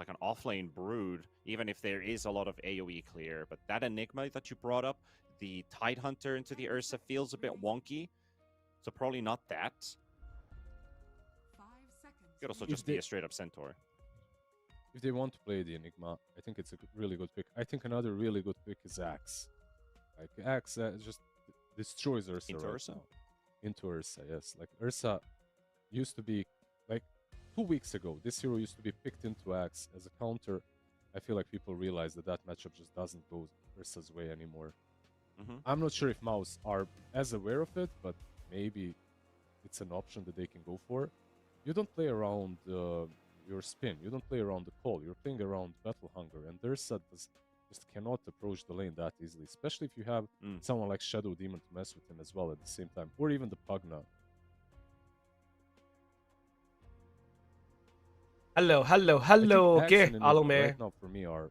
like an offlane brood, even if there is a lot of AoE clear. But that Enigma that you brought up, the Tidehunter into the Ursa feels a bit wonky, so probably not that. Could also just be a straight up Centaur. If they want to play the Enigma, I think it's a really good pick. I think another really good pick is Axe. Like Axe just destroys Ursa. Into Ursa? Into Ursa, yes. Like Ursa used to be, like 2 weeks ago, this hero used to be picked into Axe as a counter. I feel like people realize that matchup just doesn't go Ursa's way anymore. I'm not sure if Mouz are as aware of it, but maybe it's an option that they can go for. You don't play around your spin, you don't play around the call, you're playing around battle hunger, and Ursa just cannot approach the lane that easily, especially if you have someone like Shadow Demon to mess with him as well at the same time, or even the Pugna. Hello. Okay, အားလုံးပဲ right now for me are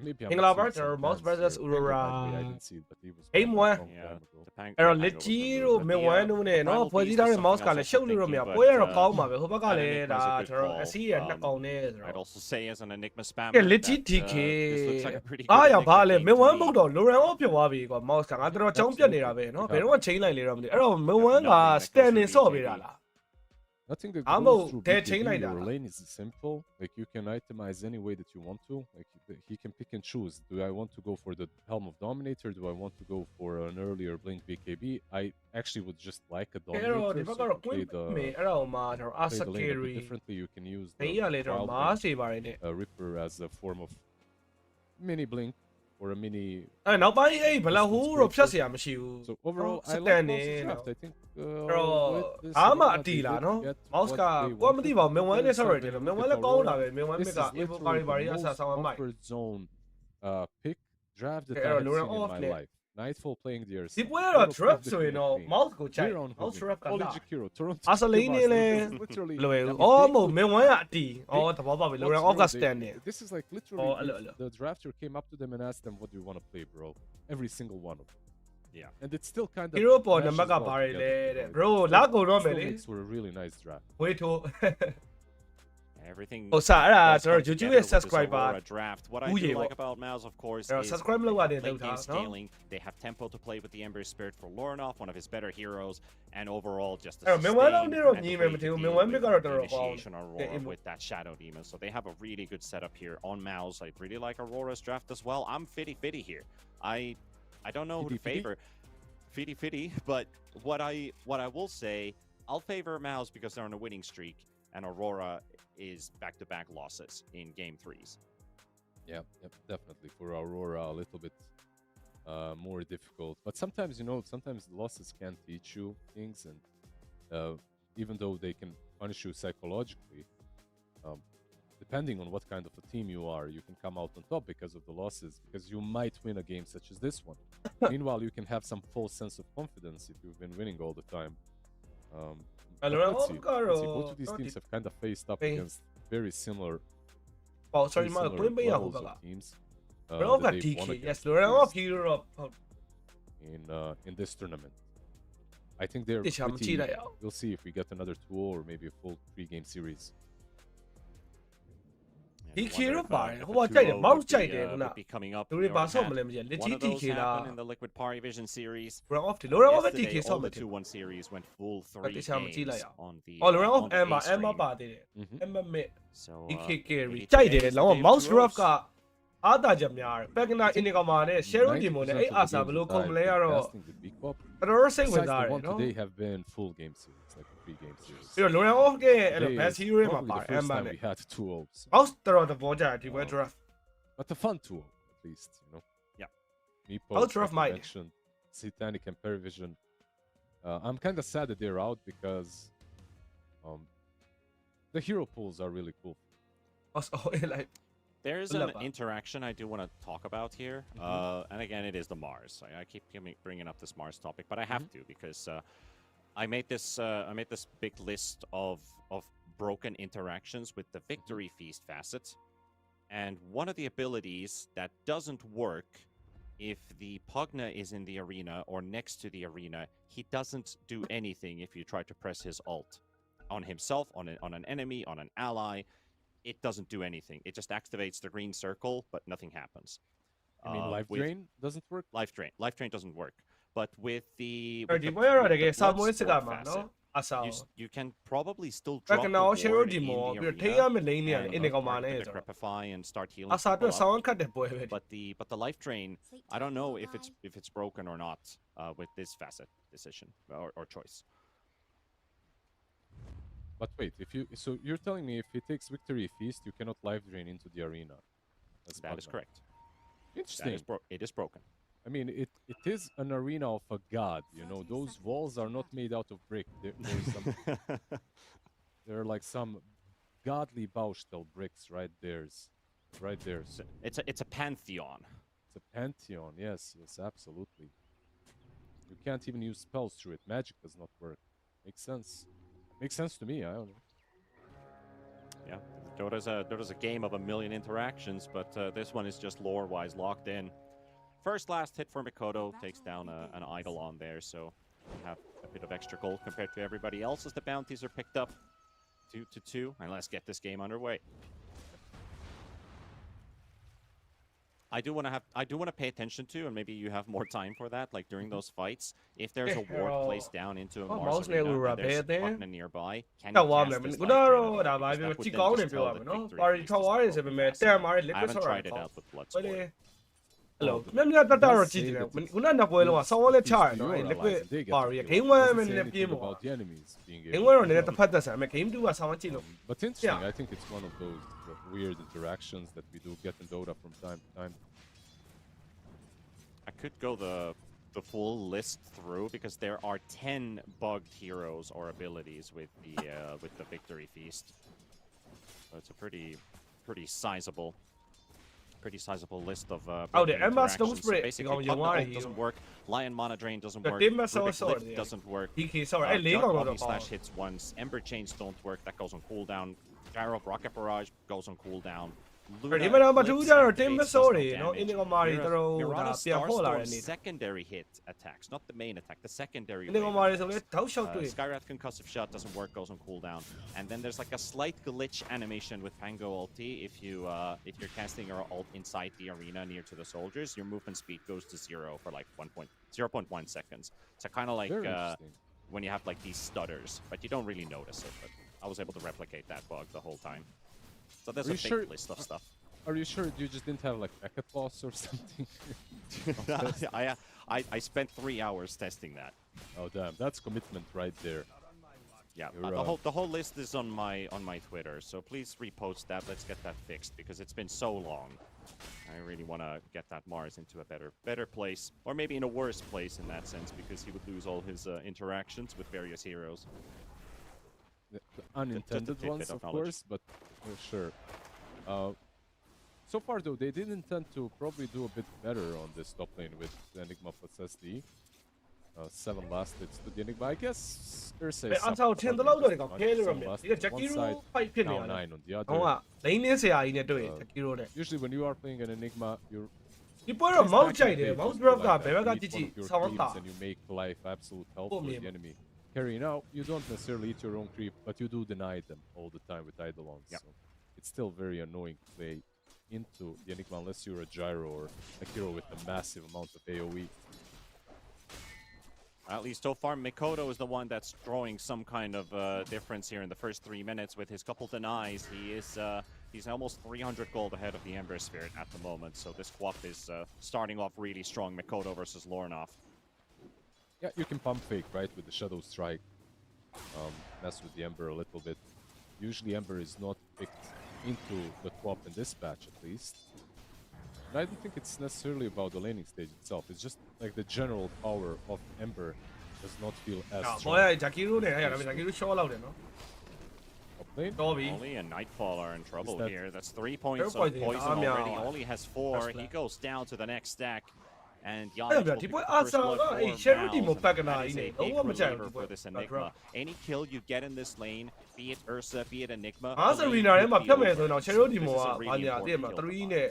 maybe I'm မင်္ဂလာပါ not seeing ကျွန်တော် some Mouz plans versus here. Aurora I didn't see it, but he was Game playing one. a long time ago. အဲ့တော့လက်ကြီးတို့မင်ဝမ်းတို့နဲ့เนาะဖွဲ့စည်းထားတဲ့ mouse ကလည်းရှုပ်နေတော့မရပွဲရတော့ကောင်းပါပဲဟိုဘက်ကလည်းဒါကျွန်တော်အစီးရနှစ်ကောင်နဲ့ဆိုတော့ I'd also say as an Enigma spammer ကဲလက်ကြီး DK this looks like a pretty အား good ရပါလေ Enigma မင်ဝမ်း game မ to ဟုတ် me. တော့ Loran off ဖြစ်သွားပြီကွာ mouse ကငါတော်တော်ကြောင်းပြတ်နေတာပဲเนาะဘယ်တော့ချိန်လိုက်လေတော့မသိအဲ့တော့မင်ဝမ်းက standing ဆော့ပေးတာလား Nothing that I'm goes a through dead BKB. chain like Your that. lane is simple. Like you can itemize any way that you want to. Like he can pick and choose. Do I want to go for the Helm of Dominator? Do I want to go for an earlier Blink BKB? I actually would just like a အဲ့တော့ဒီ Dominator. ဘက်ကတော့ queen မေအဲ့တော့မှကျွန်တော် play Asa the lane a bit carry differently. You can use နေရလေတော့ Wild မား Blink, စေပါတယ်နဲ့ Ripper as a form of mini Blink or a mini. အဲ့နောက်ပိုင်းအဲ့ဘလောက်ဟိုးတော့ဖြတ်เสียမရှိဘူး So overall, I like Standing, Mouse's draft. I think အဲ့တော့ with this အားမ Enigma, အတီ they လား did နော် get မော့စ်က what they ကိုမ wanted. သိပါဘူးမင်ဝမ်းနဲ့ There's ဆော့ရ something တယ် with မင်ဝမ်းလည်းကောင်းတာပဲမင်ဝမ်း This မြ is စ်က literally Evo ဘာတွေ the အဆာ most ဆောင်းမိုက် comfort zone pick draft that Okay, I have Laura seen in off my net. life. Nightfall playing the Ursa. ဒီပွဲကတော့ Hero drop picked the ဆိုရင် Queen တော့ of Pain. မော့စ်ကိုကြိုက် Hero on mouse Hobbit. trap က Holy လာ Jakiro, Toronto. အာဆလင်းနေလေ This is literally လွယ် I ဘူး mean, အော် they- မဟုတ်မင်ဝမ်းကအတီအော်သဘောပေါက်ပြီ Loran off က what's wrong, standing This is like literally Oh, hello. the drafter came up to them and asked them, "What do you want to play, bro?" Every single one of them. Yeah. And it's still kind of hero ပေါ်နံ meshes ပါတ်က well ဘာတွေလဲ together, တဲ့ right? bro Still- လာကုန်တော့မယ် still လေ makes for a really nice draft. ဝေးထိုး Everything ဟိုစားအဲ့ဒါ does ကျွန် come တော် YouTube together ရဲ့ with this subscriber Aurora draft. What I ဦးရေ do ပေါ့ like about Mouz, of course, အဲ့တော့ is subscribe လုပ်ရတယ် late လုပ်တာ game နော် scaling. They have tempo to play with the Ember Spirit for Lornoff, one of his better heroes, and overall just the အဲ့တော့မင်ဝမ်းလောက် sustain နဲ့တော့ and ညီ the မယ် way မ to ထင်ဘူး deal မင်ဝမ်း with မြစ်ကတော့ the တော်တော်ကောင်း initiation Aurora with that Shadow Demon. So they have a really good setup here on Mouz. I really like Aurora's draft as well. I'm fitty here. I don't know who to Fitty-fitty? favor. Fitty, but what I will say, I'll favor Mouz because they're on a winning streak, and Aurora is back-to-back losses in game 3s. Yeah, definitely. For Aurora, a little bit more difficult. But sometimes, sometimes losses can teach you things, and even though they can punish you psychologically, depending on what kind of a team you are, you can come out on top because of the losses, because you might win a game such as this one. Meanwhile, you can have some false sense of confidence if you've been winning all the time. But Loran let's off see. က Let's see. တော့ Both of these teams have kind of faced up Hey. against very similar, ပေါ့ sorry very မ similar ကွင်းပေးရဟို levels ဘက်က of teams. Loran off က that they've DK won yes against Loran off this- hero ဟုတ် in this tournament. I think they're တခြားမကြည့် pretty, လိုက်အောင် we'll see if we get another 2 or maybe a full 3-game series. And I DK wonder တော့ if, ပါတယ် if ဟို a ကကြိုက်တယ် duo mouse would ကြိုက် be, တယ်ခုန would be coming up. သူ We တွေဘာ already ဆော့မ had လဲမသိဘူးလက် one ကြီး of those DK လား happen in the Liquid Parivision series. Loran off ဒီ Loran off က DK Yesterday, ဆော့ all မ the ထင်ဘူး 2-1 series went full 3 တခြားမကြည့်လိုက် games အောင် on the အော် Loran off on the Emma A stream. ပါသေးတယ် Emma mid So DK carry maybe ကြိုက်တ today ယ် is လော the က day of mouse duos. drop ကအားတာချက်များတယ် Pagana Inigama နဲ့ Shadow Demon နဲ့အဲ့ Asa ဘယ်လိုခုံမလဲကတော့ Casting the big pop. တော်တော်စိတ်ဝင် Besides, စားတ the ယ် one နော် today have been full game series, like a 3-game series. ပြီးတော့ Loran off ကအဲ့လို Today best is hero မှာ probably ပါ the တယ် first Emma time နဲ့ we had 2 ops. mouse တော်တော်သဘောကျတယ်ဒီပွဲ Oh. draft But a fun 2 at least, Yeah. Meepo, I'll draft like you mine. mentioned, Satanic and Perivision. I'm kind of sad that they're out because the hero pools are really cool. also like There's Love an that. interaction I do want to talk about here, and again, it is the Mars. I keep bringing up this Mars topic, but I have to because I made this big list of broken interactions with the Victory Feast facet, and one of the abilities that doesn't work if the Pugna is in the arena or next to the arena, he doesn't do anything if you try to press his ult on himself, on an enemy, on an ally. it doesn't do anything. It just activates the green circle, but nothing happens. I mean, life drain doesn't work. Life drain doesn't work. But with theဒီပွဲရတဲ့ဆောင်းမွေးစက Bloodsport မှာ facet, နော်အဆောင်း you can probably still ဘက်က drop နော် the share ward ဒီ in မော the ပြီးထိရ arena မလိမ့်နေရ and အနေကောင်မှာလဲ the ဆိုတော့ decrepify and start healing အစာအတွက် people ဆောင်း up. ခတ်တဲ့ပွဲပဲ But the life drain, I don't know if it's broken or not with this facet decision or choice. But wait, so you're telling me if he takes Victory Feast, you cannot life drain into the arena? That is correct. Interesting. It is broken. I mean, it is an arena of a god. You know, those walls are not made out of brick. There are like some godly Baustel bricks right there. It's a pantheon. It's a pantheon. Yes, absolutely. You can't even use spells through it. Magic does not work. Makes sense. Makes sense to me. I don't know. Yeah, Dota's a game of a million interactions, but this one is just lore-wise locked in. First last hit for Mikoto takes down an Eidolon there, so we have a bit of extra gold compared to everybody else as the bounties are picked up 2-2, and let's get this game underway. I do want to pay attention to, and maybe you have more time for that, like during those fights. If there's a ward placed down into a Mars arena, and there's a partner nearby, can you cast this life drain? Because that would then just tell the victory feast is still passing. I haven't tried it out with Bloodsport. အဲ့လိုမြတ်မြတ်တတတော့ကြည့်တယ်ခုနကပွဲလုံးကဆောင်းဝဲလဲချရတယ်နော်အဲ့ liquid bar ရ game 1 minute နဲ့ပြင်းပေါ့ game 1တော့နည်းနည်းတစ်ဖက်သက်ဆန်မယ် game 2ကဆောင်းကြည့်လို့ But interesting, I think it's one of those weird interactions that we do get in Dota from time to time. I could go the full list through because there are 10 bugged heroes or abilities with the victory feast. So it's a pretty sizable list of the Emma Stone interactions. So Spray basically, you want Pugna doesn't work, Lion Mana Drain doesn't The work, Timber Rubik Sword, Lift yeah. doesn't work, DK sorry အဲ့လေးကောင်တော့ Jug Slash hits once, Ember Chains don't work, that goes on cooldown, Gyro Rocket Barrage goes on cooldown, ဒီမှာတော့မထူးကြတော့ timber sword တွေနော်အင်းဒီကောင်မာတွေတော်တော်ဒါပြန်ပေါ်လာတဲ့နေ့ secondary hit attacks, not the main attack, the secondary အင်းဒီကောင်မာတွေဆိုလဲထောက်ရှောက်တွေ့ Skywrath Concussive Shot doesn't work, goes on cooldown, and then there's like a slight glitch animation with Pango ulti. If you're casting your ult inside the arena near to the soldiers, your movement speed goes to 0 for like 0.1 seconds. So kind of like when you have like these stutters, but you don't really notice it. But I was able to replicate that bug the whole time. So there's a big list of stuff. Are you sure you just didn't have like packet loss or something? I spent 3 hours testing that. Oh damn, that's commitment right there. Yeah, the whole list is on my Twitter, so please repost that. Let's get that fixed because it's been so long. I really want to get that Mars into a better place, or maybe in a worse place in that sense, because he would lose all his interactions with various heroes. The unintended ones, of course, but for sure. So far, though, they did intend to probably do a bit better on this top lane with the Enigma plus SD. 7 last hits to the Enigma. I guess Ursa is I'm sorry, 10 လောက်တော့ဒီကောင်ခဲလို့ရမယ်ဒီက Jackie Ro fight ဖြစ်နေရ now တာ 9 on the ဟို other. က lane နဲ့ဆရာကြီးနဲ့တွေ့ Jackie Ro နဲ့ Usually, when you are playing an Enigma, you're ဒီပွဲတော့ mouse ကြိုက်တယ် stacking mouse pages drop က like ဘယ်ဘက်က that. You ကြည့် eat ကြည့် one of your ဆောင်း creeps တာ and you make life absolute hell Oh, for the man. enemy. Carry now, you don't necessarily eat your own creep, but you do deny them all the time with Eidolons. Yeah. So it's still very annoying to play into the Enigma unless you're a Gyro or a hero with a massive amount of AoE. At least so far, Mikoto is the one that's drawing some kind of difference here in the first 3 minutes with his couple denies. He's almost 300 gold ahead of the Ember Spirit at the moment, so this QoP is starting off really strong. Mikoto versus Lornoff. Yeah, you can pump fake, right, with the Shadow Strike. Mess with the Ember a little bit. Usually Ember is not picked into the QoP in this patch, at least. And I don't think it's necessarily about the laning stage itself. It's just like the general power of Ember does not feel as ဘော strong. ရ Jackie Ro နဲ့အဲ့ဒါ Jackie Ro short လောက်တယ်နော် Top lane? တော်ပြီ Oli and Nightfall are in trouble that- here. That's 3 points of points, poison yeah. already. Oli has 4. That's He goes down to the next stack. And အဲ့ Yannick ဒါ will ဒီ pick ပွဲ the အာ first ဆာ blood က for အဲ့ Charity Mouz, မ and ပက်ကနာ that is ကြီးနဲ့ a လုံး big ဝမကြိုက်ဘူး reliever ဒီပွဲ for this Enigma. Any kill you get in this lane, be it Ursa, be it Enigma, အာဆာရီနာထဲမှာဖြတ်မယ်ဆိုတော့ Charity မောက This is a ဘာ really ညာတည့်မှာ important 3နဲ့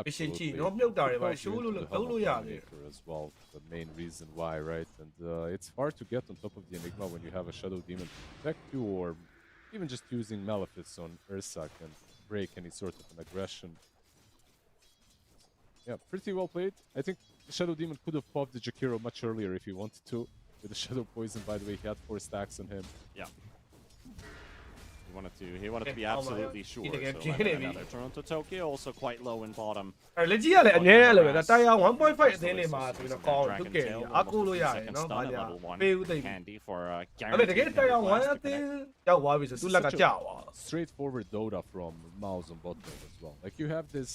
Mission Absolutely. Chi နော်မြုပ်တာတွေပါ Because show you လို့ need to လုံးလို့ have a ရတယ် playmaker as well. The main reason why, right? And it's hard to get on top of the Enigma when you have a Shadow Demon to protect you, or even just using Malefice on Ursa can break any sort of an aggression. Yeah, pretty well played. I think Shadow Demon could have popped the Jakiro much earlier if he wanted to. With the Shadow Poison, by the way, he had 4 stacks on him. Yeah. He wanted to be absolutely sure. So another Toronto Tokyo also quite low in bottom. လက်ကြီးကလည်းအငဲအဲ့လိုပဲဒါတာယာ1.5အသင်းလေးမှာဆိုရင်တော့ကောင်းတယ်သူကယ်ကြီးအားကိုးလို့ရတယ်နော်ဗာကြာပေးဦးသိပြီ Candy for အဲ့ဒါတကယ်တာယာ1အသင်းရောက်သွားပြီဆိုသူလက်ကကြာသွား Straightforward Dota from Mouz on bot lane as well. Like you have this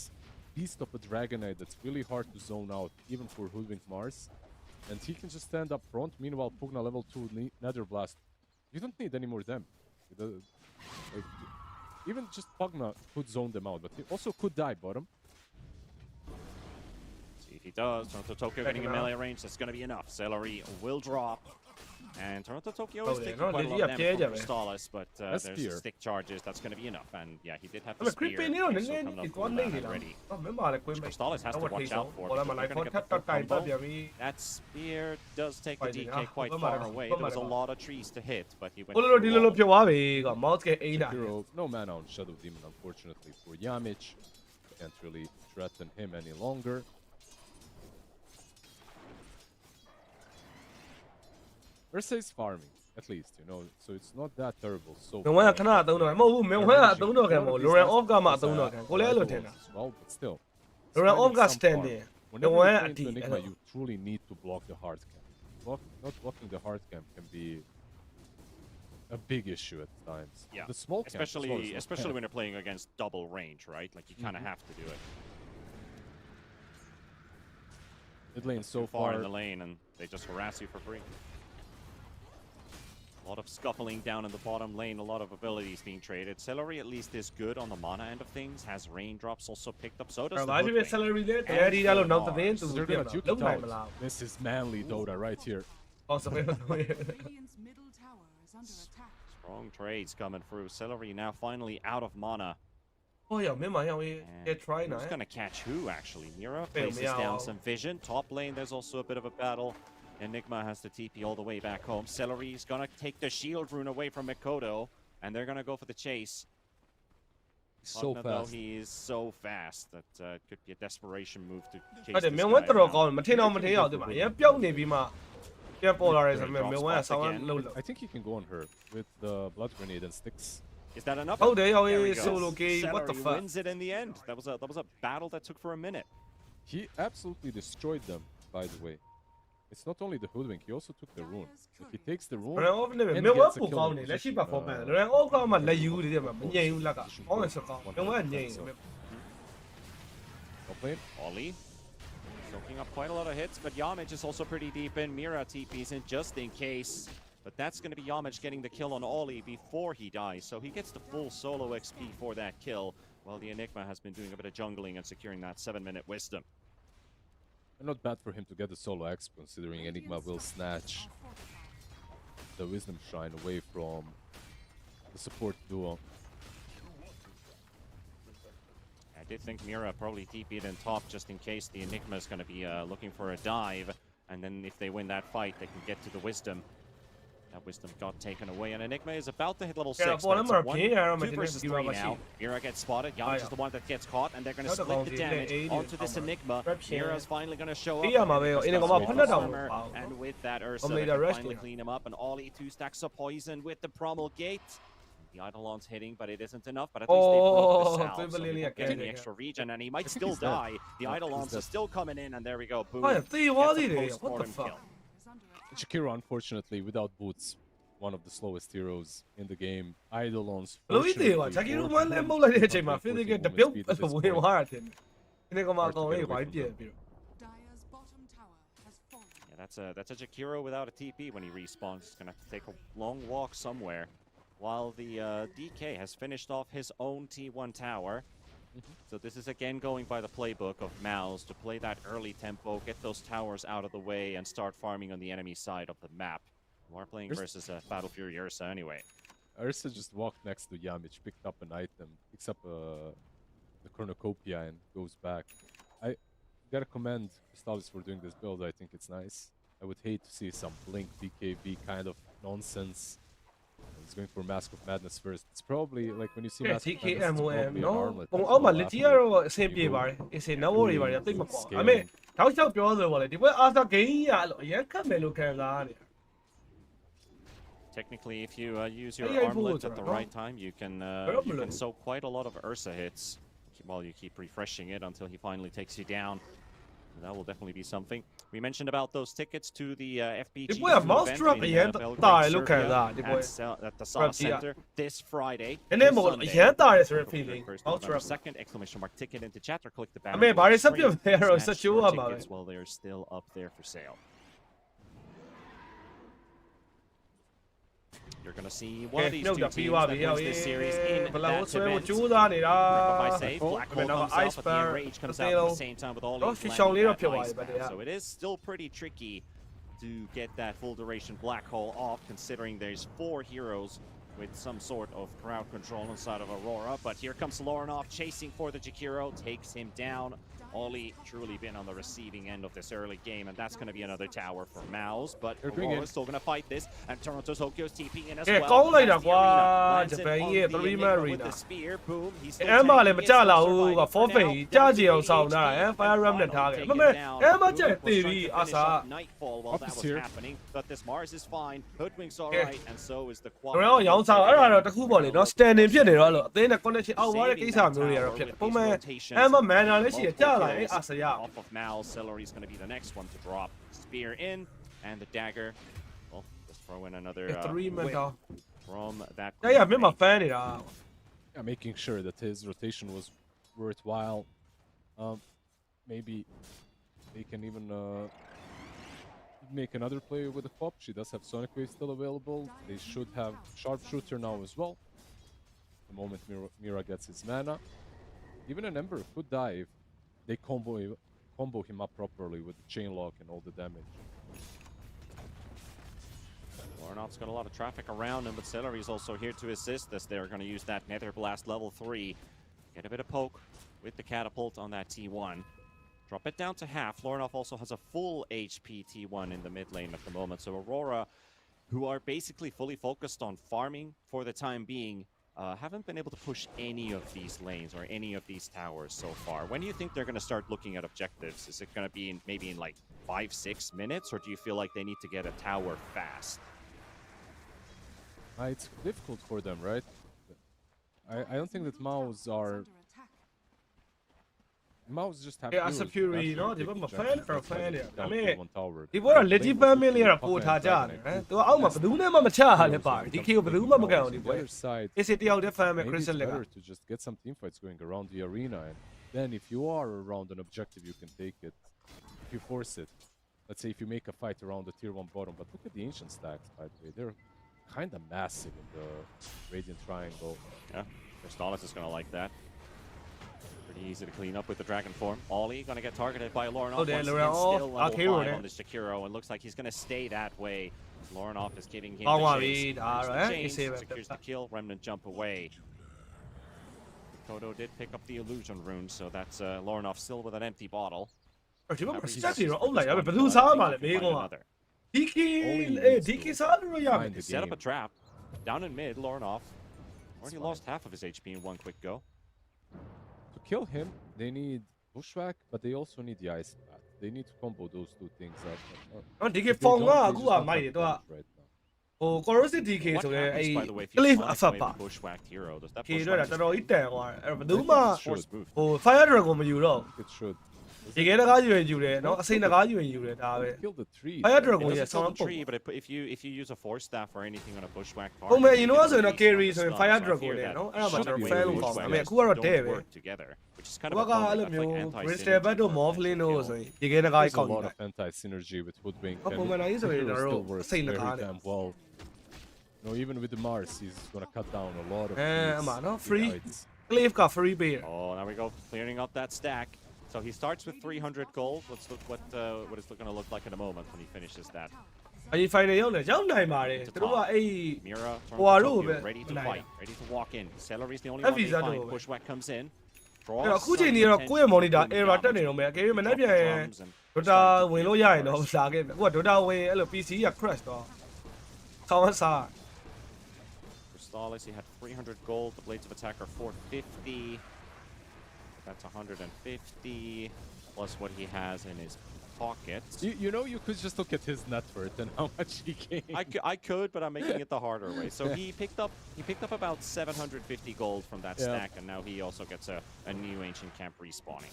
beast of a Dragonite that's really hard to zone out, even for Hoodwink Mars. And he can just stand up front. Meanwhile, Pugna level 2 Nether Blast. You don't need any more them. Like, even just Pugna could zone them out, but he also could die bottom. See if he does. Toronto Tokyo getting a melee range. That's going to be enough. Celery will drop. And Toronto Tokyo is taking quite a lot of damage from Crystallis, but there's stick charges. That's going to be enough. And yeah, he did have the spear. So coming up from that already. Crystallis has to watch out for it. They're going to get the combo. That spear does take the DK quite far away. There was a lot of trees to hit, but he went Hero, no mana on Shadow Demon, unfortunately, for Yamich. Can't really threaten him any longer. Ursa is farming, at least, you know, so it's not that terrible. So မဝဲခဏအသုံးတော့မဟုတ်ဘူးမဝဲအသုံးတော့ခံမဟုတ် Loran off ကမှအသုံးတော့ခံကိုလည်းအဲ့လိုထင်တာ well, but still. Loran off က standing Whenever one you're at into the- Enigma, you truly need to block the hard camp. Not blocking the hard camp can be a big issue at times. Yeah, The small camp, especially when you're playing against double range, right? Like you kind of have to do it. Mid lane so Too far in the lane, and they just harass you for free. A lot of scuffling down in the bottom lane, a lot of abilities being traded. Celery at least is good on the mana end of things, has raindrops also picked up, so does the Hood Hoodwink. salary လေးတရားဒီရလို့နောက်သတင်းသူ They're ပြ gonna တ် duke လုံး it နိုင်မ out. လား This is manly Dota right here. ဟောစပယ်တော့ Radiant's middle tower is under attack. Strong trades coming through. Celery now finally out of mana. ဟောရောက်မင်းမရောက်ရေး And get try နာ who's going to catch who, actually? Mira Fail places me down out. some vision. Top lane, there's also a bit of a battle. Enigma has the TP all the way back home. Celery is going to take the shield rune away from Mikoto, and they're going to go for the chase. So Pugna, though, fast. he is so fast that it could be a desperation move to chase ဟုတ်တယ် this မင်းဝဲ guy တော်တော် down. ကောင်းတယ်မထင်တော့မထင်ရအောင်ဒီမှာအရင်ပြုတ်နေပြီးမှပြန်ပေါ်လာတယ်ဆိုမှမင်းဝဲကဆောင်းလုံးလို့ I think he can go on her with the blood grenade and sticks. Is that enough? ဟုတ်တယ်ရောက်ရေး There we go. solo game what the Celery fuck wins it in the end. That was a battle that took for a minute. He absolutely destroyed them, by the way. It's not only the Hoodwink, he also took the rune. If he takes the rune, Loran off နဲ့မင်းဝဲပူကောင်းတယ်လက်ရှိ performance Loran off ကမှလက်ယူတယ်မှာမငြိမ်ဘူးလက်ကကောင်းတယ်ဆိုကောင်းမင်းဝဲငြိမ်တယ် well played. Ollie soaking up quite a lot of hits, but Yamich is also pretty deep in. Mira TP's in just in case. But that's going to be Yamich getting the kill on Ollie before he dies. So he gets the full solo XP for that kill, while the Enigma has been doing a bit of jungling and securing that 7-minute wisdom. And not bad for him to get the solo exp, considering Enigma will snatch the Wisdom Shrine away from the support duo. I did think Mira probably TP'd in top just in case the Enigma is going to be looking for a dive. And then if they win that fight, they can get to the wisdom. That wisdom got taken away, and Enigma is about to hit level 6. for But it's them a are paying, I don't 2 imagine versus they 3 give up a now. sheep. Mira gets spotted. Yamich is the one that gets caught, and they're going to That's split the the damage bounty, onto this they- Enigma. Prep share. Mira's finally going to show up. Yeah, my man. and Enigma Crystallis put that will down. summer, Wow. And with that, Ursa Only they the can rest finally here. clean him up, and Ollie 2 stacks of poison with the Promulgate. The Eidolon's hitting, but it isn't enough. But at least they broke Oh, the salve, so he Quibbling won't get again. any extra regen, and he might I think still he's dead. die. The Yeah, Eidolons he's are still coming in, and there we go. Boom. ဟာတေးသွားသေးတယ် Gets a what the postmortem fuck kill. Is under attack. Shakira, unfortunately, without boots, one of the slowest heroes in the game. Eidolons. ဘလို့သေးကွာဂျာကီရူမန်လည်းမဟုတ်လိုက်တဲ့အချိန်မှာ physical တပြုတ်ဝင်သွားတာတင်ဒီနေ့ကမှကောင်းရေးဝိုင်းပြည့်ပြီး Dire's bottom tower has fallen. Yeah, that's a Jakiro without a TP when he respawns. He's gonna have to take a long walk somewhere. While the DK has finished off his own T1 tower. So this is again going by the playbook of Mouz to play that early tempo, get those towers out of the way, and start farming on the enemy side of the map. We're playing versus Battle Fury Ursa anyway. Ursa just walked next to Yamich, picked up an item, picks up the cornucopia and goes back. I gotta commend Crystallis for doing this build. I think it's nice. I would hate to see some Blink BKB kind of nonsense. And he's going for Mask of Madness first. It's probably like when you see Mask of Madness, it's TKMOM probably an နော် armlet. ပုံအောက်မှာလက်ကြီးကတော့အဆင်ပြေပါတယ်အစင်နော်ဝတွေပါတယ်သိမပေါ့အမေတောက်ချောက်ပြောဆိုပေါ့လေဒီဘက်အာသာဂိမ်းကြီးကအရန်ခတ်မယ်လို့ခံစားရတယ် Technically, if you use your Yeah, armlet yeah, at the yeah. right time, you can soak quite a lot of Ursa hits while you keep refreshing it until he finally takes you down. And that will definitely be something. We mentioned about those tickets to the FBG This boy a mouse event trap in again, Belgrade, look at Serbia, that, the boy. at the Sala Trap, yeah. Center this Friday. And then this more Sunday. အရန်တာရဆိုတဲ့ October feeling first, mouse November trap second, exclamation mark ticket into chat or click the banner. အမေဘာတွေ below ဆက် the ပြတ် screen. လဲတော့ Snatch ဆက်ချိုး your ရမှာပဲ tickets while they are still up there for sale. You're gonna see one of these နှုတ် two တာ teams ပြီးသွား that ပြီ wins this series in ဘလာဝ that ဆွဲဖို့ event. ကြိုးစားနေတာ By save, Black Hole comes out, but the Enrage comes out at the same time with all Oh, these she's landing only that up your ice way, but ban. yeah. So it is still pretty tricky to get that full duration Black Hole off, considering there's 4 heroes with some sort of crowd control inside of Aurora. But here comes Lorinov chasing for the Jakiro, takes him down. Ollie truly been on the receiving end of this early game, and that's going to be another tower for Mouz. But Aurora's still going to fight this, and Toronto Tokyo's TPing in as well. ကောင်းလိုက်တာ As the ကွာ arena lands ဂျ it ပန် on ရဲ့ the 3 Enigma man with arena the spear. Boom, he's အမ်မလည်းမကြလာဘူးက forfeit ကြာကြည့်အောင်ဆောင်တာအမ် fire ram နဲ့ထားခဲ့မမေအမ်မကြက်တည်ပြီးအာစာ Nightfall while that was happening, but this Mars is fine. Hoodwink's all right, and so is the quad. ကျွန်တော်ရောင်းစားအဲ့ဒါတော့တခုပေါ့လေနော် standing ဖြစ်နေတော့အဲ့လိုအသေးနဲ့ connection အောက်သွားတဲ့ကိစ္စမျိုးတွေကတော့ဖြစ်တယ်ပုံမှန်အမ်မ mana လည်းရှိရကြာလာအဲ့အာစာရ Off of Mouz, Celery is going to be the next one to drop. Spear in, and the dagger. Well, just throw in another 3 man whip တော့ from that. ရရမြန်မာ fan နေတာ Yeah, making sure that his rotation was worthwhile. Maybe they can even make another play with the pop. She does have Sonic Wave still available. They should have Sharpshooter now as well. The moment Mira gets his mana. Even an Ember could die if they combo him up properly with the chain lock and all the damage. Lornoff's got a lot of traffic around him, but Celery is also here to assist as they're going to use that Nether Blast level 3. Get a bit of poke with the catapult on that T1. Drop it down to half. Lornoff also has a full HP T1 in the mid lane at the moment. So Aurora, who are basically fully focused on farming for the time being, haven't been able to push any of these lanes or any of these towers so far. When do you think they're going to start looking at objectives? Is it going to be maybe in like 5-6 minutes, or do you feel like they need to get a tower fast? It's difficult for them, right? I don't think that Mouz are... Mouz just have as a Fury နော်ဒီဘက်မှာ fan for fan ရအမေ one tower. ဒီဘောက legit family ရပို့ထားကြတယ်ဟမ်သူကအောက်မှာဘယ်သူနဲ့မှမချရလဲပါတယ်ဒီ KO ဘယ်သူမှမကန်အောင်ဒီပွဲ The other side, is it တယောက်တည်း fan မဲ့ maybe it's Crystal လက်က better to just get some team fights going around the arena, and then if you are around an objective, you can take it. If you force it, let's say if you make a fight around the tier 1 bottom, but look at the ancient stacks, by the way, they're kind of massive in the Radiant Triangle. Yeah, Crystallis is going to like that. Pretty easy to clean up with the Dragon Form. Ollie going to get targeted by Lornoff. Oh, Once Lornoff. again, still level 5 okay, on the Shakiro, and looks like he's going to stay that way. Lornoff is giving him Oh, the wow, chase. read, There's the alright, chains, you see what secures the- the kill. Remnant jump away. Kodo did pick up the illusion rune, so that's Lornoff still with an empty bottle. ဒီဘက် Now မှာ he's စက်စီ just တော့အုပ်လိုက်ရ this မယ် one ဘယ်သူ to စားမှာ find လဲမေးကွာ another. DK DK စားလို့ရမယ် Find the Set up game. a trap. Down in mid, Lornoff already lost half of his HP in one quick go. To kill him, they need Bushwhack, but they also need the Ice Path. They need to combo those two things up. နော် DK If they ဖုန်းက don't, they အခု just က don't မိုက် have တယ်သူက damage right now. ဟို Corrosive DK What ဆိုတဲ့ happens, အဲ့ by the way, if you Cliff sonic အဖက် wave ပါ the Bushwhacked hero? Does that ကေ Bushwhack တော့ just တော်တော်ကြီးတန်သွားတယ်အဲ့ဘယ်သူမှ force boost? ဟို Fire Dragon မယူတော့ It should. ဒီကဲတကားယူရင်ယူတယ်နော်အစိမ့်တကားယူရင်ယူတယ်ဒါပဲ Kill the tree. Fire It Dragon doesn't ရဲ့ kill sound the ပုံ tree, but if you use a force staff or anything on a Bushwhack target, ပုံမှန် you ရင် get တော့ဆိုရင် the တော့ release carry from ဆိုရင် the stun, Fire so I Dragon fear နဲ့ that နော်အဲ့ဒါမှကျွန်တော် Shockwave fail and လို့ခေါ်တယ် Bushwhack အမေအခုကတော့ don't တဲ့ပဲ work together, which is kind ဘ of က a အဲ့လို bummer. မျိုး That's like Crystal anti-synergy ဘတ်တို့ for Morphlin Magic တို့ Kill. ဆိုရင်ဒီကဲတကား There's ကြီး a ကောက် lot နေတာ of anti-synergy with Hoodwink. Oh, and but when I use it, Hero they're still all works saying the very card. damn well. No, even with the Mars, he's gonna cut down a lot of အဲ these အမှနော် big free fights. Cliff က free ပေးတယ် Oh, now we go clearing up that stack. So he starts with 300 gold. Let's look what it's going to look like in a moment when he finishes that. အရင် final ရောက်နေရောက်နိုင်ပါတယ်သူတို့ကအဲ့ Mira, Wow, Tokyo, bit. ready to Nice. fight, ready to walk in. Celery's the only That one they visa find. though, Bushwhack comes in. အဲ့တော့အခုချိန်ကြီးတော့ကိုယ့်ရဲ့ monitor error တက်နေတော့မယ်အကယ်၍မနေ့ပြန်ရင် Dota ဝင်လို့ရရင်တော့လာခဲ့မယ်အခုက Dota ဝင်အဲ့လို PC က crash တော့ဆောင်းစား Crystallis, he had 300 gold. The Blades of Attack are 450. That's 150 plus what he has in his pockets. You know, you could just look at his net worth and how much he gained. I could, but I'm making it the harder way. So he picked up about 750 gold from that stack, and now he also gets a new ancient camp respawning.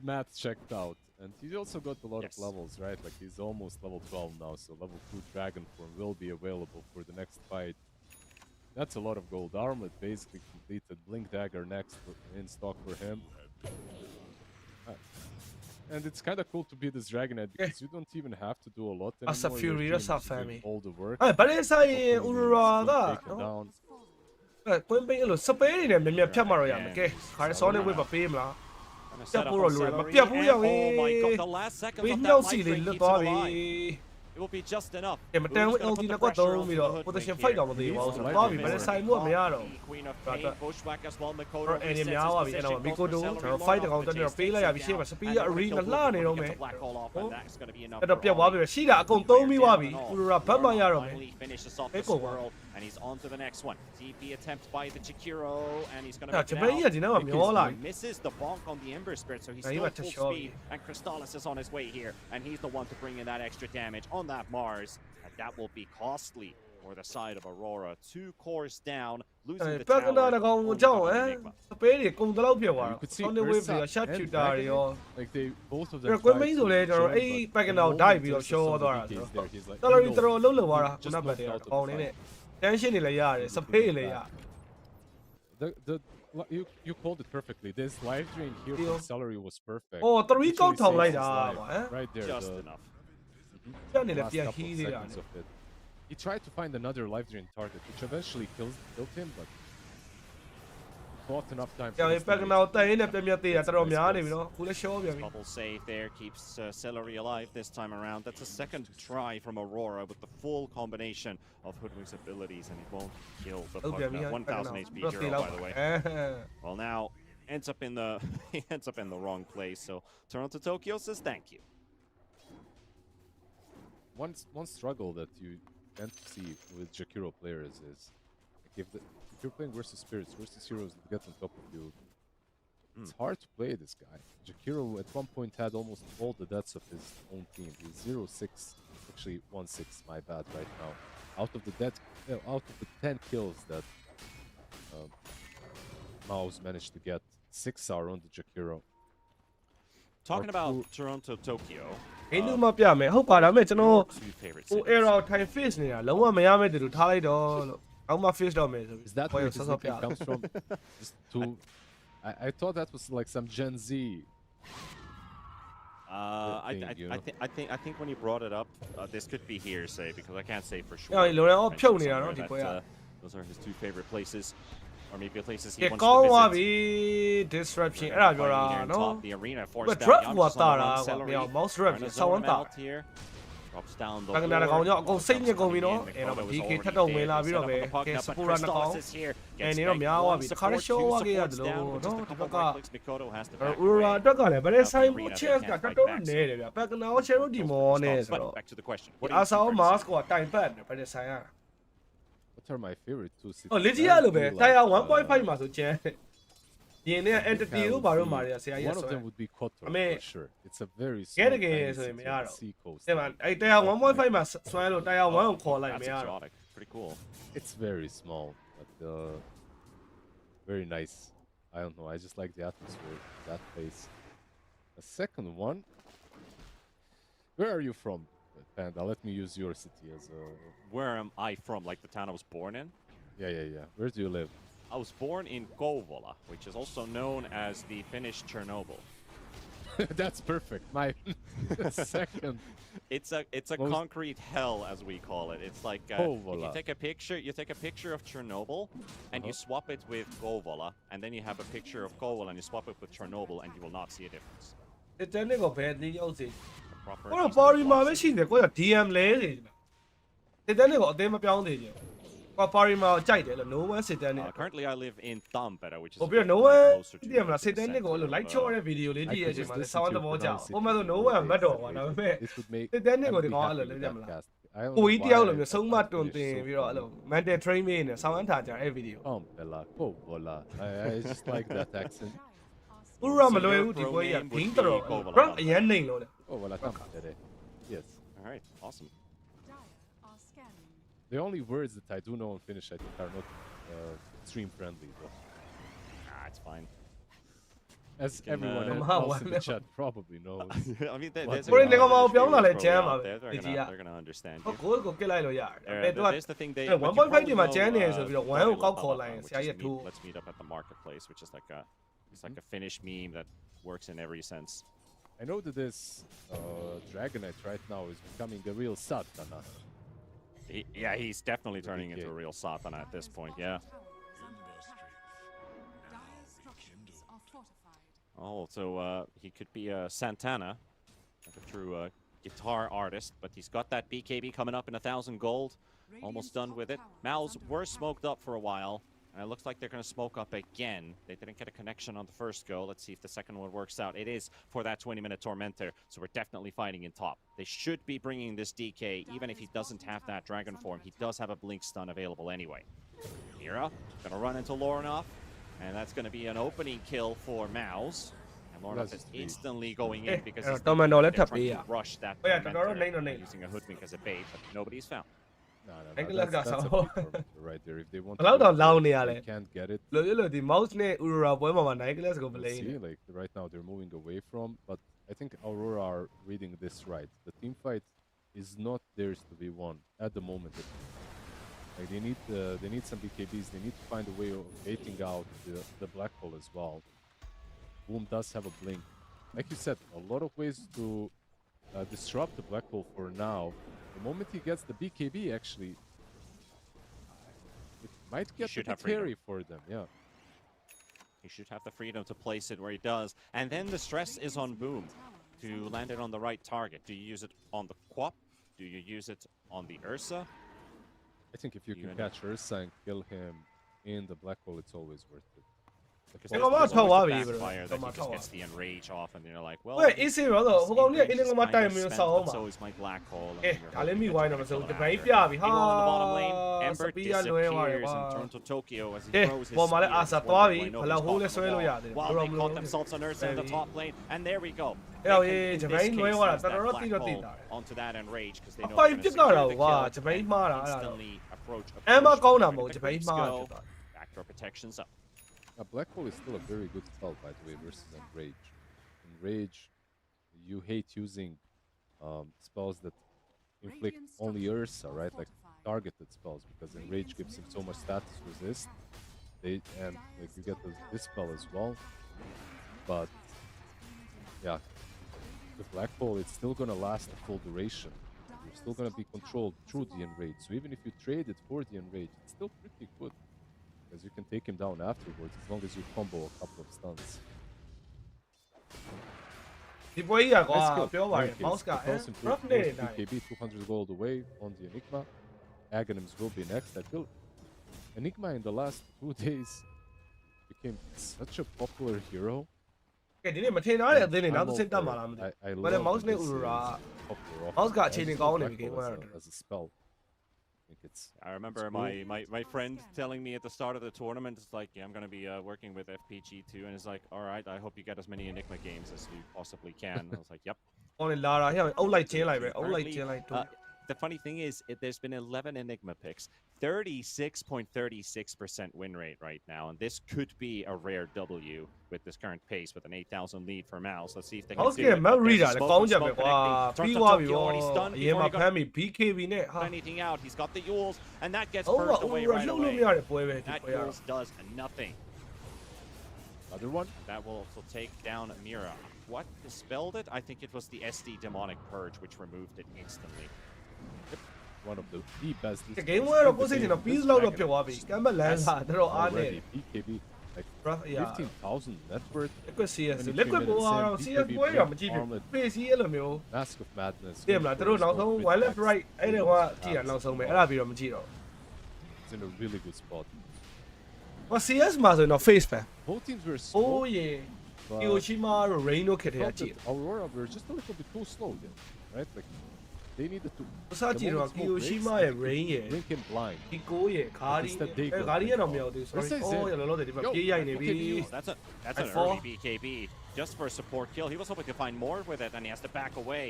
Math checked out, and he also got a lot of levels, right? Like he's almost level 12 now, so level 2 Dragon Form will be available for the next fight. That's a lot of gold. Armlet basically completed. Blink Dagger next in stock for him. And it's kind of cool to be this Dragonhead because you don't even have to do a lot anymore. Asa Fury, that's a family. All the work. But it's a Aurora. Down. ကွင်းပိန်းအဲ့လိုစပေးနေတယ်မြင်မြင်ဖြတ်မှတော့ရမယ်ကဲခါရစောနေဝစ်မပေးမလားပြတ်ဖို့တော့လွယ်မပြတ်ဘူးရောက်ပြီ Oh my god, the last second ဝင်း of မြောက် that စီ life လေး ring လွတ် keeps သွား him ပြီ alive. It will be just enough. မတန်ဘူး LT နဲ့ကွက်သုံးပြီးတော့ position fight တော့မသိဘူးဆိုတော့သွားပြီဗလက်ဆိုင်မှုကမရတော့ Queen of Pain, Bushwhack as well, Makoto အဲ့ဒီများသွားပြီအဲ့တော့မီကိုတိုကျွန်တော် fight တကောင်တက်တော့ပေးလိုက်ရပြီရှေ့မှာ speed အရီငလှနေတော့မယ်အဲ့တော့ပြတ်သွားပြီရှိတာအကုန်သုံးပြီးသွားပြီဥရောဘတ်မှရတော့မယ် အဲ့ကိုပါ and he's on to the next one. TP attempt by the Chikiro, and he's going to ဂျပန်ကြီးကဒီနောက်မှာမျောလာပြီ misses the bonk on the Ember Spirit, so he's still full speed, and Crystallis is on his way here, and he's the one to bring in that extra damage on that Mars, and that will be costly for the side of Aurora. 2 cores down, losing the ပက်ကနာတ tower. ကောင်ကြောက်ဟမ်စပေးတွေကုန်တလောက်ဖြစ်သွား You တော့ could see ဆောင်းနေဝေးပြီးတော့ shot shooter တွေရော like they both of အဲ့ them ကွင်းမင်းဆိုလဲကျွန်တော်အဲ့ပက်ကနာကိုဒိုက်ပြီးတော့ရှောသွားတာဆိုတော့တော်တော်တော်တော်လုံးလုံးသွားတာခုနကတည်းကကောင်းနေနဲ့ tension တွေလည်းရတယ်စပေးတွေလည်းရ you called it perfectly. This live drain here from Celery was perfect. အော်3ကောက်ထောင်လိုက်တာဟမ် Right there. Just enough. ပြတ်နေလည်း last ပြန် couple ဟီး of သေးတာ seconds of it. He tried to find another live drain target, which eventually killed him, but bought enough time. ကျောင်းပက်ကနာကိုတိုက်ရင်းနဲ့ပြတ်မြတ်သေးတာတော်တော်များနေပြီနော်ခုလည်းရှောပြန်ပြီ Bubble save there keeps Celery alive this time around. That's a second try from Aurora with the full combination of Hoodwink's abilities, and it won't kill the ဟုတ်ပြန်ပြီ 1,000 HP hero, by the way. Well, now ends up in the he ends up in the wrong place. So Toronto Tokyo says thank you. One struggle that you tend to see with Jakiro players is like if you're playing versus spirits, versus heroes that get on top of you, it's hard to play this guy. Jakiro at one point had almost all the deaths of his own team. He's 0-6, actually 1-6, my bad right now. Out of the 10 kills that Mouz managed to get, 6 are on the Jakiro. Talking about Toronto Tokyo. အင်းတို့မှပြမယ်ဟုတ်ပါဒါပေမဲ့ကျွန်တော် Two favorite ဟို cities. error time face နေတာလုံးဝမရမဲ့တူတူထားလိုက်တော့လို့အောက်မှ face တော့မယ်ဆိုပြီး Is that where this nickname comes from? Just to, I thought that was like some Gen Z. I think when you brought it up, this could be hearsay because I can't say for sure. အဲ့လိုလည်းအော်ဖြုတ်နေတာနော်ဒီပွဲက Those are his 2 favorite places, or maybe places he ကဲ wants ကောင်း to သွား visit. ပြီ disruption အဲ့ဒါပြောတာ Fighting here in နော် top, the arena force But down. drop Yamcha's ဟို on the တာ run, တာ Celery ပြော mouse drop trying to ဆောင်း zone him တာ out here. Drops down the ပက်ကနာတ ward. ကောင်ကြောင့်အကုန်စိတ်ညစ်ကုန်ပြီနော် And အဲ့တော့ Makoto ဒီ is ကေ already ထပ်တော့ there. ဝင်လာပြီးတော့ Set ပဲ up on the puck ကဲ now, စ but ပူရာနှကောင် Crystallis is here. အဲ့ Gets နေတော့ back များသွားပြီ one တခါတည်း support, ရှော့ two သွားခဲ့ရ supports သလို down, with နော် just a ဒီ couple ဘက်က more clicks, Makoto has to back ဥရာ away. တက်ကလည်းဗလက်ဆိုင်မှု chance ကတော်တော်နေတယ်ဗျပက်ကနာကို share ဒီမောနေဆိုတော့ Back to the question. What အာ do ဆော you င်း prefer? mask ကတိုင်ပတ်တယ်ဗလက်ဆိုင်က What are my favorite 2 cities? ဟိုလေကြီးရလို့ပဲတိုင်ယာ 1.5 မှာဆိုကျန်ဒီနေ့ entity တို့ဘာလို့မာရီယာဆရာကြီး One of ဆို them would be Kotor, I mean, for sure. It's a very ကဲ small တကယ် tiny ဆိုရင်မ city ရ on တော့ the sea coast. တဲ့မှာအဲ့တိုင်ယာ 1.5 မှာဆွဲလို့တိုင်ယာ 1 ကိုခေါ်လိုက်မ That's ရတော့ exotic. Pretty cool. It's very small, but very nice. I don't know. I just like the atmosphere of that place. The second one. Where are you from, Panda? Let me use your city as a. Where am I from? Like the town I was born in? Yeah. Where do you live? I was born in Kouvola, which is also known as the Finnish Chernobyl. That's perfect. My second. It's a concrete hell, as we call it. It's like if you take a picture of Chernobyl and you swap it with Kouvola, and then you have a picture of Kouvola and you swap it with Chernobyl, and you will not see a difference. တဲ့တဲ့ကိုဘယ်ဒီရောက်စီ Proper ဟို Eastern ပေါ်ရီမှာပဲ philosophy. ရှိတယ်ကိုက DM လဲနေတယ်တဲ့တဲ့ကိုအသေးမပြောင်းသေးဘူးကိုပေါ်ရီမှာကြိုက်တယ်လို့ no one စစ်တန်းနေ Currently, I live in Tampere, which is ဟို a ပြီး bit တော့ no more one closer to တည်မလား the စစ်တန်းနေကိုလို့ center like of, ချော့တဲ့ဗီဒီယိုလေးကြည့်ရတဲ့အချိန်မှာလည်းစောင်းသဘောကျဟိုမှာဆို no one မတ်တော့ပါဒါပေမဲ့ This would make.စစ်တန်းနေကို I ဒီ would be ကောင်အဲ့ happy လို with လေးကြ that မလား cast. I don't ကို know ကြီးတ why ယောက်လို I မျိုး I ဆုံးမ can't တွန် finish တင် so ပြီးတော့အဲ့ funny. လို mental train မေးနေဆောင်းအန်းထားကြအဲ့ဗီဒီယို Bella, Kobola. I just like that accent. ဥရမလွယ်ဘူးဒီပွဲကြီးကဂိမ်းတော်တော် rank အရန်နေလို့လေ Kobola, Tampere. Yes. All right, awesome. Dire are scanning. The only words that I do know in Finnish, I think, are not stream friendly. But Ah, it's fine. as can, everyone else in the chat probably knows. I mean, What? there's a Bro, lot of 내가 막 Finnish 병 날래, viewers 잼 probably out 막 there. 되지야. They're gonna understand ဟော you. ကိုကိုကစ်လိုက်လို့ရတယ် But there's the thing they 1 what you point 5 probably ဒီမှာ know, ကျန်းနေဆိုပြီးတော့ probably 1ကိုကောက် love ခေါ် about လိုက်ရင် which ဆရာ is ကြီး meet- 2 let's meet up at the marketplace, which is like a it's like a Finnish meme that works in every sense. I know that this Dragonite right now is becoming a real Satana. Yeah, he's definitely turning into a DK. real Satana at this point. Yeah. Dire's structures are fortified. Oh, so he could be a Santana, like a true guitar artist, but he's got that BKB coming up in 1,000 gold. Almost done with it. Mouz were smoked up for a while, and it looks like they're going to smoke up again. They didn't get a connection on the first go. Let's see if the second one works out. It is for that 20-minute Tormentor, so we're definitely fighting in top. They should be bringing this DK, even if he doesn't have that Dragon form. He does have a Blink Stun available anyway. Mira, going to run into Lornoff, and that's going to be an opening kill for Mouz. And Lornoff is instantly going in because he's Torment တော့လည်း they're ထပ်ပေး trying ရ to rush that ဟိုရတော်တော် Tormentor နိုင်တော့နိုင် using a Hoodwink as a bait, but nobody's found. No, Like, that's, let's go, that's a so- big tormentor right there. If they want ဘယ်လောက်တော့ to,လောင်းနေရ they လဲ can't get it. လို့လို့ဒီ mouse နဲ့ Aurora ပွဲမှာ Nicholas ကို We'll play နေ see. Like right now, they're moving away from. But I think Aurora are reading this right. The team fight is not theirs to be won at the moment. Like they need some BKBs. They need to find a way of baiting out the black hole as well. Boom does have a blink. Like you said, a lot of ways to disrupt the black hole for now. The moment he gets the BKB, actually, it might get a should bit have freedom. hairy for them. Yeah. He should have the freedom to place it where he does. And then the stress is on Boom to land it on the right target. Do you use it on the Quap? Do you use it on the Ursa? I think if you can Even- catch Ursa and kill him in the black hole, it's always worth it. Because Hey, there's come on, always Tawa, the bro. backfire that Come he on, just Tawa. gets the enrage off, and you're like, well, ဟဲ့ AC ရောတော့ဟိုကောင်ကြီးအင်းငမတိုင်မင်းဆောင်းအောင်ပါ so is my black hole. and အေး you're ဒါလည်းမိ hoping ဝို that င်း you're တော့မ gonna စိုး kill တ it ပိုင်း after. ပြပြီဟာ Meanwhile, in the bottom lane, Ember စပီးကလွဲသွားတယ် disappears ကွာ and turns to Tokyo as he အေး throws his ပေါ်မှာလည်း spear, အာ just စာသွားပြီ wondering why ဘလာဟိုး nobody's လဲဆွဲ caught လို့ the ရတယ် ball. While they caught themselves on Ursa in the top lane, and there we go. They Hell can, yeah, in this Japan case, lué use qua là that tao nó black tí nó tí hole tao. onto that enrage because they know ပိုင် they're ပြစ် ပြစ် gonna လာ secure တော့ the ကွာ kill. ဂျပိန်မှားတာအဲ့ဒါတော့ Instantly approach. အမ်မ approach, ကောင်းတာမ and ဟုတ် the ဂျပိန် creeps မှား go. ဖြစ်သွား Backdoor protections up. Black hole is still a very good spell, by the way, versus Enrage. Enrage, you hate using spells that inflict only Ursa, right? Like targeted spells, because Enrage gives him so much status resist. And like you get this spell as well. But yeah, the black hole, it's still gonna last the full duration. You're still gonna be controlled through the Enrage. So even if you trade it for the Enrage, it's still pretty good. Because you can take him down afterwards as long as you combo a couple of stuns. ဒီပွဲကြီးကကွာ Let's go. ပြောပါရင် Okay, mouse က the pulse improved, rough နေ forced တိုင်း BKB 200 gold away on the Enigma. Aghanims will be next. I feel Enigma in the last 2 days became such a popular hero. ကဲဒီနေ့မထင်ထားတဲ့အသင်းတွေ I'm နောက်တစ် all ဆင့်တက် for မှာ it. လားမသိ I ဘူးဘာလဲ love mouse that နဲ့ this Aurora is popular offer. mouse က I အခြေအနေ just ကောင်း love နေပြီ Black game Hole winner as a spell. I think it's I remember It's cool. my friend telling me at the start of the tournament, it's like, yeah, I'm going to be working with FPG2, and it's like, all right, I hope you get as many Enigma games as you possibly can. I was like, yep. ကောင်းနေလာတာဟဲ့အုပ်လိုက်ချင်းလိုက်ပဲအုပ်လိုက် Currently, ချင်းလိုက်တို့ the funny thing is, there's been 11 Enigma picks, 36.36% win rate right now, and this could be a rare W with this current pace with an 8,000 lead for Mouse. Let's see if they can mouse do က it. မ There's ရီ a တာလေ smoke ကောင်း and ကြပဲ smoke ကွာ connecting. ပြီး Turns to သွားပြီ Tokyo, ရော already stunned အရင် before မှာ he ဖ got မ်းပြီး BKB နဲ့ဟာ anything out. He's got the Yules, and that gets ဟုတ်ပါ purged away Aurora right လှုပ်လို့မ away. ရတဲ့ပွဲပဲဒီ That ပွဲရ Yules does nothing. another one. That will also take down Mira. What dispelled it? I think it was the SD Demonic Purge, which removed it instantly. One of the best. ဒီ game ဝဲတော့ကိုယ်စိတ်ချင်တော့ peace လောက်တော့ဖြစ်သွားပြီကမ်းမလန်းစာတော်အားနေ already. BKB like rough yeah 15,000 net worth. liquid CS 23 liquid ဘောကတော့ minutes CS in, ပွဲရမ BKB ကြည့်ဘူး armored. face အဲ့လိုမျိုး Mask of Madness. သိမလားတို့နောက်ဆုံး one left right အဲ့ဒါကကြည့်ရနောက်ဆုံးပဲအဲ့ဒါပြီးတော့မကြည့်တော့ It's in a really good spot. ဟော CS မှာဆိုရင်တော့ face ပဲ Both teams were အိုး slow. ရေ but ဟီရိုရှီမာတို့ rain တို့ခက်ထဲက felt ကြည့် that Aurora were just a little bit too slow there, right? Like they needed to. စကြည့်တော့ the moment smoke Kiyoshima breaks, ရဲ့ rain ရဲ့ blink him blind. ဒီ9ရဲ့ဂါရီ Instead they got ဂါရီရဲ့တော့မ blinked ရောက်သေးဘူး sorry Versus အော် it. ရလောလောဆယ်ဒီမှာ Yo, ပြေးရိုက်နေပြီ look at you. That's an fall. early BKB just for a support kill. He was hoping to find more with it, and he has to back away.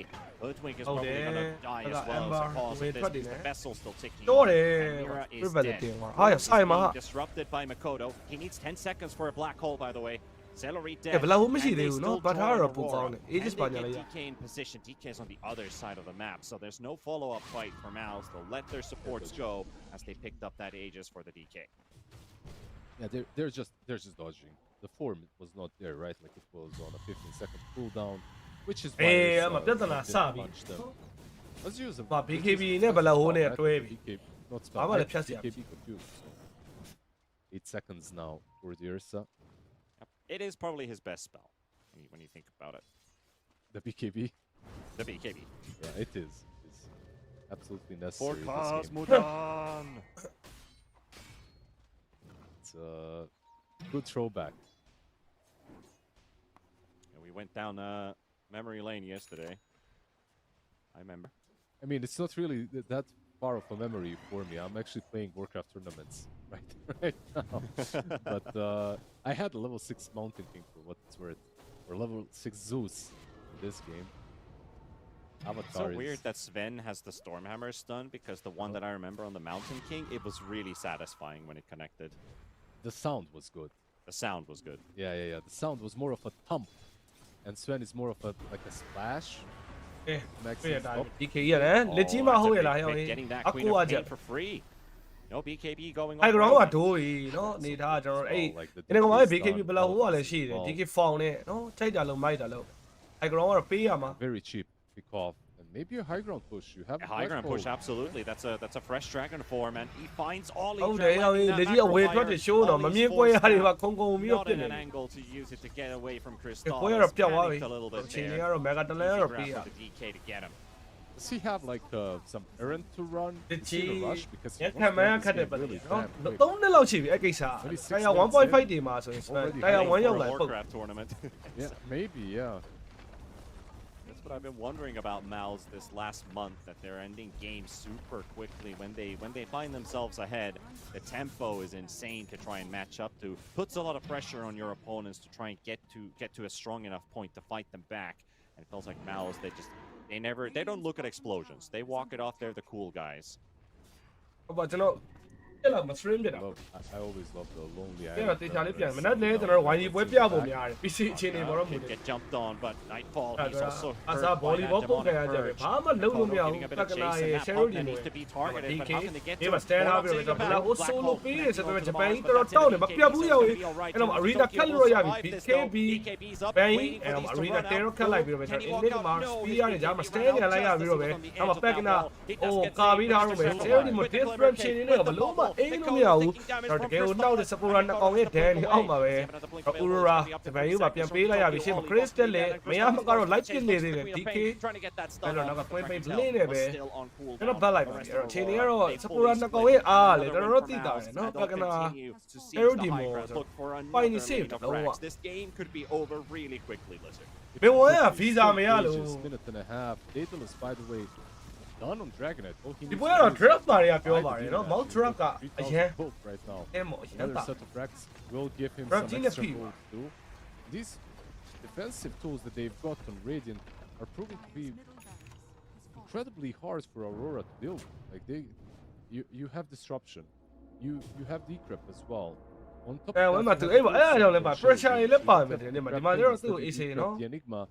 Earthwing is Oh, probably there. gonna die I as got well Ember. because of Wait, this. what Because in the there? vessel's still ticking. တော့တယ် And Mira is ပြတ်တယ် dead. တင်သွားအားရ He's ဆိုင်မှာ being disrupted by Makoto. He needs 10 seconds for a black hole, by the way. Celery dead. ဘယ်လောက်မှမရှိ And သေး they ဘူး still နော်ဘတ်ထား draw တော့ an ပိုကောင်း Aurora. တယ် And Aegis they ပါညာ get လိုက်ရ DK in position. DK is on the other side of the map, so there's no follow-up fight for Mouz. They'll let their supports go as they picked up that Aegis for the DK. Yeah, they're just dodging. The form was not there, right? Like it was on a 15-second cooldown, which is why Eh, Ursa amaပြဿနာ didn't စပြီ punch them. Let's use them. ဟာ let's BKB use နဲ့ them. ဘယ်လောက်ဟိုးနဲ့ Spell, တွဲပြီ BKB, not spell. ဘာမှလည်းဖြတ်စရာ BKB confused. So. 8 seconds now for the Ursa. Yep. It is probably his best spell when you think about it. The BKB. The BKB. Yeah, it is. It's absolutely necessary. For in this game. Cosmodan! It's a good throwback. And we went down memory lane yesterday. I remember. I mean, it's not really that far of a memory for me. I'm actually playing Warcraft tournaments right now. But I had a level 6 Mountain King for what it's worth, or level 6 Zeus in this game. It's Avatar so is weird that Sven has the Stormhammer stun because the one that I remember on the Mountain King, it was really satisfying when it connected. the sound was good. The sound was good. Yeah. The sound was more of a thump, and Sven is more of a like a splash. အဲ Max ပြရ is တာ up. DK ရတယ်လက်ကြီးမ that's a ဟုတ်ရ big လားဟဲ့ pick, getting that အ Queen ကူ of အချက် Pain for free. No BKB going အဲ့ on. ကောင်ကဒိုးရီနော်အနေထားကျွန်တော်အဲ့ Like the ဒီကောင်က DK BKB stun ဘယ်လောက်ဟိုက helps လည်းရှိတယ် as well. DK ဖောင်နဲ့နော်ချိန်တာလုံးမိုက်တာလုံးအဲ့ကောင်ကတော့ပေးရမှာ Very cheap pick off, and maybe a high ground push. You have A high ground push, Black absolutely. That's a fresh dragon form, and he finds Ollie. ဟုတ်တယ်ဟောလက်ကြီးအဝေးထွက်တယ်ရှိုးတော့မမြင်ပွဲရတွေပါခုံခုံပြီးတော့ Not ပြစ် in နေ an တယ် angle to use it to get away from ပွဲ Crystal. ကတော့ပြတ်သွားပြီ a little bit အချိန် there. ကြီးကတော့ mega တလန်ကတော့ပေးရ Easy grab for the DK to get him. Does he have like some errand to run? Did Is he in a he- rush? Because ရ he ခံ wants မ to ရ end ခတ် this တယ် game ပတ်တယ် really နော် damn quick. 3နှစ်လောက်ရှိပြီအဲ့ကိစ္စ Only 6 တရား minutes 1.5 in. တွေမှာဆိုရင် Already တရား high 1ရောက် For လာ a ပုတ် Warcraft tournament. Yeah, maybe, yeah. That's what I've been wondering about Mouz this last month, that they're ending games super quickly when they find themselves ahead. The tempo is insane to try and match up to. Puts a lot of pressure on your opponents to try and get to a strong enough point to fight them back. And it feels like Mouz, they don't look at explosions. They walk it off. They're the cool guys. ဟုတ်ပါကျွန်တော်အဲ့လောက်မ stream ပြတာ I always love the lonely အဲ့တော့တေချာ island. လေးပြန်မနက်လေးကျွန်တော်ဝိုင်းကြီးပွဲပြဖို့များတယ် PC အခြေအနေပေါ်တော့မူတ Could ယ် get jumped on, but Nightfall, he's အဲ့ဒါ also အ hurt စား by ဘောလီ that ဘောပုတ်ခံရ demonic ကြပဲ purge. ဘာမှလုပ်လို့မရ Getting ဘူး a bit တ of က္ကနာ chase, ရဲ့ and that Cheryl pump ဒီ that လို needs to be targeted, but how can they getဒီ to မှာ it? stand up ပြီးတော့ဘလာဟိုဆိုလိုပြီးရဆိုတော့ဂျပန်ကြီးတော်တောင်းတယ်မပြတ်ဘူးရောအဲ့တော့ arena ခက်လို့ရပြီ BKB ဘန်ကြီးအဲ့တော့ arena တဲတော့ခက်လိုက်ပြီးတော့ပဲကျွန်တော် init မှာ speed ရနေကြမှာ stand နေလိုက်ရပြီးတော့ပဲအဲ့မှာ back နာဟိုကာပြီးထားတော့ပဲ Cheryl ဒီမှာ different ချင်းနေတော့ဘလို့မအိမ်လို့မရဘူးတော့တကယ်ကိုနောက်တဲ့ Sakura နှစ်ကောင်ရဲ့ Dan အောက်မှာပဲ Aurora ဂျပန်ကြီးမှာပြန်ပေးလိုက်ရပြီရှေ့မှာ Crystal လည်းမရမကတော့ light ပြစ်နေသေးတယ် DK အဲ့တော့နောက်က point pay လင်းနေပဲကျွန်တော်ဘတ်လိုက်ပါပြီအဲ့တော့ချိန်နေကတော့ Sakura နှစ်ကောင်ရဲ့အားလေတော်တော်သိတာရယ်နော်ပကနာ Aerodemo ပိုင်နေ save တော့ This game could be over really quickly, Lizard. ဘယ်ဝင်ရ visa မရလို့ Just minute and a half. Daedalus, by the way, done on Dragonite. All he ဒီ needs ပွဲ to ကတော့ do is drop ပါတွေကပြော try to ပါတယ် do နော် that. mount drop ကအ 3,000 ရင် gold right now. အဲမော်ရန် Another တာ set of racks will give him Bro, some Gina extra P. gold too. These defensive tools that they've got on Radiant are proving to be incredibly hard for Aurora to deal with. Like you have disruption, you have decrep as well. On top အဲ of ဝင် that, မှာ you သူ have အဲ့ပါအဲ့အကြောင်းလည်းပါ Shell pressure တွေလည်းပါမယ် Decrep ဒီမှာ things ဒီမှာကျတော့သူ့ that AC decrep နော် the Enigma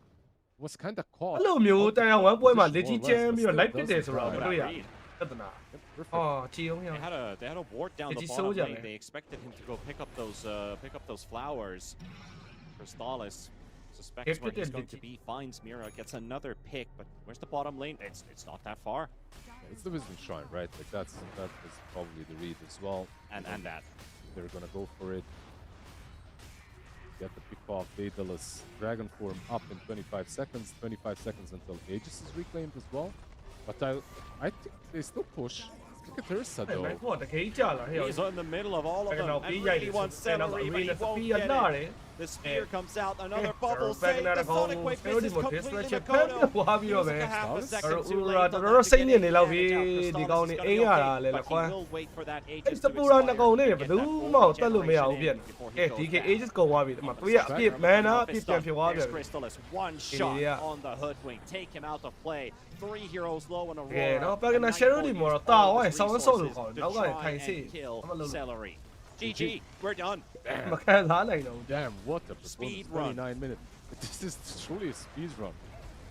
was kind of caught. အဲ့လိုမျိုးတရားဝမ်ပွဲမှာလက်ကြီးကျန်းပြီးတော့ light ပစ်တယ်ဆိုတော့ Look မ at တွေ့ရ that read. ပြဿနာ Yep, perfect. အော်ကြည်အောင်ရ They had a ward down the It's bottom soldier, lane. man. They expected him to go pick up those flowers. Crystallis suspects Gifted where he's and going to Digi. be. Finds Mira, gets another pick, but where's the bottom lane? It's not that far. It's the Wisdom Shrine, right? Like that was probably the read as well. And that. They're gonna go for it. Get the pick off. Daedalus Dragon form up in 25 seconds. 25 seconds until Aegis is reclaimed as well. But I think they still push. Look at Ursa အဲ့ though. မဲ့ကိုတကယ်ကြလာဟဲ့ He's in the middle of all of အဲ့ them တော့ and ပြီးရိုက်တယ် really ဆို wants အဲ့တော့ Celery, but he arena won't speed ရ get လာ it. တယ် The spear comes out, another ကျွန် bubble တော် back save. နာ The ကောင် Sonic Wave ကျွန်တော်ဒီ misses မှာ completely. distraction ဖမ်း Makoto. သွားပြီး He တော့ was ပဲ like a half a ကျွန် second တော် too ဥ late ရာ on တော် that တော် to စိတ် get ညစ်နေ in လောက် and ပြီ manage out ဒီ Crystallis ကောင် is နေ gonna အ be င်းရ okay, တာလေလ but ခွမ်း he will wait for that အဲ့ Aegis စ to ပူရာနှ expire ကောင်နေ and ဘယ် get သူ that မှ full တက်လို့မရဘူး regeneration ပြ in က် before ကဲ he goes DK down. Aegis ကုန်သွားပြီဒီမှာတွေ့ရအပြစ်မန်းတာပြစ်ပြန်ဖြစ်သွားပြန် There's ပြီ Crystallis, one Yeah. shot on the hoodwink, take him out of play. 3 heroes low on ကဲ Aurora. တော့ back and နာ Nightfall Shadow ဒီ used မော် all တာ of ဝို his င်းဆောင်းဆော့လို့ resources ခေါ် to နောက်ကနေ try ထိုင်စစ် and kill အမလို့ Celery. GG, we're done. မခံစားနိုင်တော့ဘူး Damn, what a Speed performance. run. 29 minutes. This is truly a speed run.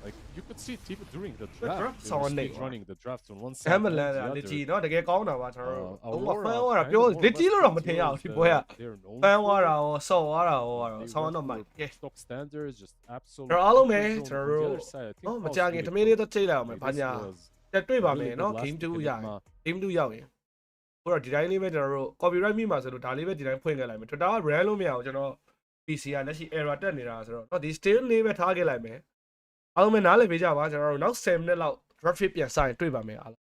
Like, you could see people during the draft draft. They were someone speed named. running the drafts on one ဟ side မ်မ and လန် the လက်ကြီး other. နော်တကယ်ကောင်းတာပါကျွန်တော်တို့လုံးဝ Aurora ဖန်သွားတာ kind ပြော of more or လက်ကြီး less လို့တော့မထင်ရဘူး heroes, ဒီပွဲက they're known ဖန်သွား for. တာရောဆော့သွားတာရော They ဆောင်း went တော့မိုက် for ကဲ stock standards, just absolute ကျွန်တော်အားလုံးပဲ control ကျွန် zone. တော် On the တို့ other side, I think နော်မ Mouse ကြခင် really တမင်းလေး close. တော့ချိန်လိုက်အောင်မယ် Like, ဘာ this ညာ was တက်တွေ့ပါမယ် really နော် good game last 2 pick ရ in ရင် Enigma. game 2ရောက်ရင်ဟိုတော့ဒီတိုင်းလေးပဲကျွန်တော်တို့ copyright မိမှာဆိုလို့ဒါလေးပဲဒီတိုင်းဖွင့်ခဲ့လိုက်မယ် Twitter က brand လို့မရဘူးကျွန်တော် PC ကလက်ရှိ error တက်နေတာဆိုတော့နော်ဒီ still လေးပဲထားခဲ့လိုက်မယ်အားလုံးပဲနားလည်ပေးကြပါကျွန်တော်တို့နောက်10 minute လောက် traffic ပြန်စရင်တွေ့ပါမယ်အားလုံး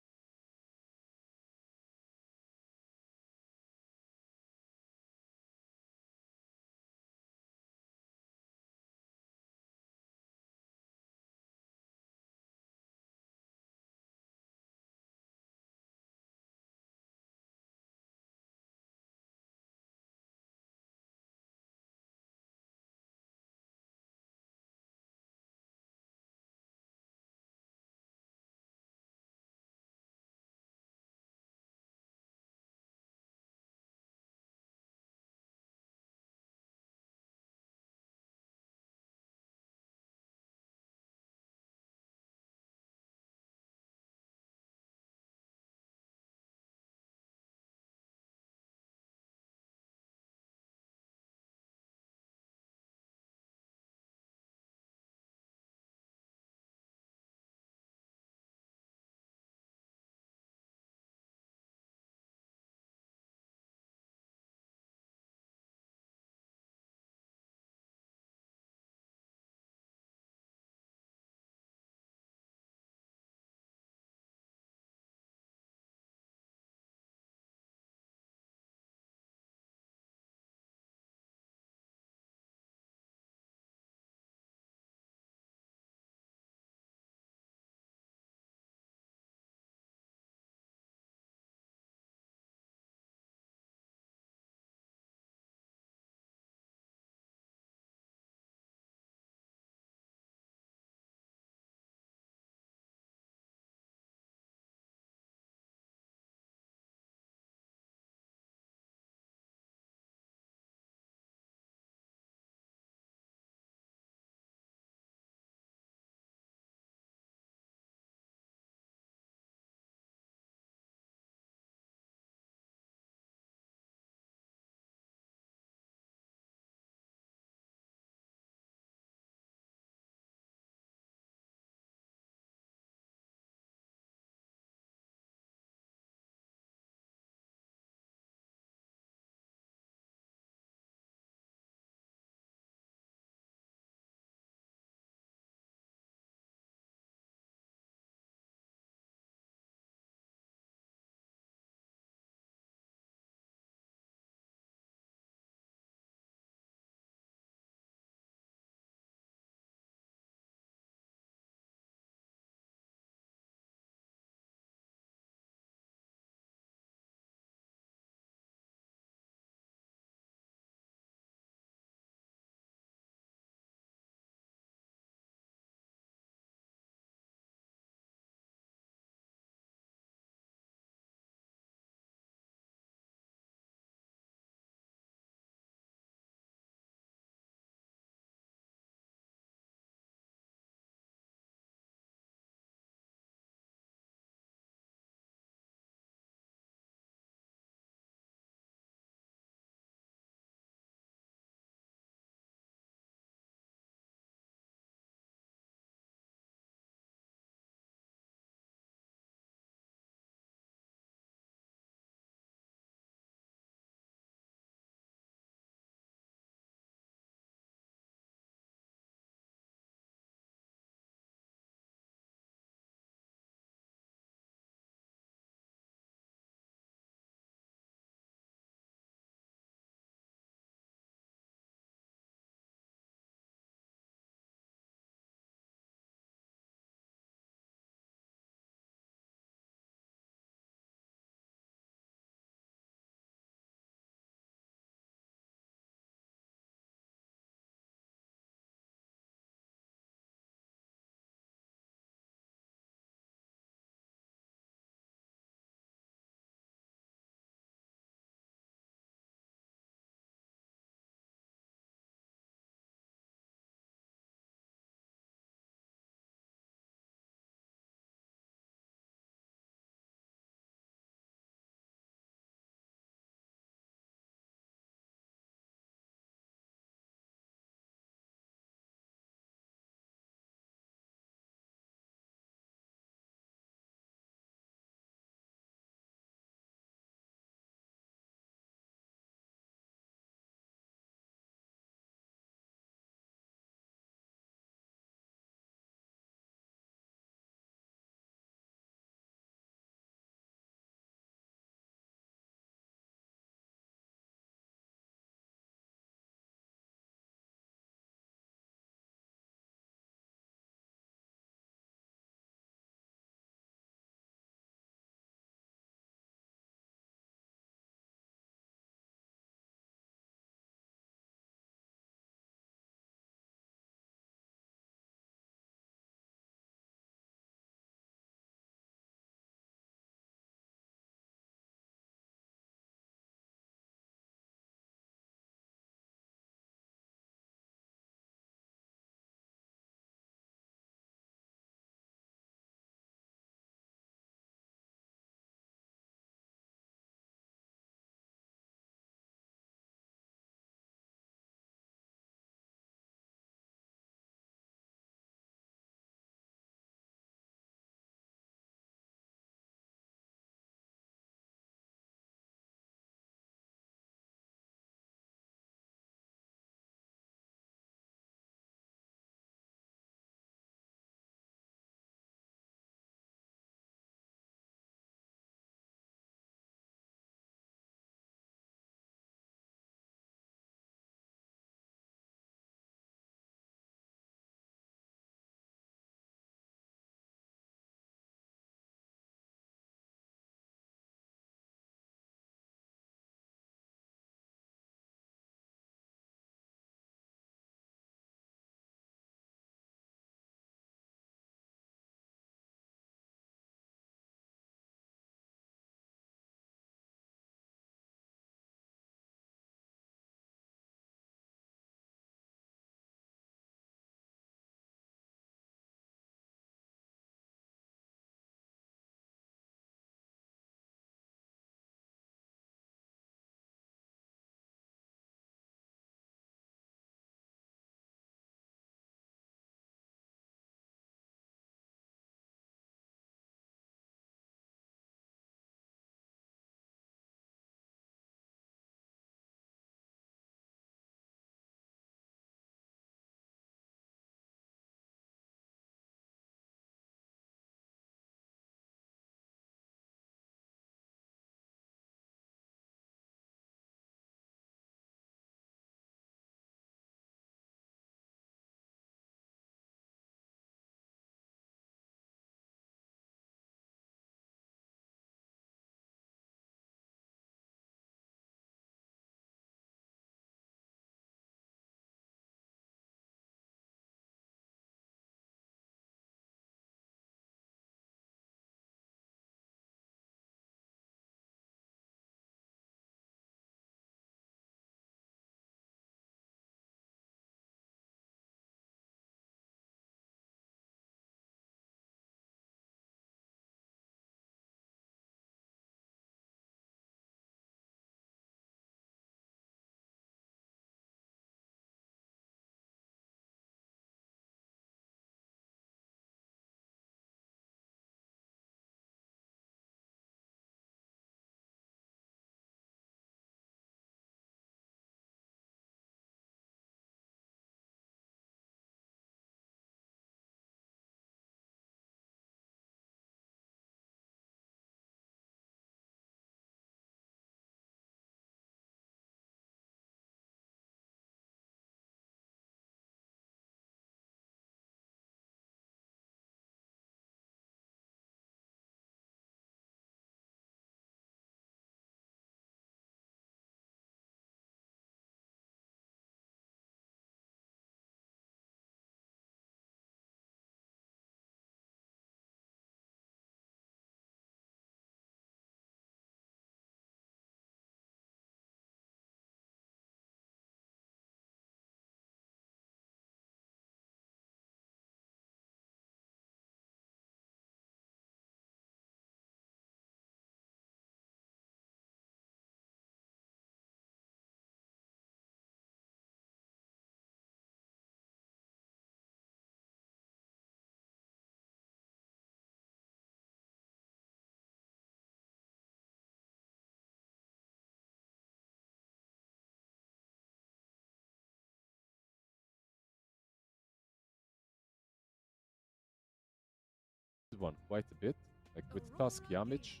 one quite a bit, like with Tusk, Yamich,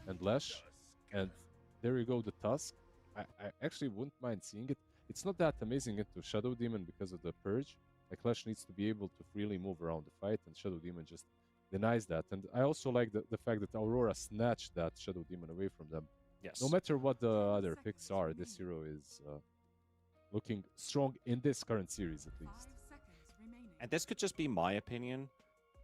and Lesh, and there you go, the Tusk. I actually wouldn't mind seeing it. It's not that amazing into Shadow Demon because of the Purge. Like, Lesh needs to be able to freely move around the fight, and Shadow Demon just denies that. And I also like the fact that Aurora snatched that Shadow Demon away from them. Yes. No matter what the other picks are, this hero is looking strong in this current series, at least. 5 seconds remaining. And this could just be my opinion,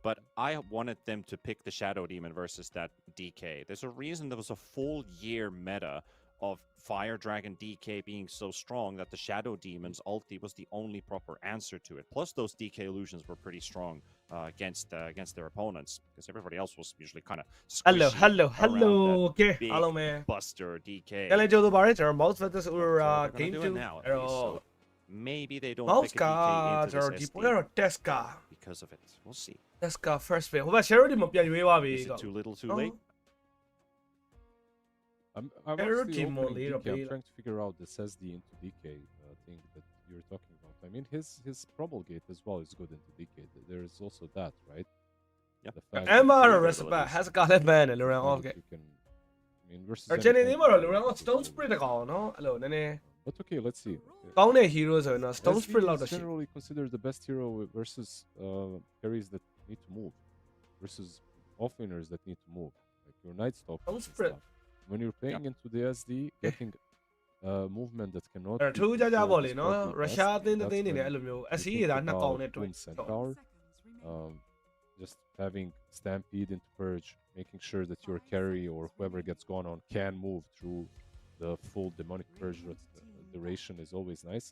but I wanted them to pick the Shadow Demon versus that DK. There's a reason there was a full year meta of Fire Dragon DK being so strong that the Shadow Demon's ulti was the only proper answer to it. Plus, those DK illusions were pretty strong against their opponents, because everybody else was usually kind of hello okay အားလုံးပဲ Buster DK. ပြန်လဲကြိုးဆိုပါရစေကျွန်တော် Mouse FISSURE So they're gonna Game do 2 it now, at အဲ့ least. တော့ So maybe they don't Mouse pick a က DK ကျွန် into တော်ဒီ this ပွဲ SD ကတော့ test က because of it. We'll see. test က first pick ဟိုဘက် Shadow ဒီမှာပြန်ရွေးသွားပြီ Is it too little, too late? I'm Error actually team opening only, DK. I'm okay. trying to figure out this SD into DK thing that you're talking about. I mean, his promulgate as well is good into DK. There is also that, right? Yeah. The fact Emma that or you respect has got that ban နဲ့ Laurent off က can, I mean, versus အချင်းနေ any မှာတော့ counter, Laurent it's Stone also- Spirit တကောင်နော်အဲ့လိုနည်းနည်း But okay, let's see. ကောင်းတဲ့ hero ဆိုရင်တော့ Stone SD Spirit လောက် is တော့ရှိ generally considered the best hero versus carries that need to move, versus offlaners that need to move, like your Night Stalkers and Spread. stuff. When you're playing into the SD, getting movement that cannot အဲ့ be ထူးခြားခြား controlled ပေါ့လေ is နော် probably ရုရှား best. အသင်းတစ်သင်း That's နေနဲ့ when အဲ့လိုမျိုး you SE think ဒါနှစ်ကောင် about နဲ့တွေ့ Boom Centaur, just having Stampede into Purge, making sure that your carry or whoever gets gone on can move through the full demonic Purge duration is always nice.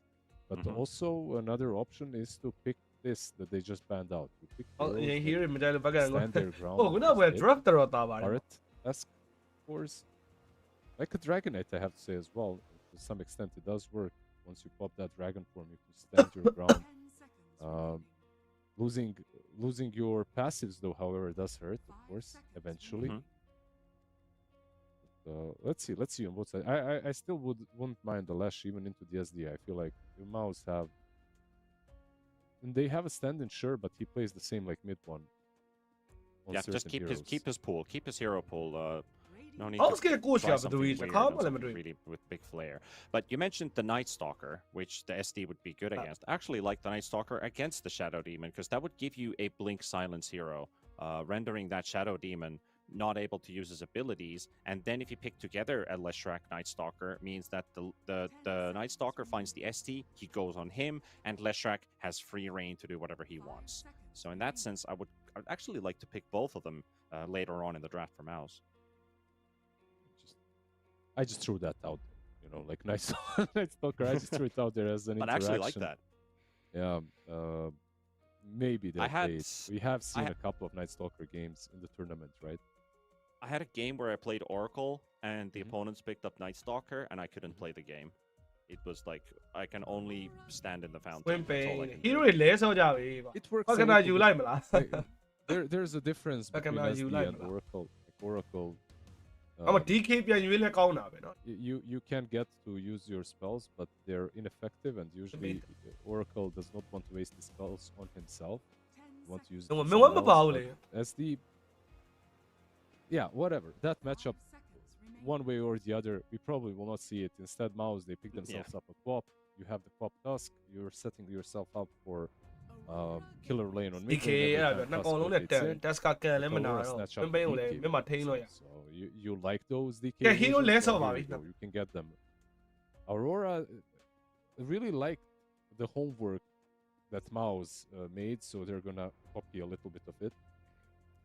But Mhm. also another option is to pick this that they just banned out. You pick ဟို heroes ရင် that hero မကြိုက်လို့ဘက်ကကို stand their ground. ဟိုခုနက against it. draft တော့တာပါတယ် Turret-esque cores. Like a Dragonite, I have to say as well. To some extent, it does work. Once you pop that dragon form, you can stand your ground. 10 seconds Losing your passives, though, however, does hurt, of course, eventually. Mhm. Let's see on both sides. I still wouldn't mind the Lash even into the SD. I feel like the Mouse have, and they have a stand-in, sure, but he plays the same like mid one. On Yeah, just certain keep heroes. his pool, keep his hero pool. No need Mouse to ကကိုရှိ try ရဘသူ something ကြီး weird ခါ and မှလည်းမ something တွေ့ really with big flair. But you mentioned the Night Stalker, which the SD would be good against. I actually like the Night Stalker against the Shadow Demon because that would give you a blink silence hero, rendering that Shadow Demon not able to use his abilities. And then if you pick together a Leshrac Night Stalker, means that the Night Stalker finds the SD, he goes on him, and Leshrac has free reign to do whatever he wants. So in that sense, I'd actually like to pick both of them later on in the draft for Mouse. I just threw that out, you know, like nice Night Stalker. I just threw it out there as an But I interaction. actually like that. Yeah, maybe they'll I had- play it. We have seen I- a couple of Night Stalker games in the tournament, right? I had a game where I played Oracle, and the Mhm. opponents picked up Night Stalker, and I couldn't play the game. It was like I can only stand in the ဝင်း fountain. ပင် That's all I can hero do. တွေလဲဆော့ကြပြီကွာ It works. ဘာ a ကနာ little ယူ bit လိုက်မလား like, there's a difference Back between and SD you like and that. Oracle. Like Oracle, အမ DK ပြန်ရွေးလဲကောင်းတာပဲเนาะ you can get to use your spells, but they're ineffective, and usually Oracle does not want to waste the spells on himself. 10 Want to use ဟို them မင်းဝမ်းမ somewhere ပါ else, ဘူးလေ but SD, yeah, whatever. That matchup, one way or the other, we probably will not see it. Instead, Mouse, they pick themselves up a Quap. You have the Quap Tusk. You're setting yourself up for killer lane on mid DK lane. အဲ့ Every ဒါ time ပဲနှစ်ကောင် Tusk လုံးနဲ့ rotates တက် in, တက်စကကန်လည်းမနာ Aurora တော့ snatch ဝ up င်းပင်ကိုလည်း DK မင်းမထိန်းလို့ရ So you like those DK? Yeah, hero illusions? less Well, of here it. you go. You can get them. Aurora really liked the homework that Mouse made, so they're gonna copy a little bit of it.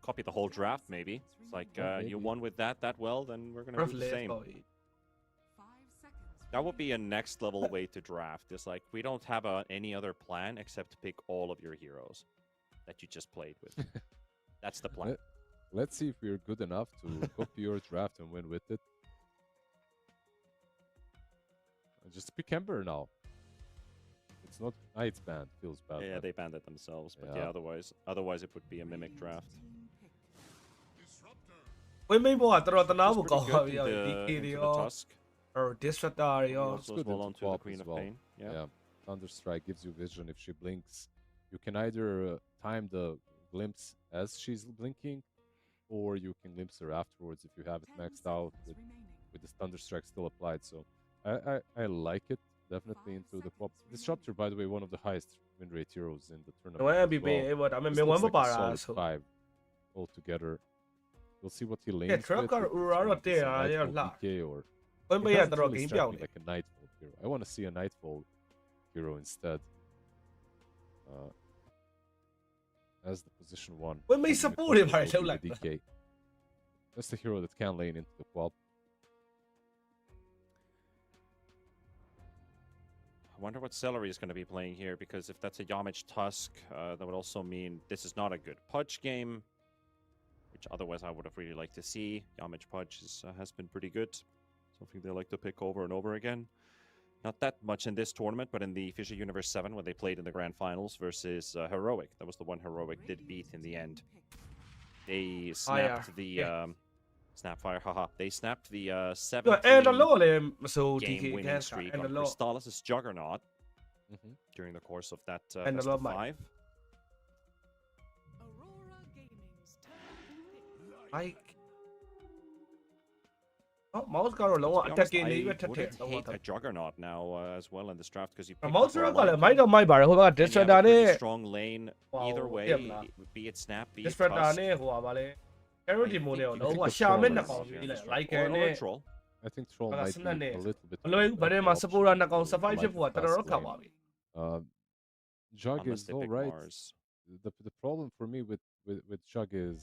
Copy the whole draft, maybe. It's like Yeah, you maybe. won with that well, then we're gonna rough do the less same. ပေါ့ That would be a next level way to draft. It's like we don't have any other plan except to pick all of your heroes that you just played with. That's the plan. Let's see if we're good enough to copy your draft and win with it. Just pick Ember now. It's not. It's banned. Feels bad. Yeah, but they banned it themselves, but Yeah. yeah, otherwise it would be a mimic draft. ဝင်းပင်ဘောကတော်တော်တနာ It's ဖို့ pretty ကောင်းပါ good ပြီ into DK တွေ the ရော Tusk. Disruptor တွေရော Also good as well into onto the Quap Queen as of well. Pain. Yeah. Yeah, Thunderstrike gives you vision if she blinks. You can either time the glimpse as she's blinking, or you can glimpse her afterwards if you have it maxed out with the Thunder Strike still applied. So I like it definitely into the pop. Disruptor, by the way, one of the highest win rate heroes in the ဝ tournament မ်း as ပြီး well. ပဲဒါပေမဲ့ This မင်းဝမ်း looks မ like ပါ a တာ solid ဆို 5 altogether. We'll see what he ကဲ lanes truck with. က if it's Aurora gonna be တဲ့ some အားရ Nightfall လာ DK or ဝမ်း it ပေးရ hasn't တော် really ဂိမ်း struck ပြောင်း me နေ like a Nightfall hero. I want to see a Nightfall hero instead. As the position 1. ဝမ်းမေး coming with support တွေပါလေ Nightfall လှုပ်လိုက် with DK. That's the hero that can lane into the quad. I wonder what Celery is going to be playing here, because if that's a Yamage Tusk, that would also mean this is not a good Pudge game, which otherwise I would have really liked to see. Yamage Pudge has been pretty good. Something they like to pick over and over again. Not that much in this tournament, but in the Fissure Universe 7, when they played in the Grand Finals versus Heroic. That was the one Heroic did beat in the end. They snapped the... Snapfire, haha. They snapped the အဲ့ဒါလောလည်းမစိုး DK game winning streak on Crystallis' Juggernaut during the course of that And best a of lot 5. Aurora Gaming's turn to pick. like အော် mouse ကတော့လုံးဝ To be honest, attacking လေးပဲ I ထက်ထက် wouldn't လုံးဝ hate a Juggernaut now as well in this draft, because you အ pick mouse up a ရောကလည်း Lycan, မိုက်တော့မိုက်ပါတယ်ဟိုဘက်က and you have distractor a နဲ့ pretty strong lane either way, ပြတ်မလား be it Snap, be it distractor Tusk, နဲ့ဟိုပါပါလေ Carrot Demon နဲ့ I လုံး think ဝ the ရှာမဲ့ Troll နှစ် is ကောင် here ကြီး in လိုက် this draft. Lycan Or နဲ့ a Troll. I think Troll might be Snap a little bit မလွယ်ဘူး of ဗ an တဲ့မှာ option Sapora နှစ်ကောင် for survive ဖြစ်ဖို့က Lycan တော်တော် fast ခက် lane. ပါပြီ Jug Unless is they pick alright. Mars. The problem for me with Jug is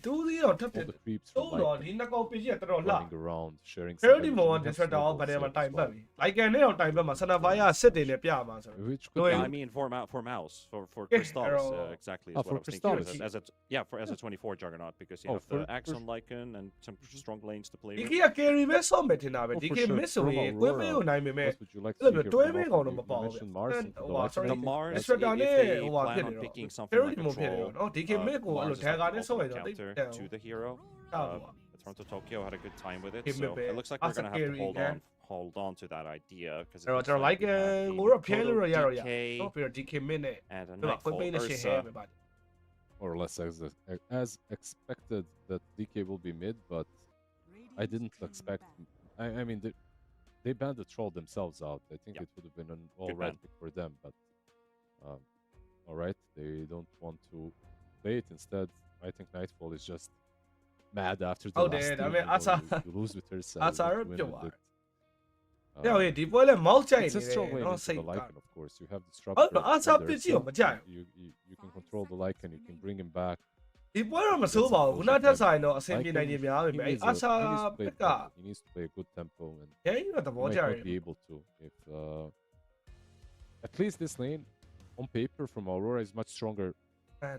တူးသေးတော့ထက်ထ all က် the creeps တိုး from တော့ Lycan ဒီနှစ်ကောင်ပြည့်ရတော်တော်လှ running around, sharing some Carrot damage. Demon က You have distractor ဗ snowballs တဲ့မှာ here တို as င်ပတ် well. ပြီ Lycan နဲ့တော့တိုင်ပတ်မှာ Snapfire စစ်တွေနဲ့ပြမှာဆိုတော့ Which could Wait. Yeah, be I mean for Mouse, for Yeah, Crystallis, Arrow. exactly is Oh, what for I was thinking. Crystallis. As a 24 Juggernaut, because you Oh, have the for- Axon Lycan and some strong lanes to play DK with. က carry ပဲဆော့မယ်ထင်တာပဲ Oh, for DK sure. miss ဆို From ရင်ကွင်းပေး Aurora, ကိုနိုင်ပေမဲ့ what would you like toအဲ့ see လို here တွဲ from မင်း Alpha? ကောင်တော့ You မပေါဘူး mentioned Mars into theဟို Lycan sorry The Mars, if distractor နဲ့ they ဟိုဟာဖြစ် plan နေ on တော့ picking something Carrot like a Demon ဖြစ်နေ troll, တော့နော် DK miss ကိုအဲ့ Mars လို is ထဲ like က the နဲ့ဆော့ရ ultimate တော့တိတ် counter to the hero. တောက် Uh, ပါ Toronto Tokyo had a good time with it, Give me so a bit. it looks like As we're a gonna have to carry, hold on to that idea, because it အဲ့တော့ looks ကျွန်တော် like we Lycan have ကို a တော့ဖျဲ Proto လို့ရတော့ရ DK တော့ပြီးတော့ DK miss နဲ့ and a ဒီမှာကွင်း Nightfall ပေးနဲ့ရှင်းဟဲ Ursa. ပဲပါ more or less as expected that DK will be mid, but I didn't expect. I mean, they banned the troll themselves out. I think Yeah. it would have been an all Good right ban. pick for them, but all right, they don't want to play it. Instead, I think Nightfall is just mad after the Oh, last dude, I game, mean, you know, Asa- you lose with her, so Asa you rip win your with wire. it. တဲ့ဟိုဒီပွဲလဲ mouse ကြိုက် It's နေ a တယ် strong lane နော် into စိတ် the က Lycan, of course. You have Oh, disruptor. no, Asa and the ပစ်ကြည့်ရော Ursa. မကြိုက် You can control the Lycan. You can bring him back. ဒီပွဲတော့မစိုးပါဘူးခုနထက်ဆိုင်တော့အဆင်ပြေနိုင်နေများပဲ He အဲ့ needs,အာဆာ to ပ play က်က tempo. He needs to play a good tempo, and ဂိမ်းတော့သ he ဘော might ကျတ not ယ် be able to. If at least this lane, on paper, from Aurora is much stronger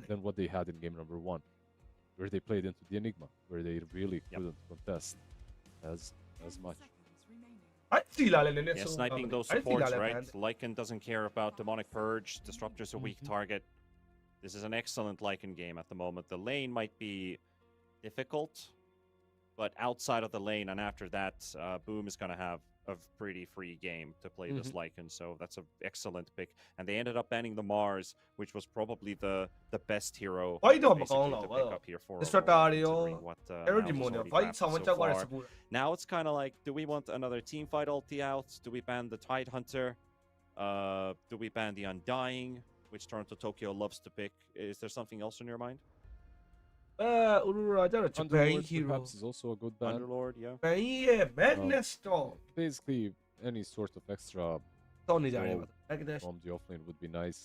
than what they had in game number 1, where they played into the Enigma, where they really couldn't contest as much. Seconds remaining. အဲ့တီလာလည်းနည်းနည်း Yeah, စိုး sniping those အဲ့တီလာ supports, လည်း right? Lycan doesn't care about Demonic Purge. Disruptor's a weak target. This is an excellent Lycan game at the moment. The lane might be difficult, but outside of the lane and after that, Boom is going to have a pretty free game to play this Lycan, so that's an excellent pick. And they ended up banning the Mars, which was probably the best hero Why don't basically McConnell, to pick up here for Distractor Aurora, yo, considering what Carrot Mouse has Demon already ဖိုက် banned ဆောင်မ so ကြောက်ရတဲ့ far. စပူ Now it's kind of like, do we want another team fight ulti out? Do we ban the Tide Hunter? Do we ban the Undying, which Toronto Tokyo loves to pick? Is there something else in your mind? ဥရရာကျတော့ဂျပန် Underlord hero perhaps is also a good ban. Underlord, yeah. ဘန်ရဲ့ Madness Storm Basically, any sort of extra တော့နေကြတယ် Madness from the offlane would be nice.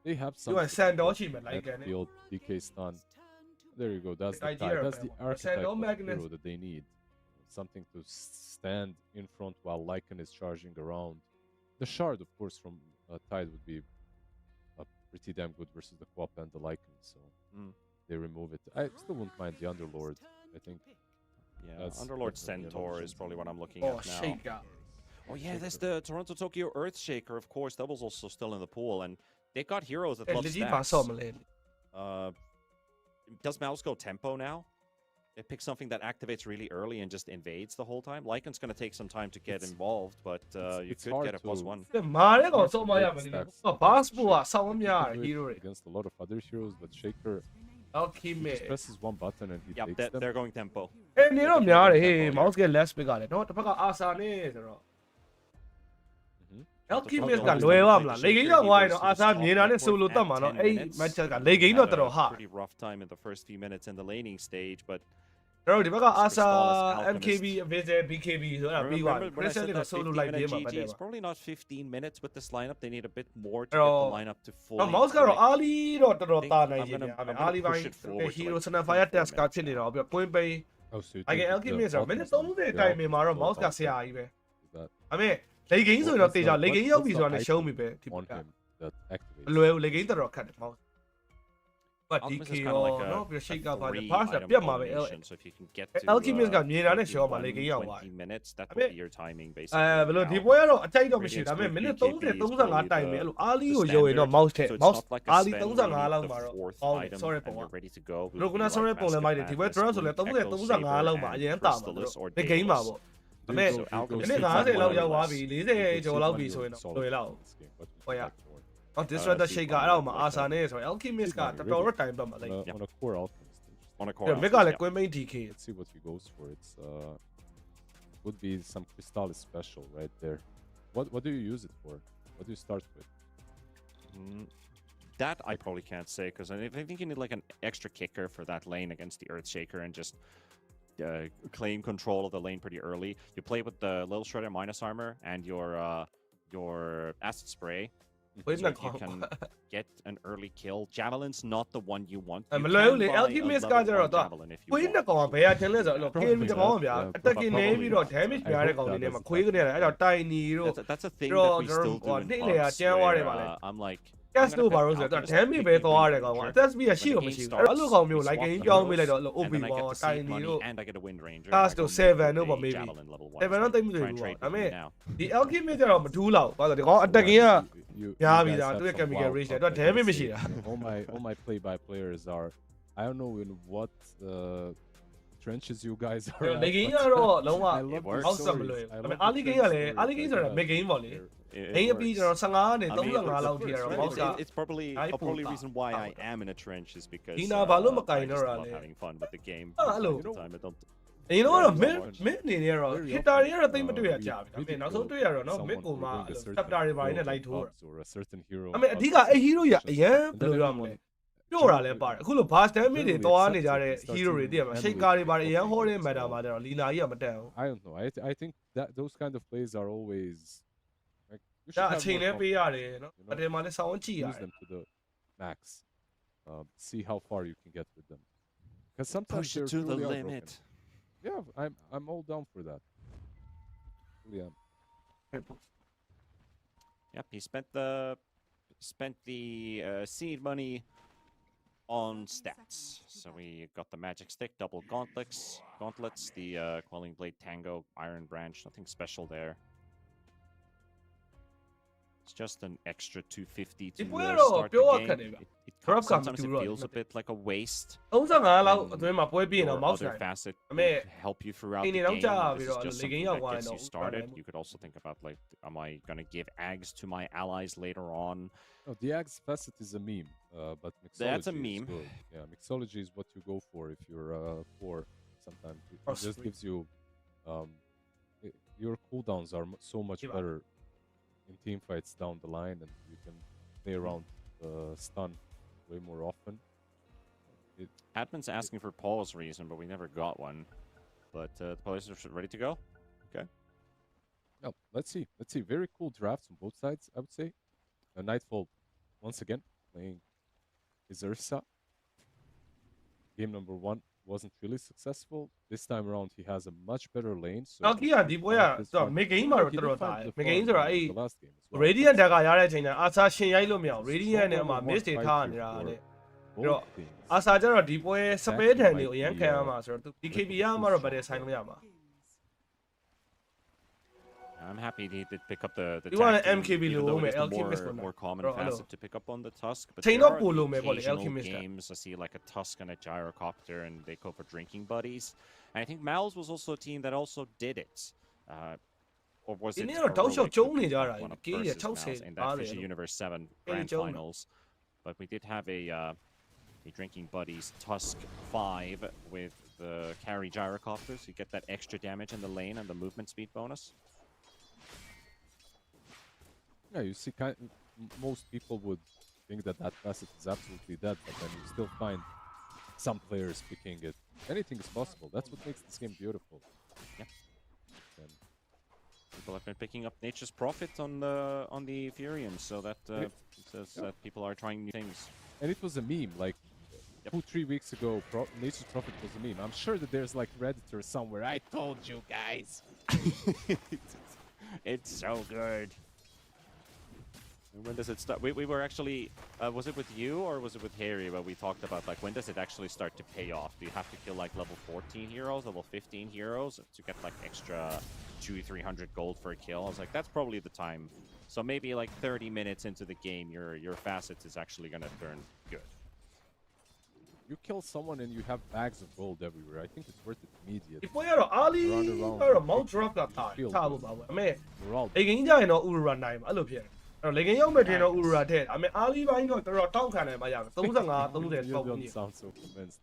They have ဒီ some ကဆန်တော့ရှိမယ် sort of Lycan နဲ့ field DK stun. Turn to There you go. That's Good the idea, type. That's the Rambo. archetype Send all of magnets. hero that they need. Something to stand in front while Lycan is charging around. The shard, of course, from Tide would be pretty damn good versus the Quap and the Lycan. So they remove it. I still wouldn't mind the Underlord. I think Yeah, That's Underlord definitely an Centaur option. is probably what I'm looking Oh at now. Shaker Oh yeah, there's the Toronto Tokyo Earthshaker, of course. That was also still in the pool, and they got heroes that အဲ့ love လက်ကြီးပါ stacks. ဆော့မလဲ Does Mouse go tempo now? They pick something that activates really early and just invades the whole time. Lycan's going to take some time to get involved, but you it's could hard get a to- +1. မာရဲကောင် Hard စော to မရ break မယ် stacks ဘာ againstစပူက Shaker. စောင်းမရ You can do it hero တွေ against a lot of other heroes, but Shaker he alchemy just presses one button and he Yep, takes they're, them. they're going tempo. အေးနေတော့များတယ်ဟေး mouse က less big ကလည်းနော်တစ်ဖက်က asa နဲ့ဆိုတော့ alchemy ကလွယ်ပါမလားလေဂိမ်းတော့ဝိုင်းတော့ asa မြင်တာနဲ့ solo တတ်မှာနော်အဲ့ match ကလေဂိမ်းတော့တော်တော်ဟာ Pretty rough time in the first few minutes in the laning stage, but ကျွန်တော်ဒီဘက်က asa Crystallis, mkb visit bkb ဆိုတာပြီးသွားပြီ remember when I crystal said က that solo $15 လိုက်ပြေးမှာ GG, ပတ်တယ် it's probably not 15 minutes with this lineup. They need a bit more to Pero- get the lineup to fully. တော့ mouse ကတော့ early တော့တော်တော်တာနိုင် I'm ခြင်း gonna- များမယ် I'm gonna early push ပိုင်း it forward to hero like snapfire $15 test ကဖြစ်နေတော့ပြီး queen bay Oh, so you I think get the alchemy ဆိုတော့ bot minute is 30တိုင်မှာတော့ mouse ကဆရာကြီးပဲ that အမေလေဂိမ်းဆိုရင်တော့တေချာလေဂိမ်းရောက်ပြီဆိုတာနဲ့ရှုံးပြီပဲဒီဘ on က်က him that activates. မလွယ်ဘူးလေဂိမ်းတော်တော်ခတ်တယ် mouse ဘာ Alchemist DK is ရော kind of like a, နော်ပြီး shake up ပါတယ် a pass က three-item ပြတ်မှာပဲ combination, so if you can get to, Alchemist ကမြင်တာနဲ့ရှော့မှာလေဂိမ်းရောက် 20 သွားတယ် minutes, that အမေ will be your timing အဲ basically. ဘယ်လို now. ဒီပွဲကတော့အကြိုက်တော့မရှိဒါပေမဲ့ minute 30 35တိုင်မယ်အဲ့လို early ကိုရုံရင်တော့ mouse ထက် So it's mouse not like a early spend 35 where you လောက် need မှာ the တော့ fourth ဟောင်း item ဆောရဲ and ပုံက you're ready to go. ဘယ်လိုကနာဆောရဲပုံလဲမိုက်တယ်ဒီပွဲ draw ဆိုလဲ30 35လောက်မှာအရင်တာမှာဒီဂိမ်းမှာပေါ့ဒါပေမဲ့ So Alchemist ဒီနေ့ is 50 လောက် one ရောက်သွား less. ပြီ You 40 couldကျော် see လောက် one ပြီ hero ဆိုရင် in တော့ solo လွယ်လောက် in this game, but we Oh, yeah. back to one. အော် disrupt shaker အဲ့တော့မှာ asa နဲ့ဆိုရင် alchemist ကတော်တော်တော့ time ပတ်မှာလိုက် On a core Alchemist. On a ပြီး core တော့ mid က Alchemist, လည်း yeah. queen main dk Let's see what he goes for. It's would be some Crystallis special right there. What do you use it for? What do you start with? That I probably can't say because I think you need like an extra kicker for that lane against the Earthshaker and just claim control of the lane pretty early. You play with the Little Shredder minus armor and your acid spray. Wait, So no, you can get an early kill. Javelin's not the one you want. I'm You lonely. can buy a Alchemist level got 1 it. javelin if you queen want. နဲ့ကောင်ကဘယ်ကထင်လဲဆိုတော့ kill တကောင်ဗျာ attack နေပြီးတော့ damage များတဲ့ကောင်တွေနဲ့မှာခွေးကနေအဲ့တော့ tiny တို့ That's a thing Bro, that we still do in နေ့လေ pubs ကျန်းသွားတယ် where, ပါလေ I'm like cast တို့ဘာလို့ဆိုတော့ damage ပဲသွားရတယ်ကောင်က attack speed ကရှိလို့မရှိဘူးအဲ့လိုကောင်မျိုး like game ပြောင်းပေးလိုက်တော့ and OB then I get ဘော to save tiny money တို့ and I get a wind ranger. Cast I to go 7 midတို့ with ပေါ့ a maybe javelin level 1. 7တော့တိတ်မတွေ့ Try and ဘူး trade ပေါ့ဒါပေ with မဲ့ me now.ဒီ alchemist ကျတော့မထူးလောက်ဘာလို့ဒီကောင် attacking က Youများ guys ပြီဒါ have သူရဲ့ some chemical wild range stuff, တော့ I damage can မရှိ say. တာ All my play-by players are. I don't know in what trenches you guys are. at, လေဂိမ်း but ကတော့လုံးဝ I love works. their အောက်ဆက်မ stories. လွယ် I ဘူးဒါပေမဲ့ love early the game က French လည်း stories. early game ဆိုတာ mid game ပေါ့လေ They're- ဂိမ်းအပြီးကျွန်တော်15နဲ့ I mean, 35လောက်ထိရတော့ mouse က it's probably I a probably pulled reason that why I out. am in a trench is because Dina balu I makai just no love rale. having fun with the game. Ah, from hello. time to time. I don't အရင်တော့ Very mid အနေနဲ့တော့ Very hitter တွေ often, ကတော့တိတ်မတွေ့ရကြဘူးဒါပေ we မဲ့နောက်ဆုံး go တွေ့ရတော့နော် mid someone ကိုမှ who brings a certain chapter တွေပိုင်းနဲ့ heroလိုက်ထိုး ups or a certain hero အမေအဓိကအဲ့ hero ကြီးအရင်ဘယ်လိုရမလဲပြောတာလည်းပါတယ်အခုလို burst damage တွေသွားနေကြတဲ့ hero တွေတည်ရမှာ shaker တွေပါတယ်အရင်ဟောတဲ့ matter မှာကျတော့ lina ကြီးကမတက်ဘူး I don't know. I think that those kind of plays are always like you ဒါ should အ have ချိန် more လည်းပေးရတယ်နော် you know? အတယ်မှာလည်းစောင်းကြည့်ရ use တယ် them to the max. See how far you can get with them. Because sometimes push it they're to the truly are limit. broken. Yeah, I'm all down for that. Really am. Yep, he spent the seed money on stats. So we got the magic stick, double gauntlets, the quelling blade, tango, iron branch. Nothing special there. It's just an extra 250 to Bueno, start theပြောရ game. ခက်တယ်ဗျ Sometimes Sometimes it you run, feels a bit like a waste. 35လောက်အတွင်းမှာပွဲပြီးရင်တော့ Your mouse other နိုင် facet I mean, will help you throughout in the and out game. job, This you is know, just like, something yeah, that why gets you not? started. Why You could also think about like, am I gonna give Ags to my allies later on? No, the Axe facet is a meme, but mixology That's a is meme. good. Yeah, mixology is what you go for if you're poor. Sometimes it Oh, just sweet. gives you, your cooldowns are so much Give up. better in team fights down the line, and you can play around stun way more often. Admin's asking for Paul's reason, but we never got one. But the players are ready to go. No, let's see. Let's see. Very cool drafts on both sides, I would say. Nightfall, once again, playing his Ursa. Game number 1 wasn't really successful. This time around, he has a much better lane. So နောက်ကြီးကဒီပွဲက this တော့ one- mid game မှာတော့ He တော် did တော်တာ find the mid form game ဆိုတာ in အဲ့ the last game as well. radiant တက်ကရတဲ့အချိန်ကျ asa ရှင်ရိုက်လို့မရဘူး radiant နဲ့အမှ miss တွေထားနေတာနဲ့ Both Bro, things. asa ကျတော့ဒီပွဲ spare ထန်တွေကိုအရင်ခံရမှာဆိုတော့ BKB ရမှာတော့ဗတ်တယ်ဆိုင်လို့ရမှာ I'm happy he did pick up the You want tag an team, MKB even though it is the Alchemist more common Bro, hello. facet to pick up on the Tusk. But Chain there up are the Polo me, Polly, occasional Alchemist. games I see like a Tusk and a Gyrocopter, and they go for drinking buddies. And I think Mouz was also a team that also did it. Or was it Ini orang tahu Heroic jauh who ni picked dah up lah. one up Kiri versus tahu Mouz sih. in that Fisher Universe 7 Grand jauh. Finals? But we did have a drinking buddies Tusk 5 with the carry Gyrocopters. You get that extra damage in the lane and the movement speed bonus. Yeah, you see, most people would think that that facet is absolutely dead, but then you still find some players picking it. Anything is possible. That's what makes this game beautiful. Yeah. And people have been picking up Nature's Prophet on the Ethereum, so that says that people are trying new things. And it was a meme, like 2-3 weeks ago. Nature's Prophet was a meme. I'm sure that there's like Redditor somewhere. I told you guys. It's so good. When does it start? We were actually, was it with you or was it with Harry where we talked about like when does it actually start to pay off? Do you have to kill like level 14 heroes, level 15 heroes to get like extra 200-300 gold for a kill? I was like, that's probably the time. So maybe like 30 minutes into the game, your facet is actually gonna turn good. You kill someone and you have bags of gold everywhere. I think it's worth it immediately. ဒီပွဲကတော့အားလီကတော့ Mount Drop ကထားဖို့ပါပဲအမေ We're all လေကင်းကြရင်တော့ Aurora နိုင်မှာအဲ့လိုဖြစ်တယ်အဲ့တော့လေကင်းရောက်မဲ့ထင်တော့ Aurora ထည့်အမေအားလီပိုင်းတော့တော်တော်တောင်းခံနိုင်မှာရမယ်35 30 you ပေါ့ don't ဘူး sound so convinced.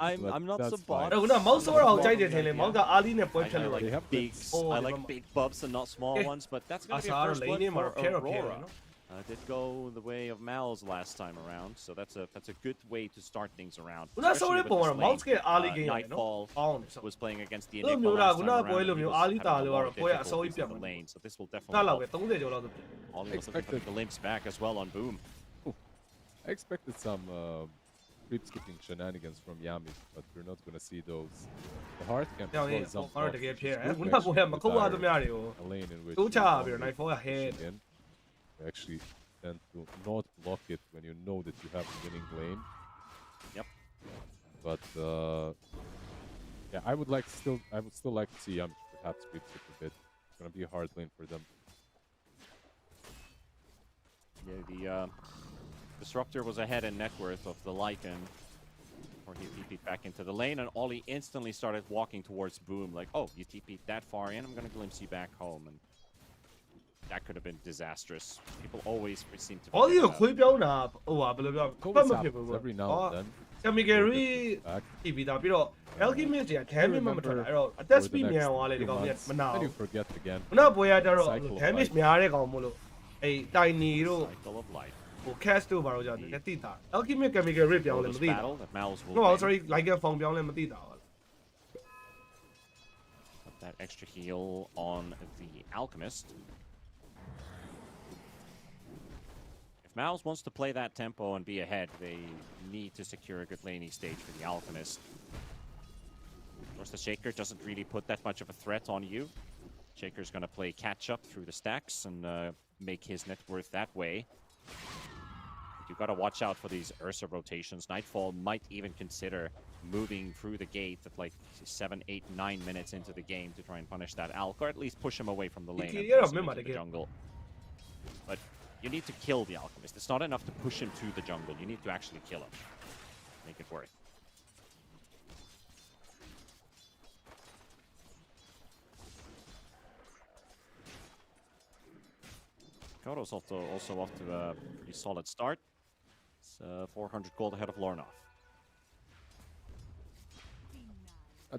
I'm not so That's fine. အဲ့တော့ခုန Mount ဆောတာကိုကြိုက်တယ်ထင်လေ Mount ကအားလီနဲ့ပွဲဖြတ် I လို့ like They have big, Oh, I they like have- big buffs and not small Yeah. ones, but that's gonna be a Asar first lane blood or for Kero, Aurora. no? Did go the way of Mal's last time around, so that's a good way to start things around. ခုနဆောတဲ့ပုံကတော့ Mount ကအားလီကင်းရတယ်နော် Nightfall အောင်းနေဆော was playing against the အဲ့လို Enigma မျိုးလား last ခု time န around. ပွဲ and လို he မျိုး was အားလီ having တာ a လို့ lot ကတော့ of ပွဲအစောကြီး difficulties ပြတ် in မှာ the lane, so this will က definitely လောက်ပဲ help. 30ကျော်လောက်ဆိုပြတ် Ollie was looking for the limps back as well on Boom. I expected some creep skipping shenanigans from Yami, but we're not gonna see those. The hard camp ကြောင်ရေး is on ဟော top, တကယ် which ဖြစ် is တယ် good ခုန to ပွဲက actually မခုတ်ရ retire သမျှတွေကို a lane in which တိုး you ချ don't ပြီးတော့ need Nightfall to က push head again. You actually tend to not block it when you know that you have a winning lane. Yep. But yeah, I would still like to see Yami perhaps creep skip a bit. It's gonna be a hard lane for them. Yeah, the Disruptor was ahead in net worth of the Lycan, or he TP'd back into the lane, and Ollie instantly started walking towards Boom, like, oh, you TP'd that far in, I'm gonna glimpse you back home, and that could have been disastrous. People always seem to အော်ဒီ forget ကိုခွေး that. ပြောင်းတာဟိုဟာဘယ်လိုပြော It ဖတ် always မဖြစ်ဘူး happens ပေါ့ every now and then. Camigary Back. တီးပြီးသားပြီးတော့ Alchemist က damage မထွက်တာအဲ့တော့အ For သက် the speed next မြန်သွားလေဒီ few ကောင်ကြီး months, မနာ then ဘူး you forget again. ခုနပွဲကကြတော့ Cycle of damage life. များတဲ့ကောင်မို့လို့အေး Tiny တို့ Cycle of life. ဟို cast တို့ဘာလို့ကြာတယ်တိတာ Alchemist Camigary ပြောင်းလဲမ Lotus သိတာ battle that Mal's will No win. sorry like a phone ပြောင်းလဲမသိတာ Put that extra heal on the Alchemist. If Mouse wants to play that tempo and be ahead, they need to secure a good laning stage for the Alchemist. Of course, the Shaker doesn't really put that much of a threat on you. Shaker's going to play catch-up through the stacks and make his net worth that way. You've got to watch out for these Ursa rotations. Nightfall might even consider moving through the gate at like 7, 8, 9 minutes into the game to try and punish that Alk, or at least push him away from the lane and Yeah, press him remember into the the game. jungle. But you need to kill the Alchemist. It's not enough to push him to the jungle. You need to actually kill him. Make it worth. Koto's also off to a pretty solid start. It's 400 gold ahead of Lornoff.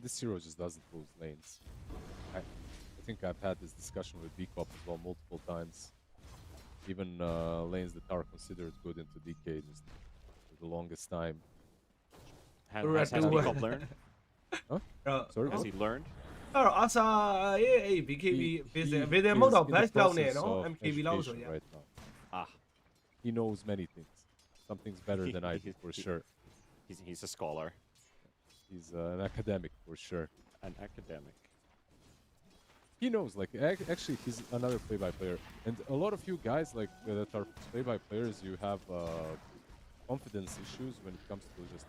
This hero just doesn't lose lanes. I think I've had this discussion with Bcop as well multiple times. Even lanes that are considered good into DK just for the longest time. Has Correct. Bcop learned? Sorry, Has what? he learned? အဲ့တော့ Asa ရဲ့အဲ့ BKB visit မဟုတ်တော့ He's in the batch လောက်နေ process နော် of MKB လောက်ဆို education ရ right now. Ah, He knows many things. Some things better than I do, for sure. he's a scholar, He's an academic, for sure. an academic. He knows, like, actually, he's another play-by-player. And a lot of you guys, like, that are play-by-players, you have confidence issues when it comes to just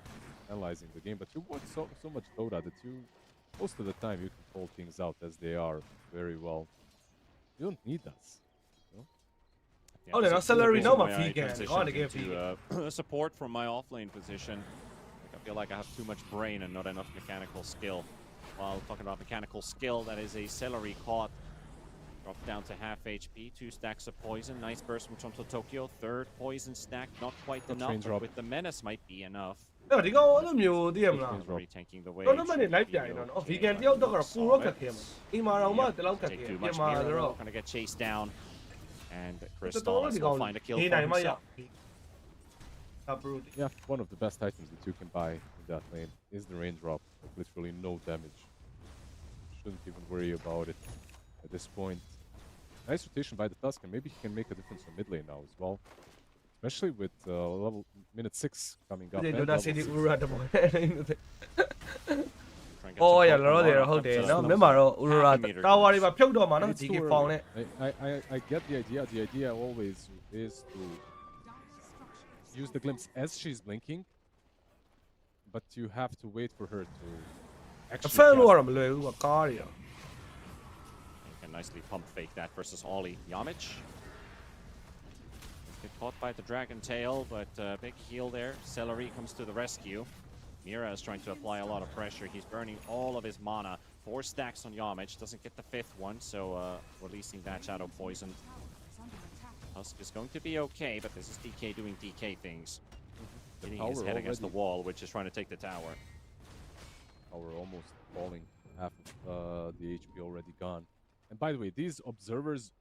analyzing the game. But you watch so much Dota that you, most of the time, you can call things out as they are very well. You don't need that. You know? Yeah, Oh, this no, is the salary reason no why mà I phi kèn, transitioned có này kia into support from my offlane position. Like, I feel like I have too much brain and not enough mechanical skill. While talking about mechanical skill, that is a celery caught. Dropped down to half HP, 2 stacks of poison. Nice burst from Toronto Tokyo. 3rd poison stack, not quite enough, train but drop. with the menace might be enough. အဲ့ဒီကောင်အဲ့လိုမျိုးသိရမလား Celery taking the way. တော်တော်နဲ့ live ပြရင်တော့ vegan တယောက်တော့ကတော့ပူတော့ခက်ခဲမှာအိမ်မှာတော့မှဒီလောက်ခက်ခဲ Take too ပြင် much မှာ mirror, ဆိုတော့ gonna get chased down. And တော် Crystal တော် is ဒီ gonna ကောင် find a kill နေ for နိုင်မှရ himself. Yeah, one of the best items that you can buy in that lane is the raindrop. Like, literally no damage. Shouldn't even worry about it at this point. Nice rotation by the Tusk, and maybe he can make a difference on mid lane now as well. Especially with level minute 6 coming up. ဒီ and လိုဒါ level စီဒီ six. ဥရတမော Try and get some အော်ရ poke လော on တယ် Aurora ဟုတ်တယ် themselves. နော်မျက်မှာတော့ဥရ Half a meter တာဝါတွေ damage. ပါဖြုတ်တော့မှာနော် It's ဒီ too ကေ early. ဖောင်းနဲ့ I get the idea. The idea always is to use the glimpse as she's blinking, but you have to wait for her to အ actually ဖန်လို့ cast. ကတော့မလွယ်ဘူးကွာကားတွေရော You can nicely pump fake that versus Ollie. Yamich. Get caught by the dragon tail, but big heal there. Celery comes to the rescue. Mira is trying to apply a lot of pressure. He's burning all of his mana. 4 stacks on Yamich. Doesn't get the 5th one, so releasing that shadow poison. Tusk is going to be okay, but this is DK doing DK things. Hitting his tower head against the already. wall, which is trying to take the tower. We're almost falling. Half of the HP already gone. And by the way, these observers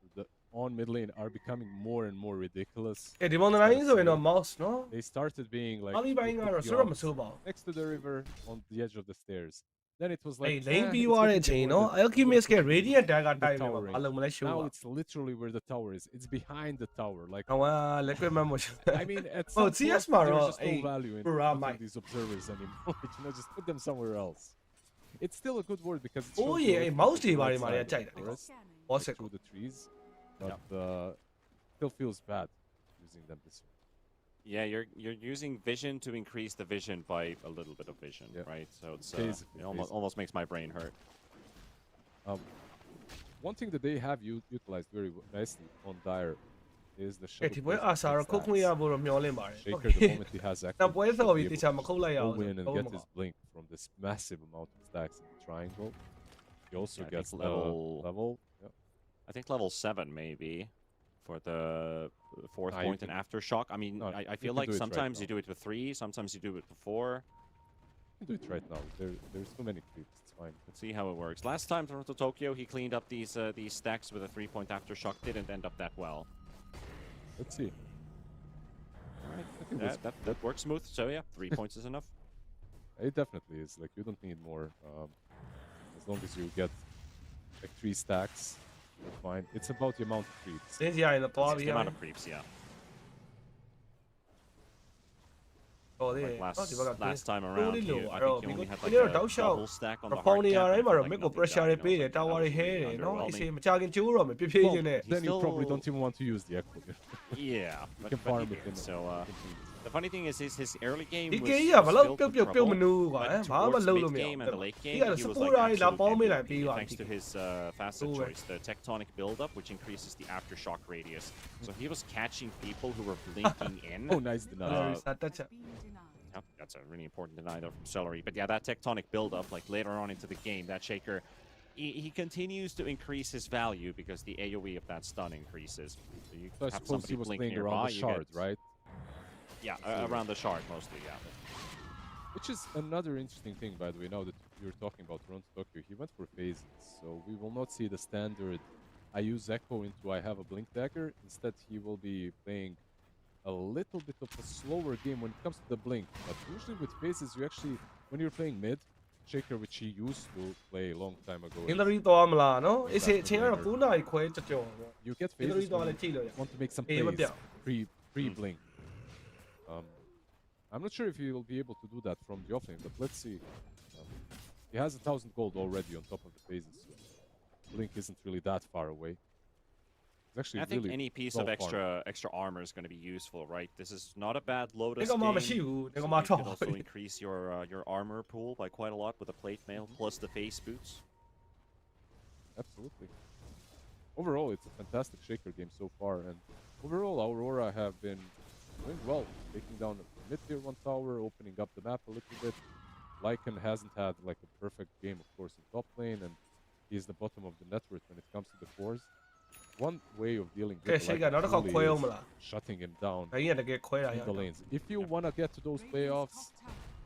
on mid lane are becoming more and more ridiculous. အဲ့ဒီမောင်နှိုင်းဆိုရင်တော့ mouse နော် They started being like အားလီပိုင်း they ကတော့ put ဆို you တော့ up မဆိုးပါဘူး next to the river on the edge of the stairs. Then it was အဲ့ like လိန် "Eh, ပြီး it's သွားတဲ့ getting ချိန် more နော် than- alchemist က radiant dagger တိုက်နေမှာ towering. ဘာလို့မလဲရှိုး Now ပါ it's literally where the tower is. It's behind the tower. Like ဟော liquid memo I mean, at Oh, some CS point, Maro, there's just no hey, value in Aurora, putting Mike. these observers anymore. Just put them somewhere else. It's still a good word because it Oh, shows yeah, you hey, mouse theတွေ right ဘာတွေ side မာ of တွေကြိုက် the တယ် forest, boss like through the trees, but still feels bad using them this way. Yeah, you're using vision to increase the vision by a little bit of vision, Yeah. right? So it's Basically, it almost makes my brain hurt. One thing that they have utilized very nicely on Dire is the အဲ့ shuttle ဒီပွဲ poison အာစာတော့ခုတ်ခွင့်ရဖို့တော့မျှော်လင့်ပါတယ် Shaker, the moment he has access, နောက်ပွဲ should ဆော် be ပြီး able တ to ခြားမခုတ်လိုက်ရအောင် go in and ဟုတ် get မှာ his blink from this massive amount of stacks in the triangle. He also Yeah, I gets think the level- level. Yep. I think level 7 maybe for the 4th Ah, you point in can- aftershock. I mean, No, I you feel can like do it right sometimes you now. do it with 3, sometimes you do it with 4. You can do it right now. There's too many creeps. It's fine. Let's see how it works. Last time Toronto Tokyo, he cleaned up these stacks with a 3-point aftershock. Didn't end up that well. Let's see. Alright, I think that's- that works smooth. So yeah, 3 points is enough. It definitely is. Like, you don't need more. As long as you get like 3 stacks, you're fine. It's about the amount of creeps. စင်းစရာရင်တော့သွား It's ပြီး the ရ amount of creeps, yeah. တော်သေးတယ် Like နော်ဒီဘက်က last time တိုး around, လေး he, လို့ I အဲ့ think တော့ he ဒီ only had ကို like ဒီ a တော့တောက်လျှောက် double stack on the ဖော hard င်းနေရ cap. တိုင်းမှာတော့ Like မက်ကို nothing pressure done, တွေ you know, ပေးတယ် something tower တွေ absolutely ဟဲတယ်နော် underwhelming. အစီမကြခင်ကျိုးတော့မယ်ပြပြချင်းနဲ့ Then you probably still- don't even want to use the echo. Yeah, but, can but farm he it did. in- So the funny thing is his early game ဒီ was ကေကြီးကဘလောက် filled ပြုတ် with ပြုတ်ပြုတ်မ trouble, နူးကွာ but ဘာမှ towards လုပ်လို့မရ mid-game ဘူး and the late ဒီ game, က he was စ like ပူရာတွေလာ absolute ပေါင်းပေးလိုက် MVP ပြီးပါ thanks to his facet Cool. choice, the tectonic buildup, which increases the aftershock radius. So he was catching people who were blinking in. Oh, nice deny. စာတက်ချက် Being denied. Yep, that's a really important deny there from Celery. But yeah, that tectonic buildup, like later on into the game, that Shaker, he continues to increase his value because the AoE of that stun increases. So you So I have suppose somebody he was blink playing nearby, around the you shard, get- right? Yeah, around the shard mostly, yeah. Which is another interesting thing, by the way, now that you're talking about Toronto Tokyo. He went for phases, so we will not see the standard I use Echo into I have a Blink Dagger. Instead, he will be playing a little bit of a slower game when it comes to the Blink. But usually with phases, you actually, when you're playing mid, Shaker, which he used to play a long time ago, အင်္ဂလိပ်သွားမလားနော်အစီအချင်းကတော့9နာရီခွဲကြော်ပေါ့ you get အင်္ဂလိပ် phases သွား when လည်းကြည့်လို့ရ you want to make some Eh, plays yeah. pre-blink. I'm not sure if he will be able to do that from the offlane, but let's see. He has 1,000 gold already on top of the phases. So Blink isn't really that far away. It's actually I think really any piece well of farmed. extra armor is going to be useful, right? This is not a bad Lotus ဒီကမှ game. မရှိဘူးဒီ So ကမှ you တော့ can also increase your armor pool by quite a lot with the plate mail plus the face boots. Absolutely. overall, it's a fantastic Shaker game so far, and overall, Aurora have been doing well, taking down the mid-tier 1 tower, opening up the map a little bit. Lycan hasn't had like a perfect game, of course, in top lane, and he's the bottom of the net worth when it comes to the cores. One way of dealing with Shaker nó Lycan không truly quail is mà là. shutting him down Cái này cái quail in the là. lanes. If you want to get to those playoffs,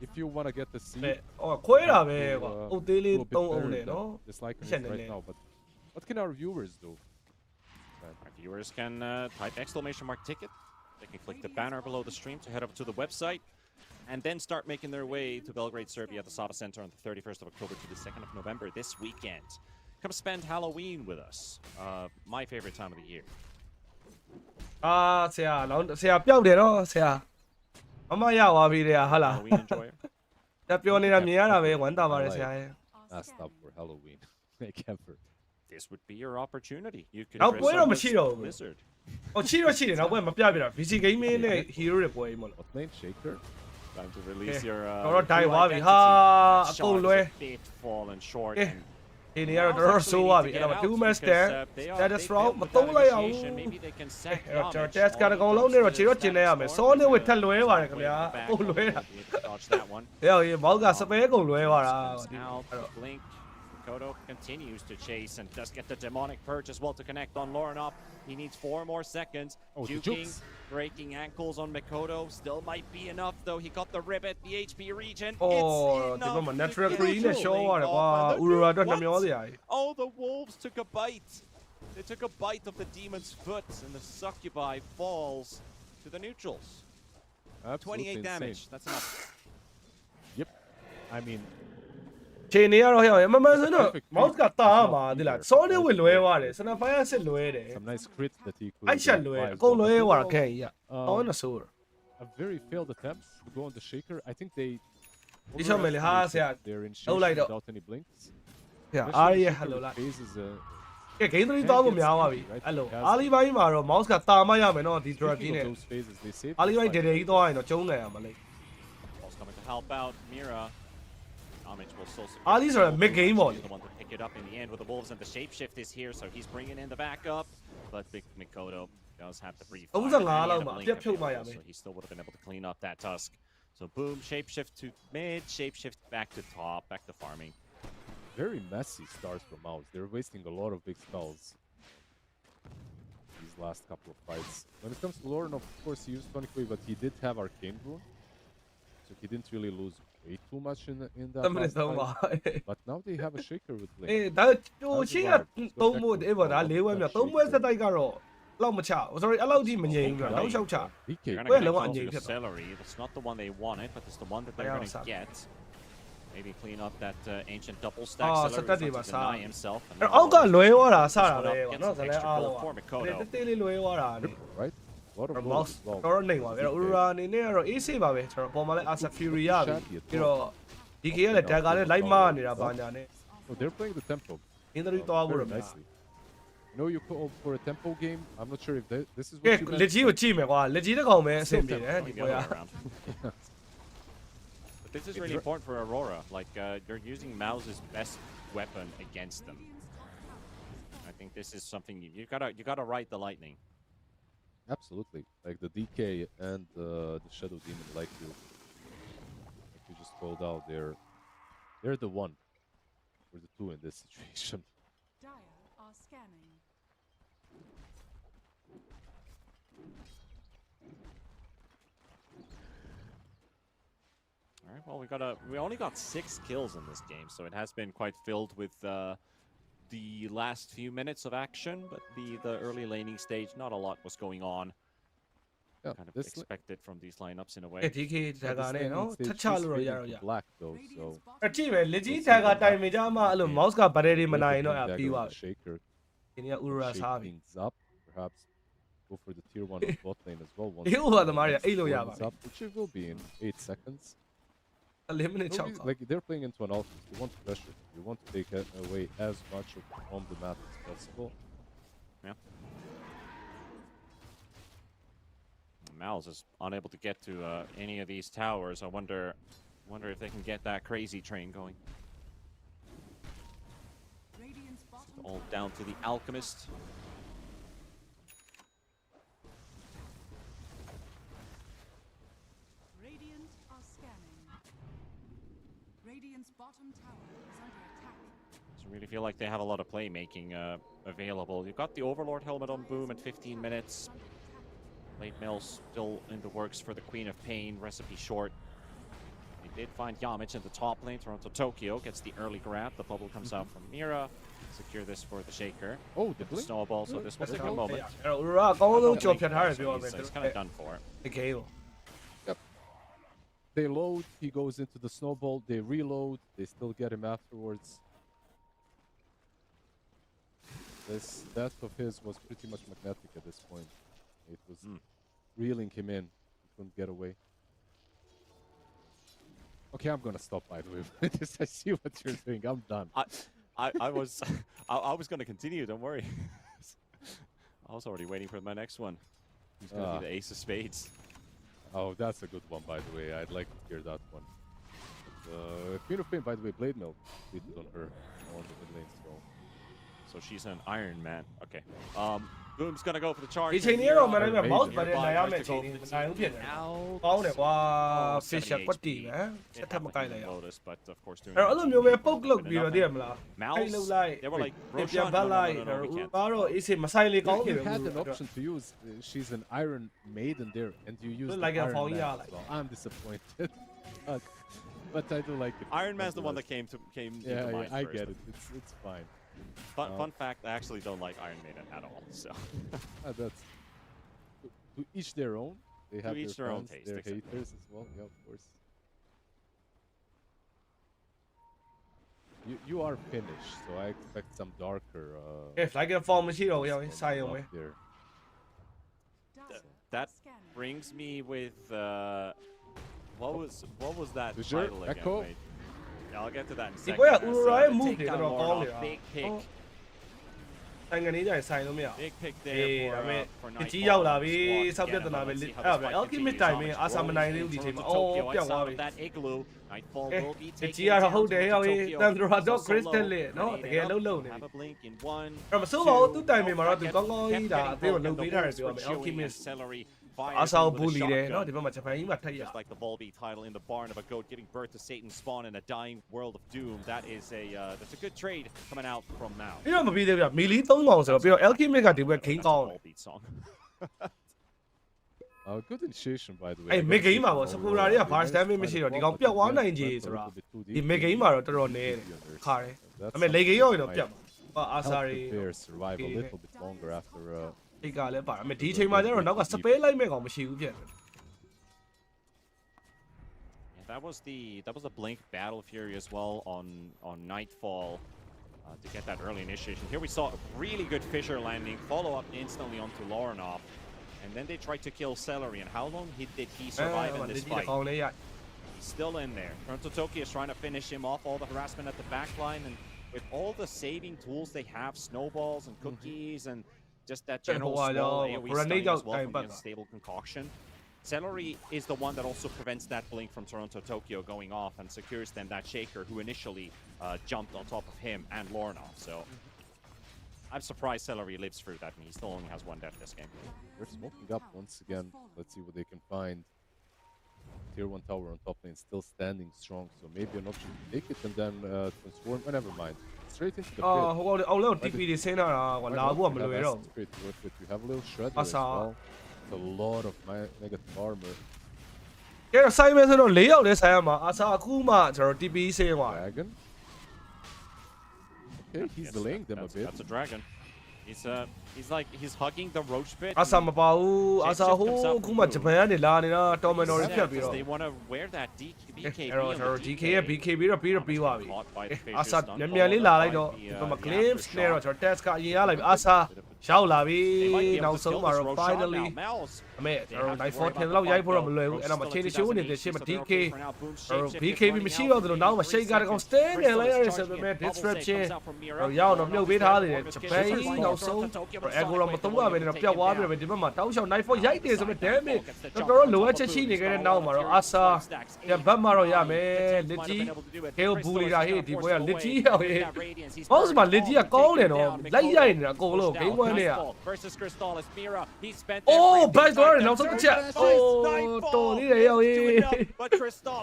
if you want to get the seed, Quail là have về to, quả. do Ưu tiên a lên bit tông better ông này than nó. this Lycan is Chèn này right này. now. But what can our viewers do? Our viewers can type exclamation mark ticket. They can click the banner below the stream to head over to the website and then start making their way to Belgrade, Serbia at the Sava Center on the 31st of October to the 2nd of November this weekend. Come spend Halloween with us. My favorite time of the year. À,ဆရာပျောက်တယ်နော်ဆရာမမရသွားပြီတဲ့ဟာလား Halloween enjoyer. ဆရာပြောနေတာမြင်ရတာပဲဝမ်းသာပါတယ်ဆရာရဲ့ Asked up for Halloween. Make effort. This would be your opportunity. You could Now, dress where up am I as cheating? Blizzard. ဟိုချီတော့ချီတယ်နောက်ဘက်မပြပြတာ VC Gaming နဲ့ Hero တွေပွဲမလို့ What lane Shaker? Time to release yourတော့တိုင် true သွားပြီ identity. ဟာအ Shot ကုန် is လွဲ a bit fallen short. Eh, and ဒီနေရာတော့တော်တော်ဆိုးသွားပြီအဲ့တော့ two man stand status row မသုံးလိုက်အောင် Maybe they can sack အဲ့တော့ကျွန်တော် damage test ကအကုန်လုံးနဲ့တော့ခြေတော့ကျင်နေရမယ်စောနေဝက်ထက်လွဲပါတယ်ခင်ဗျာအကုန်လွဲတာ Dodge that one. ဟဲ့ဟေးမောက်ကစပယ်ကုန်လွဲသွားတာ Comes out, Blink. Mikoto continues to chase and does get the demonic purge as well to connect on Lorinov. He needs 4 more seconds. Oh, the Juking, jukes. breaking ankles on Mikoto. Still might be enough though. He got the ribbit, the HP regen. အော် It's ဒီ enough မှာ to natural get free နဲ့ the ရှော့ရတယ် link ကွာ off, and the Aurora အတွက်နှ What? မျောစရာကြီး Oh, the wolves took a bite. They took a bite of the demon's foot, and the succubi falls to the neutrals. Absolutely 28 damage. insane. That's enough. Yep. I mean, ခြေနေရတော့ဟဲ့မမဆိုတော့ mouse ကတာမှာဒီလားစောနေဝက်လွဲသွားတယ်စနဖိုင်ဆက်လွဲတယ် some nice crit that he could. အိုက်ချက်လွဲတယ်အကုန်လွဲသွားတာခဲကြီးအော်နော်ဆိုး A very failed attempt to go on the Shaker. I think they. ဒီချောင်းမယ်လေဟာဆရာ They're in Oh, like shape that. without any blinks. ဆရာအားရဟယ်လိုလိုက် Phases, ကဲ game 3သွားဖို့များသွားပြီအဲ့လိုအားလီပိုင်းမှာတော့ mouse ကတာမရမယ်နော်ဒီ drop ကြီး speaking နဲ့ of those phases, they saved. အားလီ this ပိုင်း fight. ဒေဒေကြီးသွားရင်တော့ကျုံးနိုင်ရမှာလေ Ball's coming to help out Mira. Homage will still secure Ali the sort of goal. mid-game He's volley. the one to pick it up in the end with the Wolves, and the shapeshift is here, so he's bringing in the backup. But Big Mikoto does have to breathe. fire. 35 And he had a လောက်မှာ blink ပြတ်ဖြုတ်မှရ available, မယ် so he still would have been able to clean up that tusk. So boom, shapeshift to mid, shapeshift back to top, back to farming. Very messy starts from Mouz. They're wasting a lot of big spells. These last couple of fights. When it comes to Lauren, of course, he used Tonic Wave, but he did have Arcane Rune. So he didn't really lose way too much in that 10 minutes last သုံးပါ fight. But now they have a Shaker with Blink. အေးဒါဟိုရှေ့ကသုံးဖို့အေးပါဒါ၄ဝဲမြောက်သုံးပွဲစက်တိုက်ကတော့လောက်မချ sorry အဲ့လောက်ကြီးမငြိမ်ဘူးလောက်လျှောက်ချ DK. They're Well, gonna no, connect I'm onto the getting celery. That's not the one they wanted, but it's the one that they're Yeah, gonna Sam. get. Maybe clean up that ancient double stack Oh, celery. so He's that going was to deny sad. himself. And အဲ့ now အောက်ကလွဲသွားတာစတာ Just ပဲ put up ကွာ against နော်ဇ some လဲ extra အား gold လုံး for က Mikoto. တေးလေးလွဲသွားတာနေ Right? A lot of gold mouse as well. တော်တော်နေပါပဲအဲ့တော့ Aurora အနေနဲ့ကတော့ AC ပါပဲကျွန်တော်ပေါ်မှာလဲ Asa Fury ရပြီပြီးတော့ DK ကလည်း Dagger နဲ့လိုက်မနေတာဘာညာနဲ့ Oh, they're playing the tempo. အင်းတို့သွားဖို့ Very တော့များ nicely. You know, you called for a tempo game. I'm not sure if this is ကဲ what you meant. လက်ကြီးကိုကြည့်မယ်ကွာလက်ကြီးတစ်ကောင်ပဲအဆင်ပြေတယ်ဒီ The ပွဲ other က way around. But this is really important for Aurora. Like, you're using Mouz's best weapon against them. I think this is something you gotta ride the lightning. Absolutely. Like the DK and the Shadow Demon, like you just called out, they're the one or the two in this situation. Dire are scanning. All right. Well, we only got 6 kills in this game, so it has been quite filled with the last few minutes of action. But the early laning stage, not a lot was going on. Yeah, Kind of this expected from these lineups in a ကဲ way. DK yeah, Dagger this နဲ့ landing နော် stage ထပ်ချ is လို့တော့ရ fading တော့ရ to black though, so Radiant's bottom အကြည့်ပဲလက်ကြီး Dagger တိုင်မိကြမှာအဲ့လို mouse ကဗရဲတွေမနိုင်တော့အ Dagger ပြီးပါ with Shaker ဒီနေ့က Aurora shake စားပြီ things up, perhaps go for the tier 1 of bot lane as well. once ဒီ Aurora သမားတွေကအဲ့လိုရပါ warms ပြီ up, which it will be in 8 seconds. 11 minutes No 6 reason- like they're playing into an offense. You want pressure. You want to take away as much from the map as possible. Mouz is unable to get to any of these towers. I wonder if they can get that crazy train going. Radiant's bottom All down to the alchemist. Radiant's bottom tower is under attack. So really feel like they have a lot of playmaking available. You've got the Overlord helmet on Boom at 15 minutes. Late Mills still in the works for the Queen of Pain. Recipe short. They did find Yamich in the top lane. Toronto Tokyo gets the early grab. The bubble comes out from Mira. Secure this for the Shaker. Oh, the snowball. So this will take a moment. Aurora အကောင်းဆုံးကြော်ဖြတ်ထားတယ်ပြောရမယ် He's kind of done for. The game. Yep. They load, he goes into the snowball, they reload, they still get him afterwards. This death of his was pretty much magnetic at this point. It was reeling him in. He couldn't get away. Okay, I'm gonna stop by the way. I see what you're doing. I'm done. I was gonna continue. Don't worry. I was already waiting for my next one. He's gonna be the Ace of Spades. Oh, that's a good one, by the way. I'd like to hear that one. Queen of Pain, by the way, Blade Mill tweeted on her on the mid lane, so she's an Iron Man. Okay. Boom's gonna go for the charge. ဒီချိန်ကြီးတော့မနိုင်မဲ့ mouse ပဲနိုင်ရမယ့်ချိန်ကြီးမနိုင်ဘူးဖြစ်နေကောင်းတယ်ကွာ fisher ကွက်တီပဲဆက်ထပ်မကိုက်လိုက်ရအောင် but of course အဲ့တော့အဲ့လိုမျိုးပဲပုတ်လုတ်ပြီးတော့သိရမလားအဲ့လုတ်လိုက် they were like ပြန်ပတ်လိုက်ဘာတော့အေးစေမဆိုင်လေကောင်းနေတယ် You had an option to use. She's an Iron Maiden there, and you use like the a Iron phone, Man yeah, as like- well. I'm disappointed, but I do like it. Iron Man's the one that came into Yeah, mind I first. get it. It's fine. Fun fact: I actually don't like Iron Maiden at all. So That's to each their own. They have each their their own fans, taste, their exactly. haters as well. Yeah, of course. You are Finnish, so I expect some darker. if like a form မရှိတော့ဘူးရောက်ဆိုင်ရုံပဲ up there. that Are scanning. brings me with what was that Fissure? title again? Echo? Wait. Yeah, I'll get to that in a ဒီ second. ပွဲက As, Aurora ရဲ့ the move တွေ takedown တော့ကောင်း Lord နေတာ off, big pick. ဆိုင်ကနေကြရင်ဆိုင်လို့မရ Big pick အေး there ဒါ for ပေမဲ့ for ဒီ Nightfall. ကြီးရောက်လာပြီ Squad ဆောက်ပြ again, ဿနာပဲ let's see how အဲ့ this ဒါပဲ fight Alchemist continues. တိုင်မင်း Yamich အာဆာမနိုင်သေးဘူးဒီ rolls ချိန် into မှာအော် Tokyo ပြောက် outside သွား of ပြီ that igloo. Nightfall will be ဒီ taking ကြီးကတော့ဟုတ်တယ် down ရောက်ရင် Tokyo. တန်ဒရာတော့ So crystal low. လေနော်တကယ်လုံးလုံးနေ Have ပြီ a blink in 1. အဲ့မစိုးပါဘူးသူ့တိုင်မင်းမှာတော့သူကောင်းကောင်းကြီးဒါအသေးကိုလှုပ်ပေးထားတယ်ပြောမယ် Alchemist အာဆာကိုဘူလီတယ်နော်ဒီဘက်မှာဂျပန်ကြီးမှာထက်ရ Just like the Volbeat title in the barn of a goat giving birth to Satan's spawn in a dying world of doom. That is that's a good trade coming out from now. ပြီးတော့မပြီးသေးဘူးမီလီ3ပေါင်ဆိုတော့ပြီးတော့ Alchemist ကဒီဘက် game ကောင်းတယ် Volbeat song. Good initiation, by the way. အဲ့ mid game မှာပေါ့ Sakura တွေက bar damage မရှိတော့ဒီကောင်ပြတ်သွားနိုင်ကြီးဆိုတာဒီ mid game မှာတော့တော်တော်နည်းတယ်ခါတယ်ဒါပေမဲ့ late game ရောက်ရင်တော့ပြတ်မှာအာဆာရီ Players survive a little bit longer after. ဒီကလည်းပါဒါပေမဲ့ဒီအချိန်မှာကျတော့နောက်က spell လိုက်မဲ့ကောင်မရှိဘူးဖြစ်တယ် Yeah, that was the Blink Battle Fury as well on Nightfall to get that early initiation. Here we saw a really good Fissure landing, follow up instantly onto Lorinov, and then they tried to kill Celery. And how long did he survive in this ဒီ fight? ကောင်လေးရ He's still in there. Toronto Tokyo is trying to finish him off, all the harassment at the back line, and with all the saving tools they have, snowballs and cookies and just that general small AoE stunning as well from the unstable concoction. Celery is the one that also prevents that blink from Toronto Tokyo going off and secures then that Shaker who initially jumped on top of him and Lorinov. So I'm surprised Celery lives through that and he still only has one death this game. They're smoking up once again. Let's see what they can find. Tier 1 tower on top lane still standing strong, so maybe an option to take it and then transform. Oh, never mind. Straight into the အော် pit. ဟိုကောင်လေးအောက်လောက် TP တွေဆင်းလာတာကွာလာဖို့ကမလွယ်တော့ That's great to work with. You have a little shredder as well. It's a lot of negative armor. ကဲတော့ဆိုင်မဲဆိုတော့၄ယောက်လဲဆိုင်ရမှာအာဆာအခုမှကျွန်တော် TP ဆင်းသွားတယ် Dragon. Okay, he's Yes, delaying them a bit. That's a dragon. He's hugging the roach pit. အာဆာမပါဘူးအာဆာဟိုအခုမှဂျပန်ကနေလာနေတာတော်မန်တော်တွေဖြတ်ပြီးတော့ They want to wear that BKB အဲ့တော့ကျွန်တော် GK ရဲ့ BK ပြီးတော့ပြီးသွားပြီ Caught by the Fissure, အာဆာ stunned မြန်မြန်လေးလာလိုက်တော့ by ဒီ the, မှာ the glimpse aftershock. နဲ့တော့ကျွန်တော် test ကအရင်ရလိုက်ပြီအာဆာရောက်လာပြီ They might be able နောက် to ဆုံး steal မှာ this တော့ roach shot finally now. Mouz, အမေကျွန်တော် they have night to 4 worry 10 about လောက် the ရိုက်ဖို့တော့ fight, မလွယ်ဘူး though. အဲ့တော့မှ Roach ချိန် still ချိုး only နေတဲ့ doesရှေ့မှာ an AC, so DK they're for now. Boom, BK shape-shifting, မရှိ running တော့ out. သလိုနောက်မှာ shake ကတကောင် stand နေလိုက်ရတယ်ဆိုပေမဲ့ disruption တော့ရောက်တော့မြုပ်ပေးထားသေးတယ်ဂျပန်ကြီးနောက်ဆုံး Ego တော့မသုံးရဘဲနဲ့တော့ပျောက်သွားပြီပဲဒီဘက်မှာတောက်လျှောက် Night Fall ရိုက်တယ်ဆိုတော့ damage တော်တော်လိုအပ်ချက်ရှိနေခဲ့တဲ့နောက်မှာတော့ Asa ပြန်ဘက်မှာတော့ရမယ်လစ်ကြီး KO ဘူလီတာဟေးဒီပွဲကလစ်ကြီးရောက်ဟေး Mouz မှာလစ်ကြီးကကောင်းတယ်နော်လိုက်ရိုက်နေတာအကုန်လုံး Game 1နဲ့က Oh back door နောက်ဆုံးတစ်ချက် Oh တော်လေးတယ်ရောက်ဟေး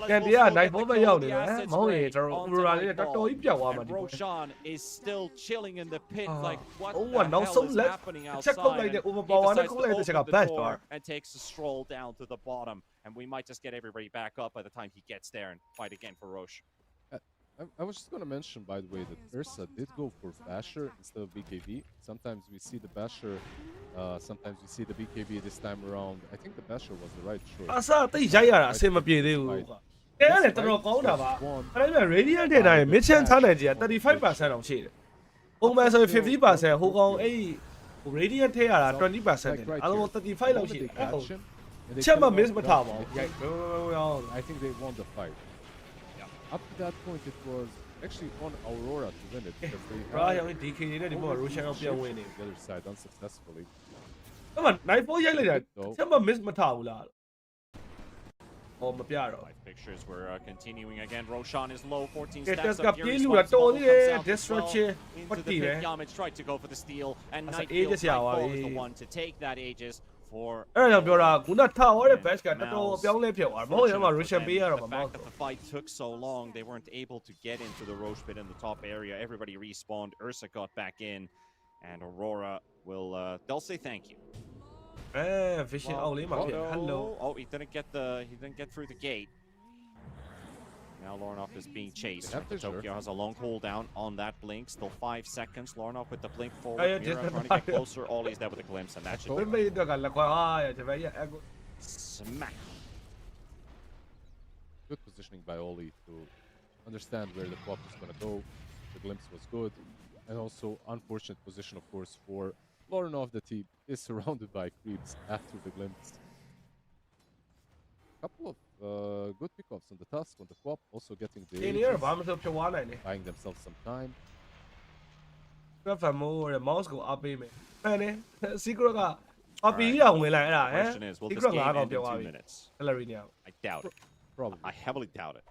ကန်ဒီက Night Fall ပဲရောက်နေတာဟမ်မဟုတ်ရင်ကျွန်တော် Aurora လေးတော်တော်ကြီးပြောက်သွားမှာဒီပွဲ Roshan is still chilling in the pit like what Oh, the now hell some is left. happening Check out like outside? the overpower He and call it decides the to open back the door. door and takes a stroll down to the bottom, and we might just get everybody back up by the time he gets there and fight again for Roche. I was just gonna mention, by the way, that Ursa did go for Basher instead of BKB. Sometimes we see the Basher, sometimes we see the BKB this time around. I think the Basher was the right choice. အစားတိတ်ရိုက်ရတာအဆင်မပြေသေးဘူးကဲရတယ်တော်တော်ကောင်းတာပါအဲ့ဒါပေမဲ့ Radiant တဲ့တိုင်း Mid Chance ထားနိုင်ကြ35%တောင်ရှိတယ်ပုံမှန်ဆိုရင်50%ဟိုကောင်အဲ့ Radiant ထည့်ရတာ20%နဲ့အားလုံး35လောက်ရှိတယ်အဲ့ဟုတ်ချက်မ miss မထားပါဘူးရိုက် I think they won the fight. Up to that point, it was actually on Aurora to win it because they ရာ had ရောင်း DK နဲ့ဒီမှာ Roshan အောင်ပြန်ဝင်နေ the other side unsuccessfully. အဲ့မှာ Night Fall ရိုက်လိုက်တာချက်မ miss မထားဘူးလားဟောမပြတော့ Live pictures were continuing again. Roshan is low, 14 Get stacks this of guy Fury Pilu, Sparks. that all Bubble the comes out as destruction. well into What the the pit. heck? Yamage tried to go for the steal, and That's Nightfall Aegis, yeah, is the wow. one to take that Aegis for အဲ့ဒါကြောင့်ပြောတာခုနထားရတဲ့ batch ကတော်တော်အပြောင်းလဲဖြစ်သွားတယ်မဟုတ်ရင်မှ Roshan ပေးရတော့ the မှာမဟုတ် fact that the fight took so long, they weren't able to get into the Roche pit in the top area. Everybody respawned. Ursa got back in, and Aurora will they'll say thank you. အဲ vision အောက်လေးမှာဖြစ် hello Oh, he didn't get through the gate. Now Lornoff is being chased. Tokyo has a long cooldown on that blink. Still 5 seconds. Lornoff with the blink forward. yeah, Mira just trying to get closer. Ollie's there with a glimpse, and that should ဘယ်မေးတော့ကလက်ခွာဟာရတပည့်ရ smack. Good positioning by Oli to understand where the clock was going to go. The glimpse was good. And also, unfortunate position, of course, for Lorenov that he is surrounded by creeps after the glimpse. Couple of good pickoffs on the Tusk, on the Quap, also getting the ဒီနေရဘာမှမဆိုဖြစ်သွားနိုင်တယ် buying themselves some time. Grab more the mouse ကိုအားပေးမယ်အဲ့နဲ့ secret ကအပီးအောင်ဝင်လိုက်အဲ့ဒါဟမ် Question is, will this secret game ငါးကောင် end in ပြောသွား 2 ပြီ minutes? salary ည I doubt it. Probably. I heavily doubt it.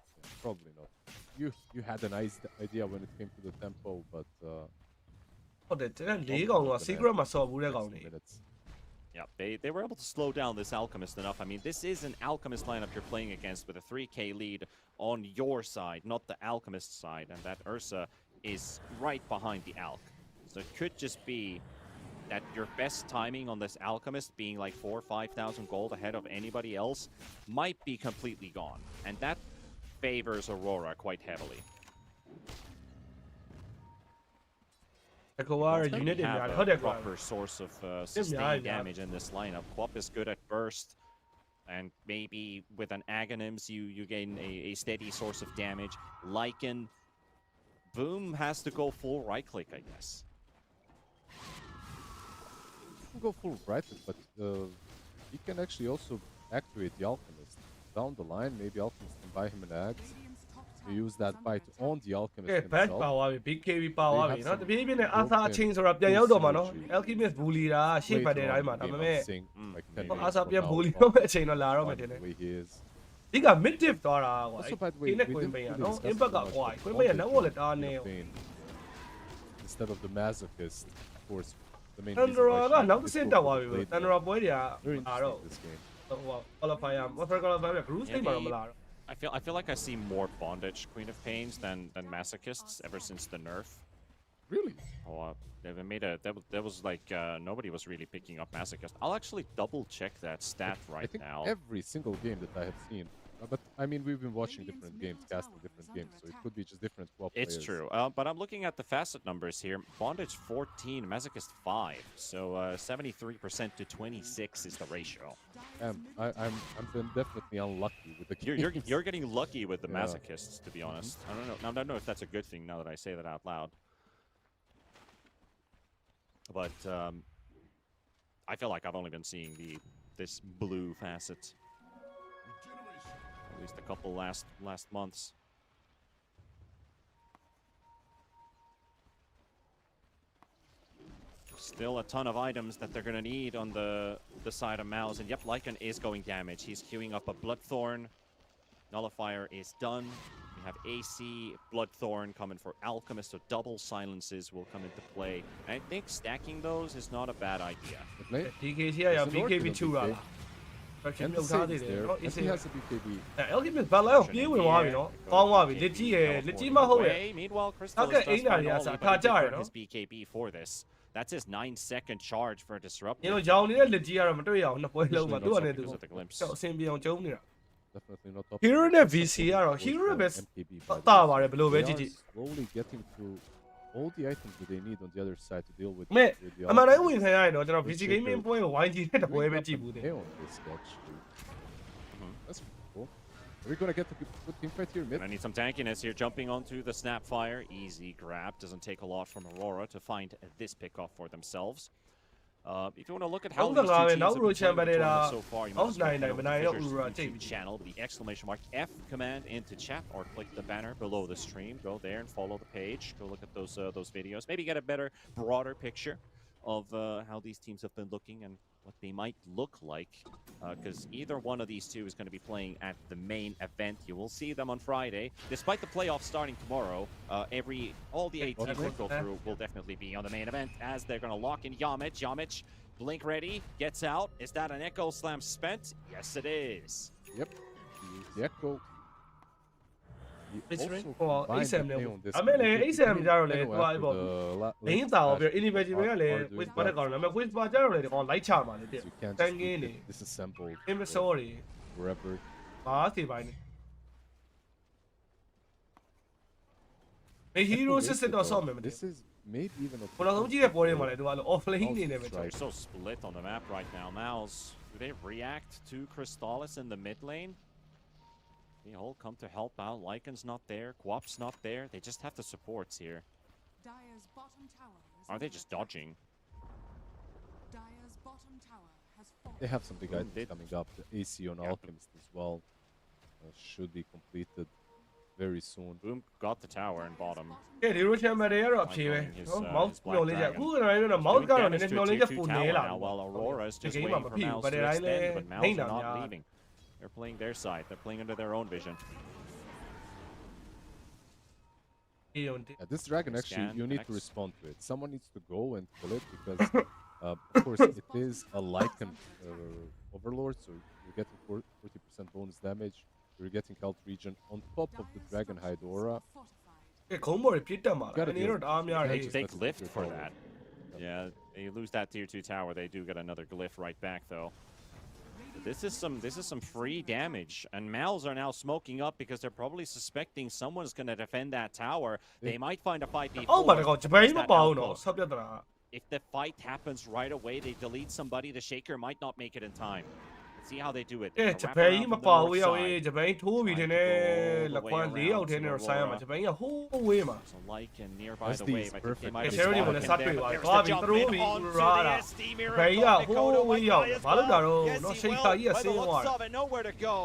Probably not. You had a nice idea when it came to the tempo, but ဟုတ်တယ်တဲ့၄ကောင်က secret မှာစော်ဘူးတဲ့ကောင်တွေ minutes. Yeah, they were able to slow down this Alchemist enough. I mean, this is an Alchemist lineup you're playing against with a 3k lead on your side, not the Alchemist side, and that Ursa is right behind the Alch. So it could just be that your best timing on this Alchemist being like 4,000 or 5,000 gold ahead of anybody else might be completely gone, and that favors Aurora quite heavily. Echoar Don't unit တွေ have များ a ဟုတ်တယ်ကွာ proper source of sustained damage in this lineup. Quap is good at burst, and maybe with an Aghanims you gain a steady source of damage. Lycan, Boom has to go full right click, I guess. You can go full right, but he can actually also activate the Alchemist. Down the line, maybe Alchemist can buy him an axe. To use that fight on the Alchemist ကဲ back himself. ပါသွားပြီ BKB ပါသွားပြီเนาะတပြေးပြေးနဲ့ Asa အချင်းဆိုတာပြန်ရောက်တော့မှာเนาะ Alchemist ဘူလီတာရှေ့ဖက်တဲ့တိုင်းမှာဒါပေမဲ့ Asa ပြန်ဘူလီတော့အချိန်တော့လာတော့မယ်တင်တယ် ဒီက mid div သွားတာကွာ Also, by the way, ဒီနဲ့ we Queen didn't Bay ရ really เนาะ discuss impact က too much, ကွာ but Queen Bay ရ Quap နောက် is လက်တာနေ the pain. Instead of the masochist, of course, the main Tandra reason why က she နောက်တစ်ဆင့်တက်သွားပြီ played Tandra ပွဲတွေက very လာတော့ interesting this game. ဟို qualify ရ qualify ရ Bruce တိတ်မှာတော့မလာတော့ I feel like I see more bondage Queen of Pains than masochists ever since the nerf. Really? Oh, they made a that was like nobody was really picking up masochist. I'll actually double check that stat I right think now. every single game that I have seen, but I mean, we've been watching different games, casting different games, so it could be just different Quap It's players. true, but I'm looking at the facet numbers here. Bondage 14, Masochist 5, so 73% to 26 is the ratio. I'm been definitely unlucky with the games. You're getting lucky with the Yeah. Masochists, to be honest. I don't know if that's a good thing now that I say that out loud. But I feel like I've only been seeing this blue facet at least a couple last months. Still a ton of items that they're going to need on the side of Mouz. And yep, Lycan is going damage. He's queuing up a Bloodthorn. Nullifier is done. We have AC, Bloodthorn coming for Alchemist, so double silences will come into play. And I think stacking those is not a bad idea. DK စီရ BKB ချူတာလား And the same is there. And he has a BKB. Alchemist ဘာလဲပြေးဝင်သွားပြီနော်ကောင်းသွားပြီလက်ကြီးရယ်လက်ကြီးမဟုတ်ရယ် Meanwhile, Crystal How is can just Aina finding all Yasa even catch to her, burn no? his BKB for this. That's his 9-second charge for a disruptor. ညရောင်နေတဲ့လက်ကြီးကတော့မတွေ့ရအောင်နှစ်ပွဲလုံးမှာသူကလည်းသူ Because of the glimpse. တော့အဆင်ပြေအောင်ကျုံးနေတာ Definitely not top. Hero နဲ့ VC ကတော့ Hero ပဲ MKB. တာပါတယ်ဘယ်လိုပဲကြည့်ကြည့် Slowly getting through all the items that they need on the other side to deal with. မဲ့ the အမှန်တိုင်းဝင်ခံရရင်တော့ကျွန်တော် VC gaming ပွဲကိုဝိုင်းကြည့်တဲ့တပွဲပဲကြည့်ဘူးတဲ့ Hey, on this actually. That's cool. Are we gonna get a good team fight here mid? I need some tankiness here, jumping onto the Snapfire. Easy grab, doesn't take a lot from Aurora to find this pickoff for themselves. If you want to look at how these two teams have been playing the tournament so far, you might as well head over to Fissure's YouTube channel, the exclamation mark F command into chat, or click the banner below the stream. Go there and follow the page. Go look at those videos. Maybe get a better, broader picture of how these teams have been looking and what they might look like, because either one of these two is going to be playing at the main event. You will see them on Friday. Despite the playoffs starting tomorrow, all the 8 teams that go through will definitely be on the main event, as they're going to lock in Yamich. Yamich, blink ready, gets out. Is that an Echo Slam spent? Yes, it is. Yep. The Echo. He alsoဟို combined ASM the နဲ့ play on this အမေလည်း BKB. ASM ကြတော့လေ Anyway, သူက after ပေါ့ the လင်းတာရောပြီး Innovative ကလည်း Quiz ပါတဲ့ကောင်လည်း Quiz ပါကြတော့လေဒီကောင်လိုက်ချမှာလေတဲ့ You can't တန်ကင်း just နေ keep it disassembled Imbecile တွေ wherever. ဘာစီပိုင်းနေဟီရိုစစ်စစ်တော့ဆော့မယ်မသိ This is maybe even a ဘယ်တော့ဆုံးကြည့်တဲ့ပွဲတွေမှာလည်းသူကလည်း offlane နေနေပဲ They're so split on the map right now. Mouz, do they react to Crystallis in the mid lane? They all come to help out. Lycan's not there. Quap's not there. They just have the supports here. Dire's bottom tower is Are they under just attack. dodging? Dire's bottom tower has fallen. They have some big items Did- coming up. The AC on Yeah. Alchemist as well should be completed very soon. Boom got the tower in bottom. ကဲဒီလိုချန်မာတွေကတော့အဖြေပဲနော်မောက်မျောလေးချက်အခုကတော့ကျွန်တော်မောက်ကတော့နည်းနည်းမျောလေးချက်ပုံနေလာ now, while Aurora is just game waiting mà for bị Mouz và to để đấy extend, lên but Mouz hay are là not nhà. leaving. They're playing their side. They're playing under their own vision. ဒီုံ Yeah, this dragon actually, Scan, you need to connects. respond to it. Someone needs to go and kill it because, of course, it is a Lycan overlord, so you're getting 40% bonus damage. You're getting health regen on top of the Dire's dragon hide structures aura. are fortified. ကဲခုံးပေါ်တွေပြစ်တက်မှာလား Gotta အနေတော့တအားများတယ် They take That's glyph your for call. that. Yeah, they lose that tier 2 tower. They do get another glyph right back though. But this is some free damage, and Mouz are now smoking up because they're probably suspecting someone's going to defend that tower. They might find a fight အောက်မှာတ before. ကောင်ဂျပန်ကြီးမ that ပါဘူးနော် outpost. ဆော့ပြတ်တာ If the fight happens right away, they delete somebody. The Shaker might not make it in time. Let's see how they do it. ကဲ They're ဂျ gonna ပ wrap န်ကြီး around မ from the ပါ north ဘူးရောက် side. ဂျပန်ကြီးထိုးပြီးတင်နေလက်ခွန်း၄ယောက်ထဲနဲ့တော့ဆိုင်ရမှာဂျပန်ကြီးကဟိုးဝေးမှာ So Lycan nearby SD the is wave. I think they perfect. might have Yeah, Charity spotted wanna him start there, with but like, there's the Bobby jump through in me, onto the Rara. SD mirror. Bầy Got à, Dakota hô, might dạo, die as phá lúc nào well. đâu, Yes, nó he xây will. khai à, By the xây looks ngoài. of it, nowhere to go.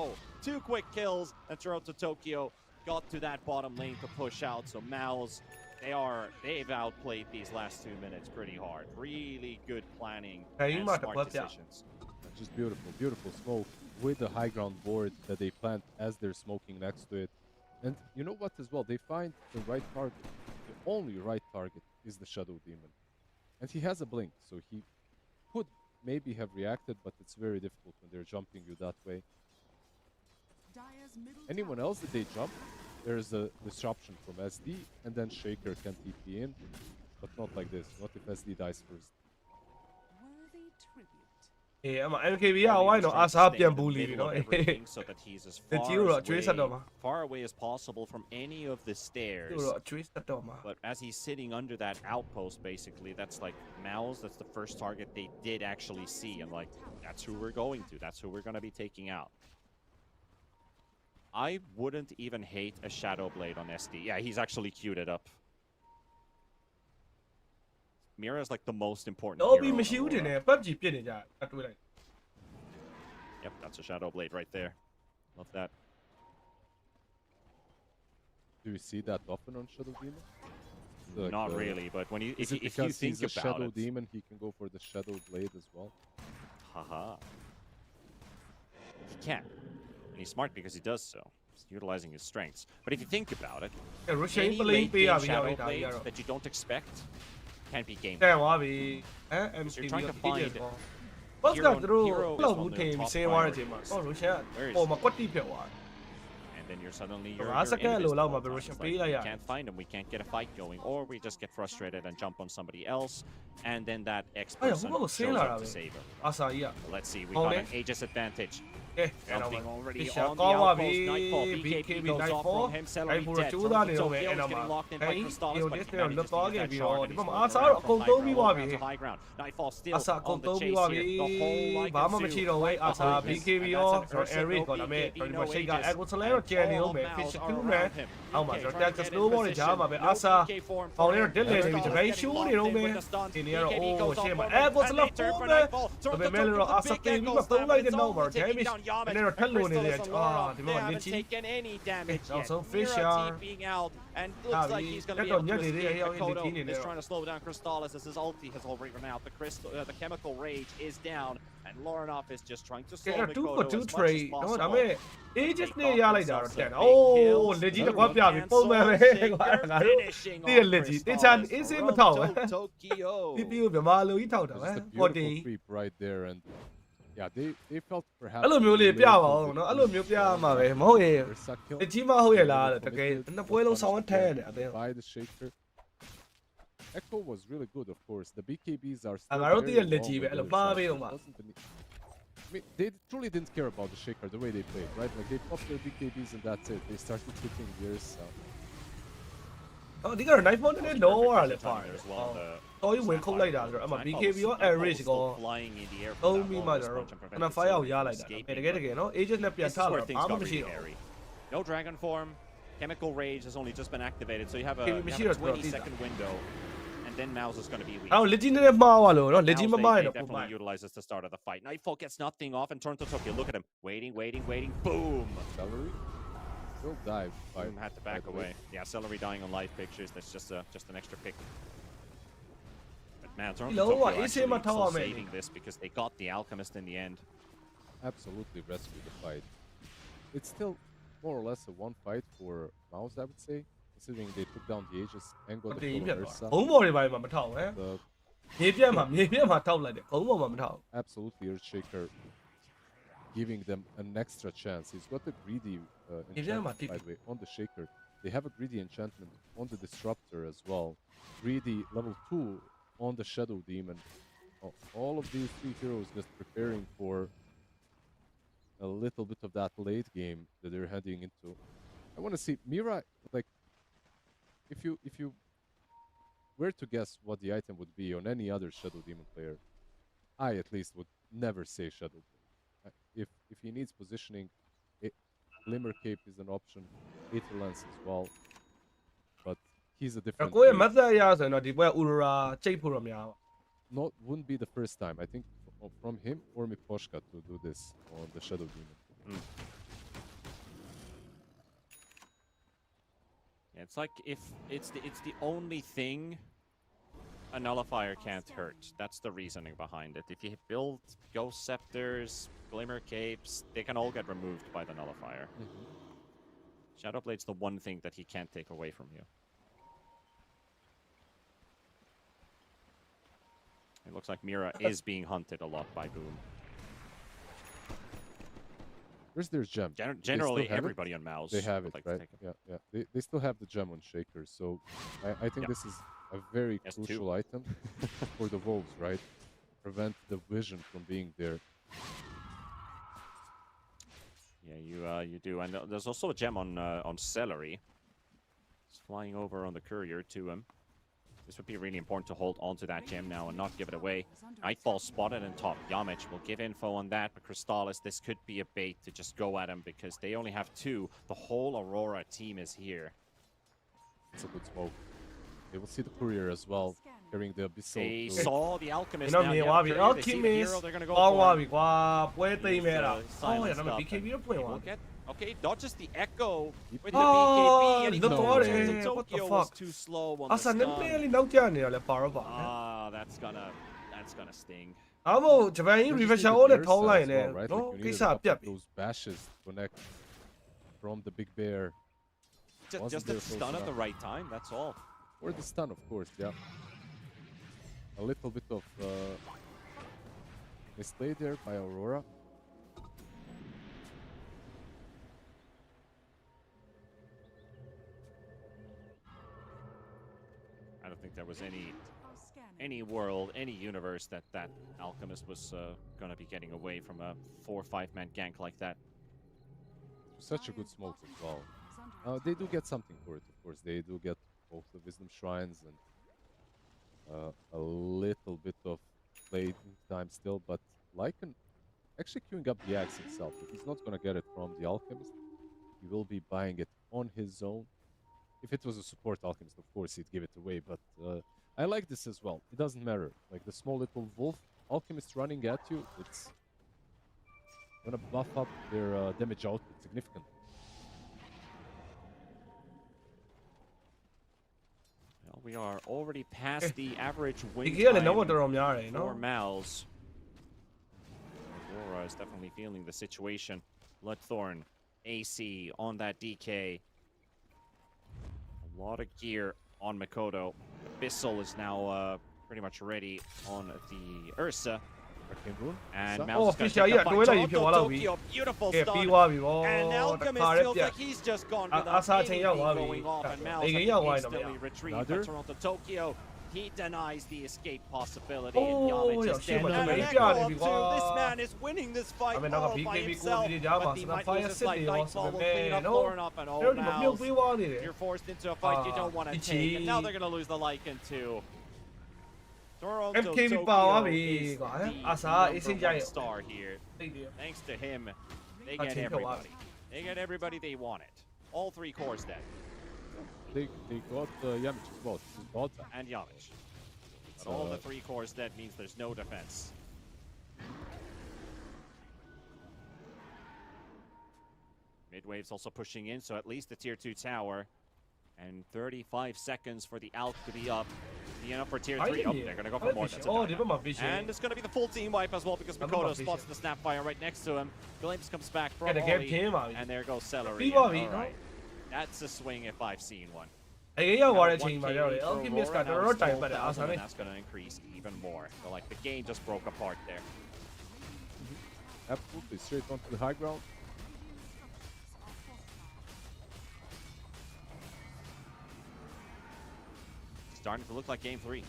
2 quick kills, and Toronto Tokyo got to that bottom lane to push out. So Mouz, they've outplayed these last 2 minutes pretty hard. Really good planning Hey, and mà smart tập hợp decisions. Just beautiful, beautiful smoke with the high ground board that they plant as they're smoking next to it. And you know what as well? They find the right target. The only right target is the Shadow Demon. And he has a blink, so he could maybe have reacted, but it's very difficult when they're jumping you that way. Dire's middle Anyone tower else that they jump, there's a disruption from SD, and then Shaker can TP in, but not like this. Not if SD dies first. worthy tribute. အေးအမ MKB ကဝိုင်းတော့အာစားပြန်ဘူးလီပြီနော် So that he's as ဒီ far ကြီးတော့အကျွေးဆက်တော့မှာ far away as possible from any of the သူ stairs. တော့အကျွေးဆက်တော့မှာ But as he's sitting under that outpost, basically, that's like Mouz. That's the first target they did actually see, and like that's who we're going to. That's who we're gonna be taking out. I wouldn't even hate a Shadow Blade on SD. Yeah, he's actually queued it up. Mira is like the most important. တော့ hero ပြီး on မရှိဘူးတင် Aurora. နေပတ်ကြည့်ပြစ်နေကြအတွေးလိုက် Yep, that's a Shadow Blade right there. Love that. Do you see that often on Shadow Demon? Not really, but when you Is it if you because think he's a about Shadow it, Demon, he can go for the Shadow Blade as well? haha, he can. And he's smart because he does so. He's utilizing his strengths. But if you think about it, any late game Shadow Blade that you don't expect can be game. တဲ့သွားပြီ Because you're trying to find Boss က hero သူတို့ hero ဘယ် is လောက် on ဘူး the ထင်ပြီး top ဆင်းသွားတဲ့ priority ချိန်မှာ list. ဟော Roshan Where is ပေါ်မှာကွက်တိဖြစ်သွားတယ် And then you're suddenly Well, you're, that's you're a kind of invisible low, all but the time. Russian It's like player, we yeah. can't find him, we can't get a fight going, or we just get frustrated and jump on somebody else, and then that X Oh, yeah, person who was shows saying up that, to I save him. အာစာကြီးက Let's see, we Oh, got yeah. an Aegis advantage. ကဲအဲ့တော့ Jumping already Fisher on the ကောင်းပါပြီ outpost. Nightfall. BKB goes off from him. Celery dead. ကျိုးသားနေတော့မယ် Tokyo အဲ့ is တော့မှ getting locked in by ဟဲ့ Crystallis, ဒီ but ဒီ he စတော့ manages လွတ် to သွား use ခဲ့ that ပြီး shard တော့ and ဒီ he's ဘက်မှာ moving အာစာတော့ around အကုန် from သုံး high ပြီး ground သွားပြီ down to high ground. Nightfall still အာစာအကုန် on သုံး the ပြီး chase သွားပြီ here. The whole like ဘာမှမရှိတော့ဘူးအာစာ BKB ရော Eric ကောဒါမဲ့ဒီမှာရှိက Echo Slayer တော့ကျန်နေအောင်မယ် Fisher 2နဲ့အောက်မှာဆိုတော့ Texas Snowball တွေကြားမှာပဲအာစာပေါင်လေးတော့တက်လေနေပြီတပိတ်ရှိုးနေတော့မယ်ဒီနေကတော့အိုးရှေ့မှာ Echo Slayer 4ပဲဒါပေမဲ့လည်းအာစာတင်ပြီးမှသုံးလိုက်တဲ့နောက်မှာ damage နည်းတော့ထက်လို့နေတယ်အာဒီမှာလစ်ချီ taken any damage yet. Also Mira Fisher. TPing out and looks like he's going to be That's able to on Yeti, escape. yeah, Makoto yeah, is yeah. trying to slow down Crystallis as his ulti has already run out. The the chemical rage is down, and Lorinov is just trying to slow 2 for Makoto 2 as much as trade နော်ဒါပေမဲ့ possible. Aegis နဲ့ရလိုက်တာတော့တက်အိုးလက်ကြီးတစ်ခွက်ပြပြီပုံမှန်ပဲကွာငါတို့ Finishing တည့်ရလက်ကြီးတေချာအေးစေးမထောက်ပဲ Toronto, Tokyo. PPU မြန်မာလူကြီးထောက်တာပဲ Just a 40 beautiful creep right there, and yeah, they felt perhaps အဲ့လိုမျိုးလေးပြပါအောင်နော်အဲ့လိုမျိုးပြရမှာပဲမဟုတ်ရင် Ursa kill လက်ကြီးမဟုတ်ရဲ့လားတကယ်နှစ်ပွဲလုံးဆောင်းထမ်းရတယ်အတင်း by the shaker. Echo was really good, of course. The BKBs are ငါ still တို့တည့်ရ very လက် long ကြီးပဲ with အဲ့လို Ursa. ပါပေး It အောင်ပါ wasn't the need- I mean, they truly didn't care about the shaker the way they played, right? Like they popped their BKBs and that's it. They started hitting the Ursa. အော်ဒီကတော့ knife mode နဲ့လောရလဲပါ There တယ် as well. The တော်ကြီးဝင်ခုတ်လိုက်တာဆိုတော့အမှ BKB ရော Average ကော flying in the air. သုံးပြီးမှကျတော့ခဏ fire ကိုရလိုက်တာတကယ်တကယ်နော် Aegis နဲ့ပြန် This ထ is လာ where တော့ things ဘာမှ got မရှိ really တော့ hairy. No dragon form. Chemical rage has only just been activated, so you have a, Okay, you we have see a us, bro. 20-second window, and then Mouz is going to be weak. အော်လက်ကြီးနဲ့မှားသွားလို့နော်လက်ကြီးမ Mouz, မှားရင် they တော့ပုံမှန် definitely utilizes the start of the fight. Nightfall gets nothing off and turns to Tokyo. Look at him. Waiting, waiting, waiting. Boom! Celery still dive by, Boom had to back the way. away. Yeah, Celery dying on live pictures. That's just an extra pick. But man, You Toronto know Tokyo what, it's him actually at all, still man. saving this because they got the Alchemist in the end. Absolutely rescued the fight. It's still more or less a one fight for Mouz, I would say, considering they took down the Aegis and got ဒီ the ပြ full တ် Ursa. ဘုံဘော်တွေပါမှာမထောက်ဟမ် The မြေပြတ်မှာထောက်လိုက်တယ်ဘုံဘော်မှာမထောက် absolutely Earthshaker giving them an extra chance. He's got a greedy enchantment, by the way, on the Shaker. They have a greedy enchantment on the Disruptor as well. Greedy level 2 on the Shadow Demon. All of these three heroes just preparing for a little bit of that late game that they're heading into. I want to see Mira, like, if you were to guess what the item would be on any other Shadow Demon player, I at least would never say Shadow Blade. If he needs positioning, Glimmer Cape is an option, Aether Lance as well, but he's a different ကိုယ့်ရဲ့ breed. မတ်သက်ရဆိုရင်တော့ဒီပွဲ Aurora ချိန်ဖို့တော့များပါ Wouldn't be the first time. I think from him or Miposhka to do this on the Shadow Demon. Yeah, it's like if it's the only thing a nullifier can't hurt. That's the reasoning behind it. If you build Ghost Scepters, Glimmer Capes, they can all get removed by the nullifier. Shadowblade's the one thing that he can't take away from you. It looks like Mira is being hunted a lot by Boom. Where's their gem? Generally, still have it? everybody on Mouz They have would it, like to right? take it. Yeah, yeah. They still have the gem on Shaker, so I think Yeah. this is a very Yes, crucial item for the Wolves, right? Prevent the vision from being there. Yeah, you do, and there's also a gem on Celery. It's flying over on the courier to him. This would be really important to hold onto that gem now and not give it away. Nightfall spotted in top. Yamich will give info on that, but Crystallis, this could be a bait to just go at him because they only have two. The whole Aurora team is here. It's a good smoke. They will see the courier as well, carrying the abyssal. They to- saw the Alchemist ကျွန် now. တော်မြင် Yeah, သွားပြီ courier, အော် they see the Kimis hero, they're gonna go ပေါင်း for သွား him. ပြီကွာပွဲသိမ်းမဲ့တာ He's, အော်ရ silenced တော့ up, BKB and တော့ပွင့် he သွား will ပြီ get Okay, dodges the echo with the Oh, BKB, and he the goes ball. into What the Tokyo was fuck? too slow on the အာဆန်နဲ့ player stun. လေးနောက်ကျနေရလဲပါတော့ပါ Ah, that's gonna sting. အားမို့ဂျပန်ကြီး You just refresher needed ကို the လည်းထောင်း Ursa လိုက် as နေ well, right? နော် Like you ကိ needed စ္စ a ပြတ် couple of ပြီ those bashes to connect from the big bear. Wasn't Just there a close stun at enough. the right time, that's all. Or the stun, of course, yeah. A little bit of misplay there by Aurora. I don't think there was any Are scanning. world, any universe that Alchemist was gonna be getting away from a 4 or 5 man gank like that. Such a good smoke as well. They do get something for it, of course. They do get both the Wisdom Shrines and a little bit of playing time still, but Lycan actually queuing up the axe himself. If he's not going to get it from the Alchemist, he will be buying it on his own. If it was a support Alchemist, of course, he'd give it away, but I like this as well. It doesn't matter. Like the small little wolf Alchemist running at you, it's going to buff up their damage output significantly. Well, we are already past the average ဒီ win ကြီးကလည်း time နောက်တော့တော်တော်များတယ်နော် for Mouz. Aurora is definitely feeling the situation. Bloodthorn, AC on that DK. A lot of gear on Mikoto. Abyssal is now pretty much ready on the Ursa. Arcane Rune. And Sup? Mouse is going to Fisher take aကြီးက fight. တွဲလိုက်ပြီး Toronto ဖြစ်သွားတော့ပြီ Tokyo, beautiful ကဲ stun. ပြီးသွားပြီဗော And တ Alchemist ခါတည်း feels ပြတ် like he's just gone Ah, without Asa Chen anything Yao going off, and Mouse Hey, can Yao Wai instantly Yao. retreat. Another? But Toronto Tokyo, he denies the escape possibility. Oh, and Yamich yeah, is shit, dead. but And the an baby echo are up the too. This big man is winning this fight I mean, like a all by BKB himself. code, yeah, But the but might fire lose his city life. Nightfall also, will clean up man, Lauren up, and ကျွန် oh, တော်ဒီမပြုတ် Mouse, ပေးသွားနေတယ် you're forced into a fight you don't want to Ichi. take. And now they're going to lose the Lycan too. Toronto MKB Tokyo ပါသွားပြီ is ကွာ the အာဆာအေးစင်းကြ number ရဲ့ one star here. သိတယ် Thanks to him, they Ah, get take a while. everybody. They get everybody they wanted. All 3 cores dead. They got Yamich as well. This is bot. And Yamich. But all the 3 cores dead means there's no defense. Midwave's also pushing in, so at least the tier 2 tower. And 35 seconds for the Alp to be up. Be enough for tier 3. Oh, they're gonna go for more. That's a Oh, dime. ဒီဘက်မှာ Fisher And it's gonna be the full team wipe as well because I'm Mikoto not Fisher. spots the Snapfire right next to him. Glimpse comes back from Get a gap Ollie, team, Ollie. and there goes Celery. Be Bobby, All no? right. That's a swing if I've seen one. အရင်ရောက်သွားတဲ့ Now, ချိန်မှာ 1K ရောက်တယ် for Alchemist က Aurora, တော် now တော် it's တိုင်ပတ်တယ်အာဆာ 12,000, နဲ့ and that's gonna increase even more. So like the game just broke apart there. Absolutely. Straight onto the high ground. Starting to look like game 3.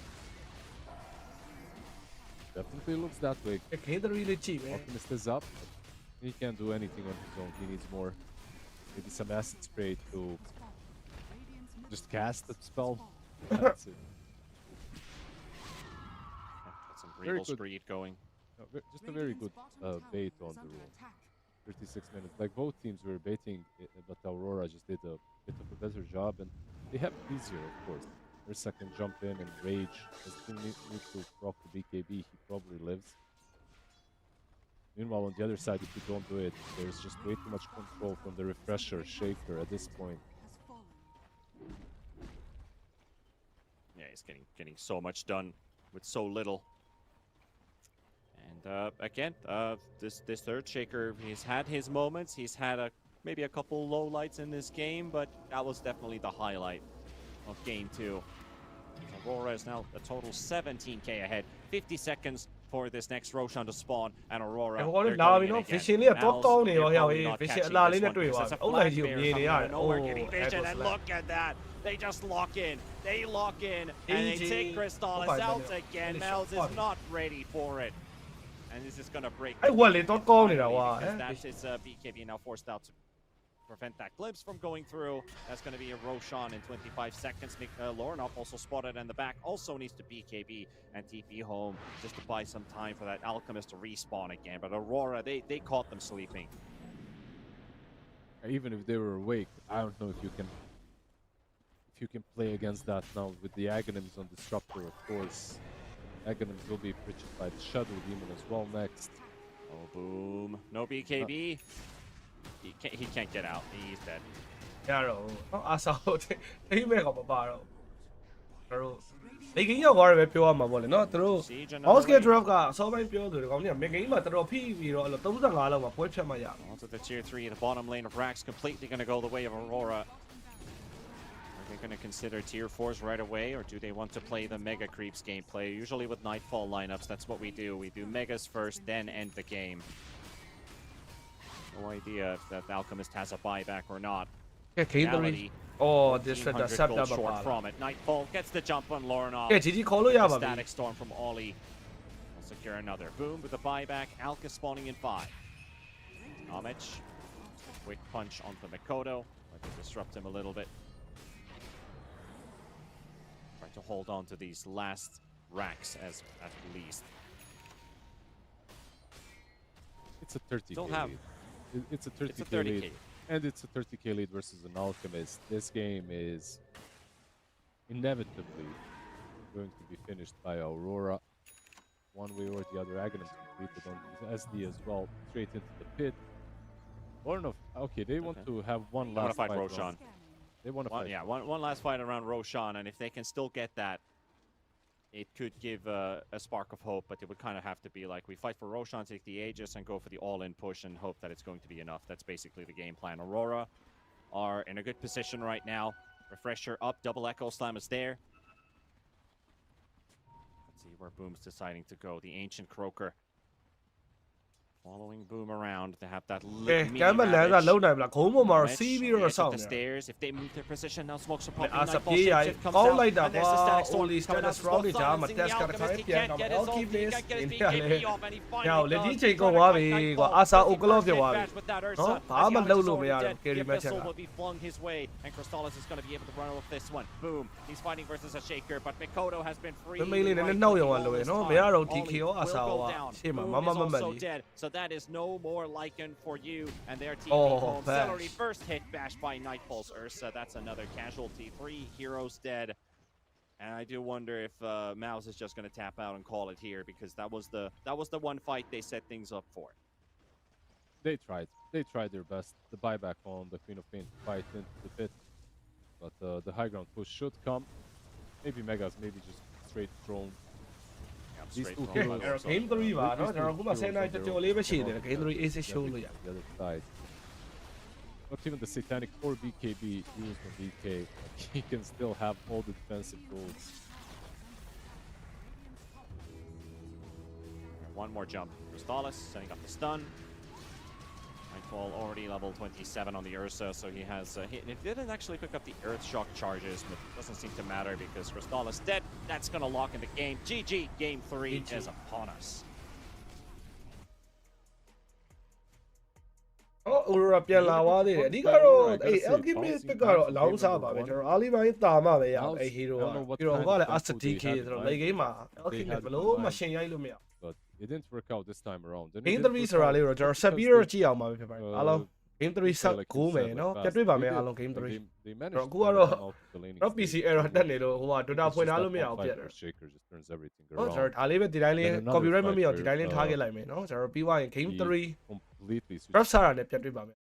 Definitely looks that way. ခေတရီလေးကြည့်ပဲ Alchemist is up. But he can't do anything on his own. He needs more. Maybe some acid spray to just cast the spell. That's it. Got some Very Greeble good. Screed going. No, just a very good bait on the room. 36 minutes. Like both teams were baiting, but Aurora just did a bit of a better job, and they have it easier, of course. Ursa can jump in and rage. As he needs to proc the BKB, he probably lives. Meanwhile, on the other side, if you don't do it, there's just way too much control from the refresher shaker at this point. Yeah, he's getting so much done with so little. And again, this third shaker, he's had his moments. He's had maybe a couple low lights in this game, but that was definitely the highlight of game 2. Aurora is now a total 17k ahead. 50 seconds for this next Roshan to spawn, and Aurora. ဟိုက they're လာ going ပြီ in နော် again. Fisher လေးကတော့ Mouse, ကောင်းနေ they're ရောဟဲ့ probably ဟေး not Fisher catching အလား this လေးနဲ့ one တွေ့ because သွား there's ပြီ a အုတ်လိုက်ကြီးကို flash မြင်နေ bear ရတယ် coming out of nowhere, Oh, getting vision, and excellent. look at that. They just lock in. They lock in, and they Easy. take Crystal. Oh, It's my out God. again. Finish Mouse it. is not ready for it. And this is gonna break. အဲ့ဝက်လေးတော့ကောင်းနေတာကွာ Because that is BKB now forced out to prevent that glimpse from going through. That's going to be a Roshan in 25 seconds. Laurenov also spotted in the back. Also needs to BKB and TP home just to buy some time for that Alchemist to respawn again. But Aurora, they caught them sleeping. Even if they were awake, I don't know if you can play against that now with the Aghanims on Disruptor, of course. Aghanims will be bridged by the Shadow Demon as well next. Oh, boom. No BKB. he can't get out. He's dead. ရတော့နော်အာဆာကိုတိတ်မဲ့ကောင်မပါတော့တို့မိဂိမ်းရောက်သွားတယ်ပဲပြောရမှာပေါ့လေနော်သူတို့ Siege another Mouse wave. Drop ကအစောပိုင်းပြောသူတွေကောင်ကြီးကမိဂိမ်းမှာတော်တော်ဖိပြီးတော့အဲ့လို35လောက်မှာပွဲဖြတ်မှရအောင် Onto the tier 3, the bottom lane of Rax completely going to go the way of Aurora. Are they going to consider tier 4s right away, or do they want to play the Mega Creeps gameplay? Usually with Nightfall lineups, that's what we do. We do Megas first, then end the game. No idea if that Alchemist has a buyback or not. ကဲ Game 3 Reality, အော် District $1,500 ဆက်တာ gold ပါ short ပါ from it. Nightfall gets the jump on Lorna. ကဲ GG ခေါ်လို့ရပါပြီ Static Storm from Ollie. Will secure another. Boom with the buyback. Alka spawning in 5. Homage. Quick punch onto Mikoto. Try to disrupt him a little bit. Try to hold on to these last racks as at least. It's a 30k Don't have- lead. It's a 30k, It's a 30k. lead. And it's a 30k lead versus an Alchemist. This game is inevitably going to be finished by Aurora. One way or the other. Aghanim completed on SD as well. Straight into the pit. Or no, okay, they want Okay. to have one They want last to fight fight Roshan. round. They want to fight. Yeah, one last fight around Roshan, and if they can still get that, it could give a spark of hope, but it would kind of have to be like, we fight for Roshan, take the Aegis, and go for the all-in push and hope that it's going to be enough. That's basically the game plan. Aurora are in a good position right now. Refresher up, double Echo Slam is there. Let's see where Boom's deciding to go. The Ancient Croaker. Following Boom around, they have that ကဲ mini ကမ်းမလန်က ravage. လုံးနိုင်မလားခုံးပေါ်မှာတော့ Ravage စီး on ပြီး the တော့ edge စော of င့် the နေ stairs. If they move their position, now smokes are popping. အာဆာ Nightfall ပြေးရို shift င် comes ကောင်း down, လိုက်တာ and ကွာ there's the static storm Oli coming out Status from Round both တွေကြားမှာ sides. Test ကတစ်ခါ Alchemist, he ပြန် can't တော့ get his Elky ult, he Bliss can't get နေ his ရလေ BKB off, and he ညောင် finally လက် does. ကြီးချိန်ကုန်သွားပြီကွာအာဆာအိုကလော့ဖြစ်သွားပြီ With that နော် Ursa, ဘာ as မှ Giannis လုပ် is လို့မ already ရ dead, ဘူး carry the match missile က will be flung his way, and Crystallis is going to be able to run off this one. Boom. He's fighting versus a Shaker, but Mikoto has been free. မမေးလေးနည်းနည်းနှောက်ရုံကလွယ်နော်မရတော့ DK ရောအာဆာရောရှေ့မှာမမမမတ်လေး dead, so that is no more Lycan for you and their team. Oh, home. bash. Celery first hit bash by Nightfall's Ursa. That's another casualty. 3 heroes dead. And I do wonder if Mouz is just going to tap out and call it here, because that was the one fight they set things up for. They tried. They tried their best. The buyback on the Queen of Pain to fight into the pit. But the high ground push should come. Maybe Megas, maybe just straight drone. Yeah, These straight two from heroes- my left Game 3ပါနော် These ကျွန် two တော်အခုမှ heroes 10 နိုင် on their ကျော် own လေးပဲရှိ can တယ် help Game 3 the ace other- show လို့ရ the other side. Not even the Satanic or BKB used on BK. Like, he can still have all the defensive goals. One more jump. Crystallis setting up the stun. Nightfall already level 27 on the Ursa, so he has... he didn't actually pick up the Earth Shock charges, but it doesn't seem to matter because Crystallis dead. That's going to lock in the game. GG, Game 3 GG. is upon us. အော် Aurora ပြန်လာသွားသေးတယ်အဓိကတော့အဲ့ Alchemist ကတော့အလောင်းစားပါပဲကျွန်တော်အားလေးပိုင်းတာမှပဲရအောင်အဲ့ hero ကပြီးတော့ဟိုကလည်း ASDK ဆိုတော့ late game မှာ Alchemist ဘလို့မရှင်ရိုက်လို့မရ But it didn't work out this time around. Then it Game didn't 3 work ဆိုတာ out လေးတော့ကျွန်တော်ဆက်ပြီး because တော့ကြည့်အောင်ပါပဲဖြစ်ပါတယ် they- အားလုံး Game 3ဆက် like you ကိုးမယ် said, နော် like ပြ fast. တ်တွေ့ပါမယ် They အားလုံး did. Game 3 They managed Bro, to who get are them the- out of the laning တော့ stage. PC error တက်နေလို့ဟိုက Dota It's ဖွင့် just ထား that လို့မရ one အောင် fight ပြတ်တယ် where Shaker just turns everything နော် around. ကျွန်တော်ဒါလေးပဲဒီတိုင်းလေး Then another copyright မမိအောင် fight ဒီတိုင်းလေး where, ထားခဲ့လိုက်မယ်နော်ကျွန်တော်ပြီးသွားရင် Game he 3 completely switched Drop Sara နဲ့ပြတ်တွေ့ပါမယ်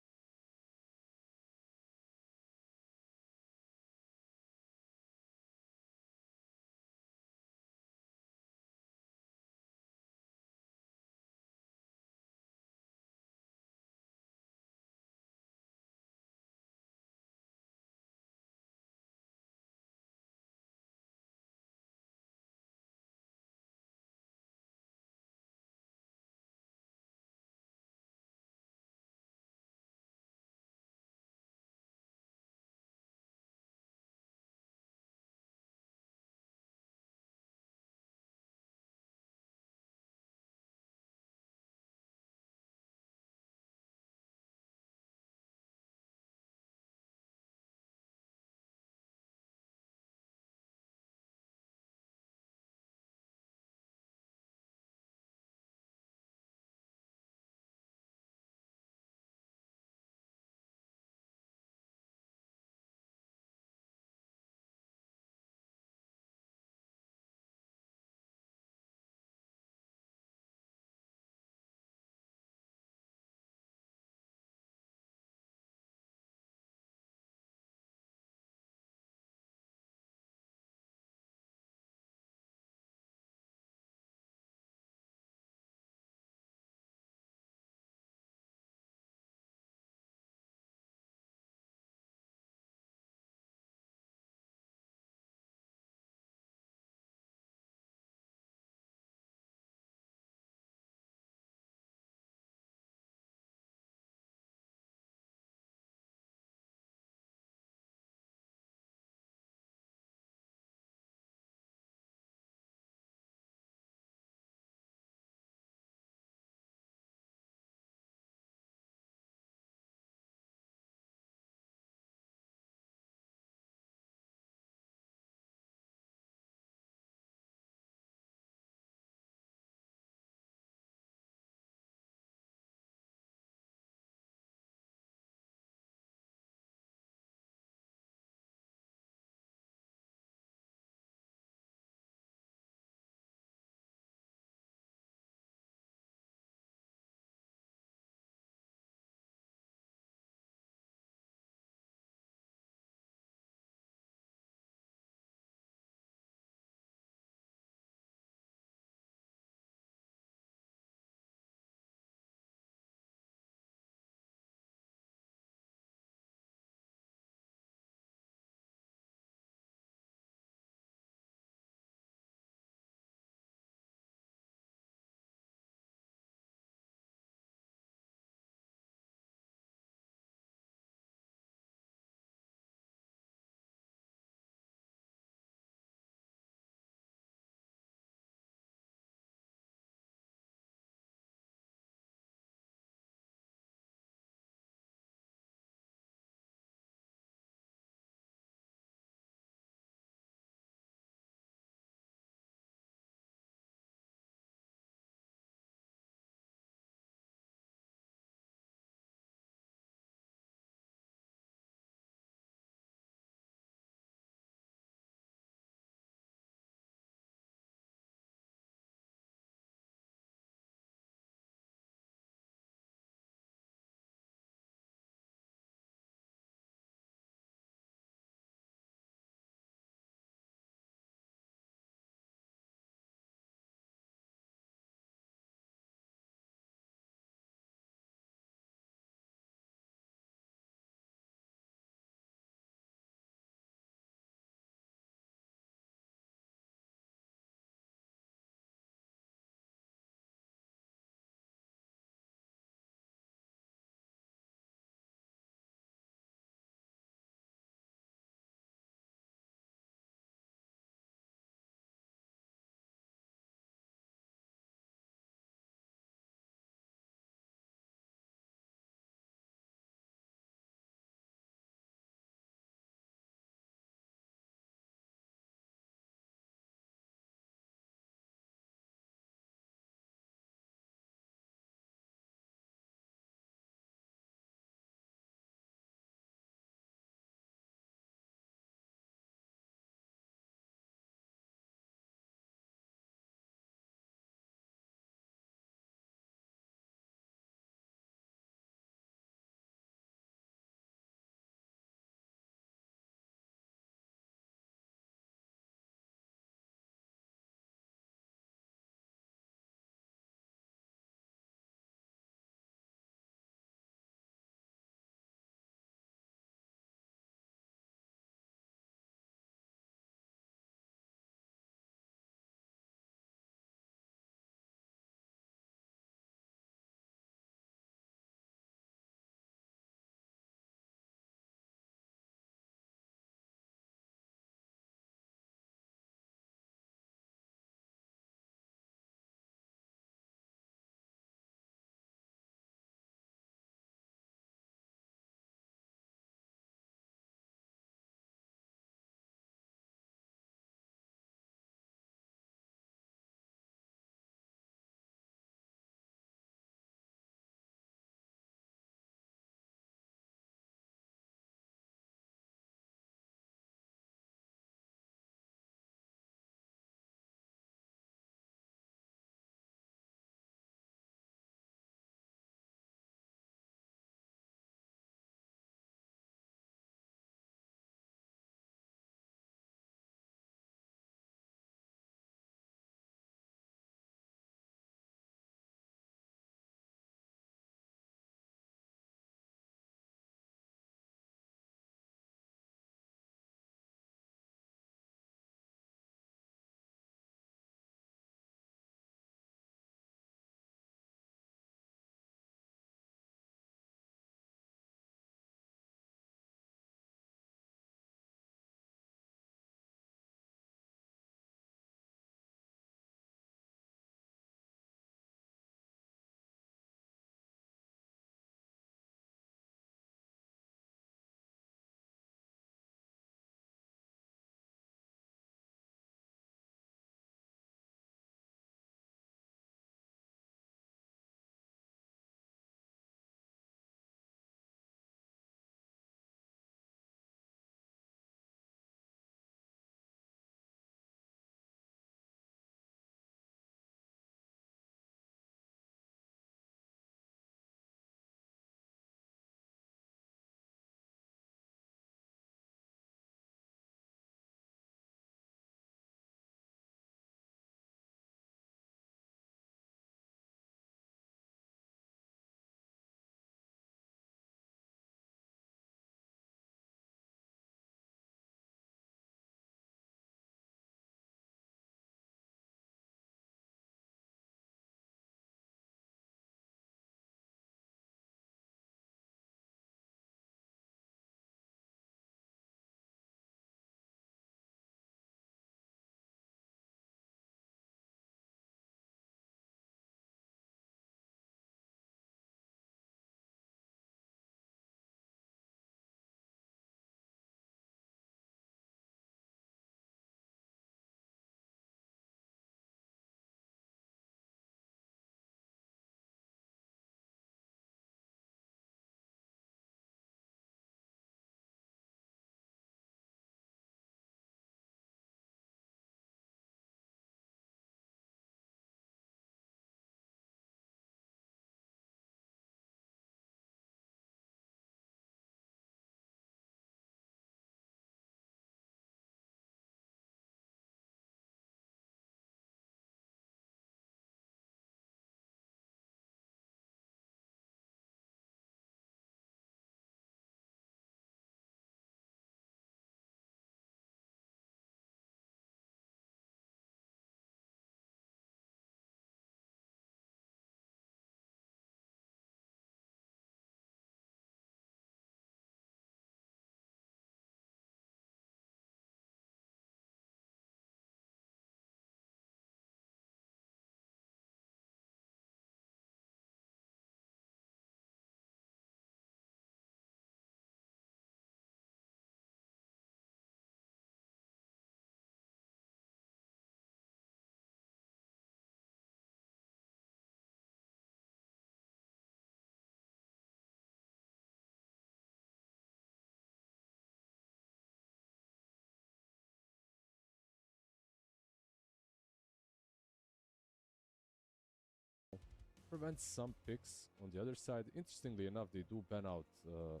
prevents some picks on the other side. Interestingly enough, they do ban out the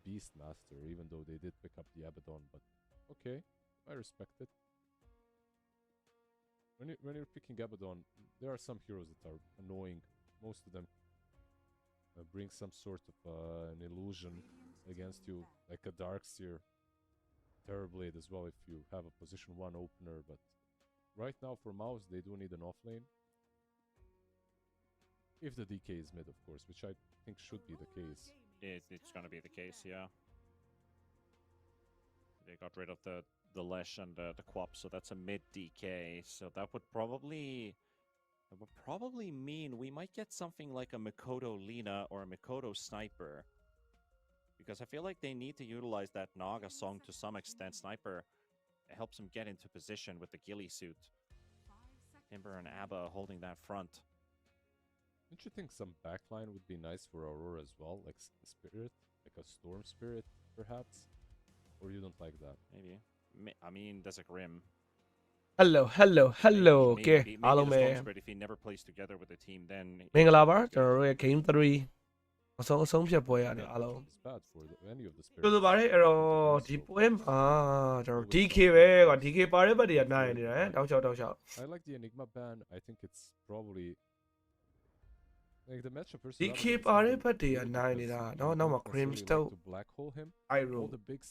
Beastmaster, even though they did pick up the Abaddon. But okay, I respect it. When you're picking Abaddon, there are some heroes that are annoying. Most of them bring some sort of an illusion against you, like a Darkseer, Terrorblade as well if you have a position 1 opener. But right now for Mouz, they do need an offlane. If the DK is mid, of course, which I think should be the case. It's gonna be the case, yeah. They got rid of the Lesh and the Quap, so that's a mid DK. So that would probably mean we might get something like a Mikoto Lina or a Mikoto Sniper. Because I feel like they need to utilize that Naga song to some extent. Sniper helps him get into position with the ghillie suit. Timber and Abba holding that front. Don't you think some backline would be nice for Aurora as well? Like Spirit? Like a Storm Spirit, perhaps? Or you don't like that? Maybe. I mean, there's a Grim. Hello okay Maybe အားလုံး the ပဲ Storm Spirit, if he never plays together with the team, then... မင်္ဂလာပါကျွန်တော်တို့ရဲ့ game 3အဆုံးဖြတ်ပွဲရတယ်အားလုံး It's bad for any of the ဆို spirits. ပါတယ်အဲ့တော့ဒီပွဲမှာကျွန်တော် DK ပဲကွာ DK ပါတဲ့ဘက်တွေကနိုင်နေတယ်တောက်လျှောက် I like the Enigma ban. I think it's probably like the matchup versus DK Abaddon is ပါ not တဲ့ good ဘက်တွေက because နိုင်နေတာ you နော် don't နောက်မှာ necessarily like Grimstone to black hole him. Iron All the big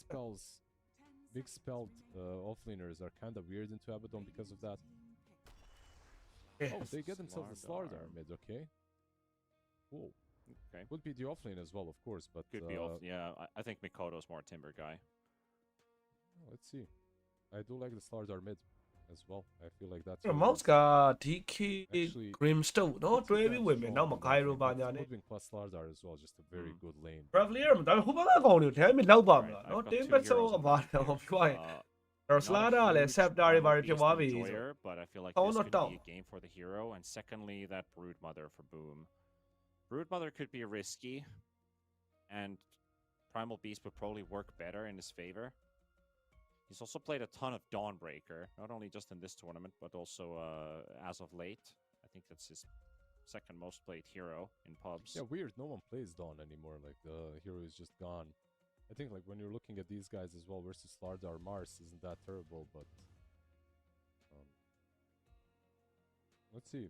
spelled offlaners are kind of weird into Abaddon because of that. Oh, they get themselves a Slardar mid, okay. Whoa. Okay. Would be the offlane as well, of course, but Could be off. Yeah, I think Mikoto's more Timber guy. let's see. I do like the Slardar mid as well. I feel like that's ကျွန်တော် really mouse က DK Actually, Grimstone နော် not too တွဲ bad ပြီးဝင်မယ် strong နောက်မှာ on Gyro that ပါ lane, ညာ but နဲ့ Woodwing plus Slardar as well, just a very good lane. Bravelier ဒါဟိုဘက်ကကောင်တွေကို damage လောက်ပါမလား Right, နော် I've got team two ဘက်ဆော heroes အပါတော့ပြောရရင် Uh, တော့ Slada ကလည်း Scepter တွေဘာတွေဖြစ်သွားပြီ Beast ဆို Enjoyer, but I feel like Oh, this not could down. be a game for the hero. And secondly, that Broodmother for Boom. Broodmother could be risky, and Primal Beast would probably work better in his favor. He's also played a ton of Dawnbreaker, not only just in this tournament, but also as of late. I think that's his second most played hero in pubs. Yeah, weird. No one plays Dawn anymore. Like the hero is just gone. I think like when you're looking at these guys as well versus Slardar, Mars isn't that terrible, but let's see.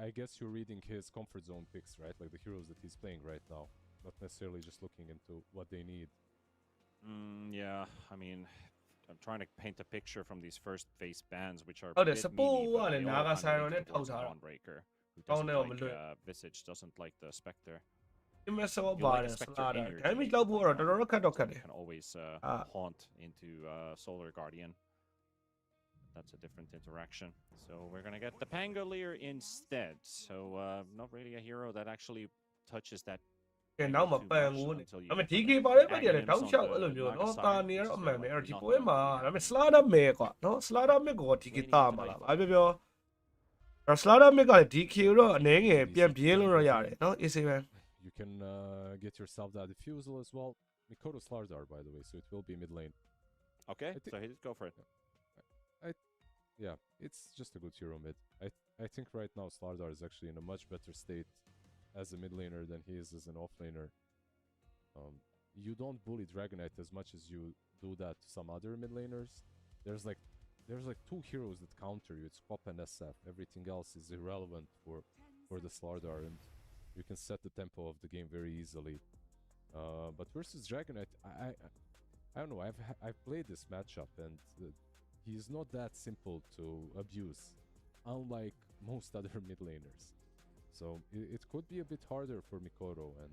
I guess you're reading his comfort zone picks, right? Like the heroes that he's playing right now, not necessarily just looking into what they need. Yeah, I mean, I'm trying to paint a picture from these first phase bans, which are Oh, a the bit support meaty, but one they and all Naga kinda Siren need and to work with Tausara. Dawnbreaker, who Oh, doesn't no, like Malou. Visage, doesn't like the Spectre. ဒီမဲ့ဆော You ပါ like တယ် a Spectre Slada energy, damage လောက်ဖို့တော့တော်တော်ခက်တော့ခက်တယ် can always Ah. haunt into Solar Guardian. That's a different interaction. So we're gonna get the Pangolier instead. So not really a hero that actually touches that ကဲနောက်မှာ too ပန် much ဘူးနေ until you အမေ put DK the ပါတဲ့ဘက်တည်း Aghanim's တောက် on လျှောက် the အဲ့လိုမျိုး Naga နော် side, တာ which နေရ is တော့အမှန်ပဲ likely အဲ့ဒီ not ပွဲ gonna မှာ really ဒါပေမဲ့ happen. Slada မဲကွာနော် Slada မဲကို DK Waiting တာ until မှာ I လား vote. ဘာပြောပြောဒါ Slada မဲကလည်း DK ကိုတော့အနေငယ်ပြန်ပြင်းလို့တော့ရတယ်နော် AC ပဲ You can get yourself that diffusal as well. Mikoto Slardar, by the way, so it will be mid lane. Okay, I thi- so he did go for it. Yeah, it's just a good hero mid. I think right now Slardar is actually in a much better state as a mid laner than he is as an off laner. You don't bully Dragonite as much as you do that to some other mid laners. There's like two heroes that counter you. It's Quap and SF. Everything else is irrelevant for the Slardar, and you can set the tempo of the game very easily. But versus Dragonite, I don't know. I've played this matchup, and he's not that simple to abuse, unlike most other mid laners. So it could be a bit harder for Mikoto, and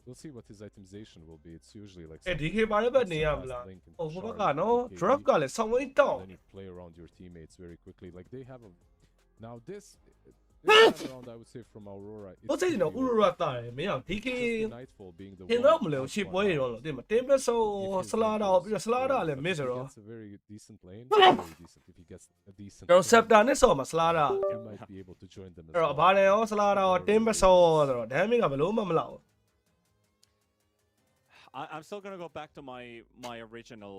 we'll see what his itemization will be. It's usually like အဲ some DK ပါတဲ့ဘက်နေရမ fast လား link and ဟိုဘက်က shard နော် DK, drop ကလည်းဆောင်းဝိတ်တောက် and then you play around your teammates very quickly. Like they have a now this time around, I would say from Aurora. ဟိုစိတ်နော် pretty Aurora တာတယ်မင်းအောင် DK just the Nightfall being the သင် one တော့မလဲ plus ရှေ့ one ပွဲတွေ out. တော့လို့တင်မတင်မဲ့ဆော If his Slada lane ကို goes ပြီးတော့ Slada က forward, လည်း but miss if he တော့ gets a very decent lane, very decent. If he gets a decent ကျွန်တော် lane, Scepter နဲ့ဆောမှာ Slada you might be able to join them as အဲ့တော့ well. ဘာလဲရော Slada ကို They're တင်မဲ့ very ဆော nice. ဆိုတော့ damage ကဘယ်လို့မှမလောက် I'm still gonna go back to my original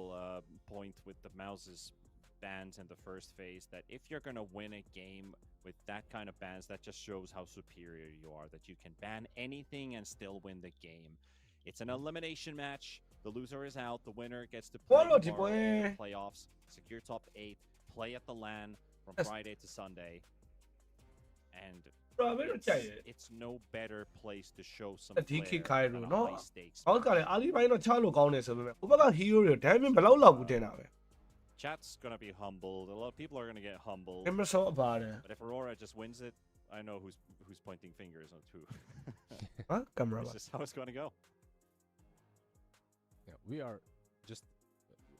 point with the Mouse's bans in the first phase, that if you're going to win a game with that kind of bans, that just shows how superior you are, that you can ban anything and still win the game. It's an elimination match. The loser is out. The winner gets to play Well, tomorrow in boy. the playoffs, secure top 8, play at the LAN from Yes. Friday to Sunday. And Bro, very tight. it's no better place to show some DK flair Cairo, than a no? high stakes How can I buy no Charlo Gone? So, Ubaga hero, damn him, below love with Chat's gonna be humbled. A lot of people are gonna get humbled. I'm so about it. But if Aurora just wins it, I know who's pointing fingers on who. Huh? Camera. It's just how it's gonna go. Yeah, we are just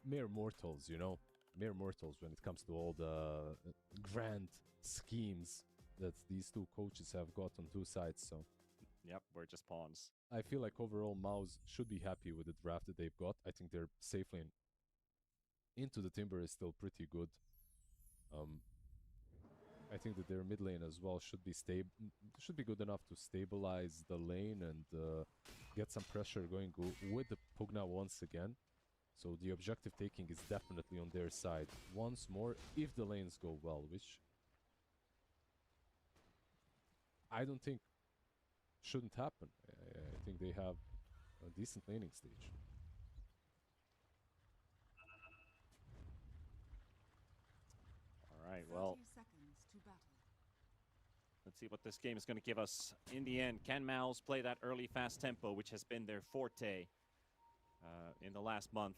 mere mortals, you know, mere mortals when it comes to all the grand schemes that these two coaches have got on two sides. So Yep, we're just pawns. I feel like overall Mouz should be happy with the draft that they've got. I think they're safely into the timber is still pretty good. I think that their mid lane as well should be good enough to stabilize the lane and get some pressure going with the Pugna once again. So the objective taking is definitely on their side once more if the lanes go well, which I don't think shouldn't happen. I think they have a decent laning stage. All right, well, 30 seconds to battle. let's see what this game is gonna give us in the end. Can Mouz play that early fast tempo, which has been their forte in the last month?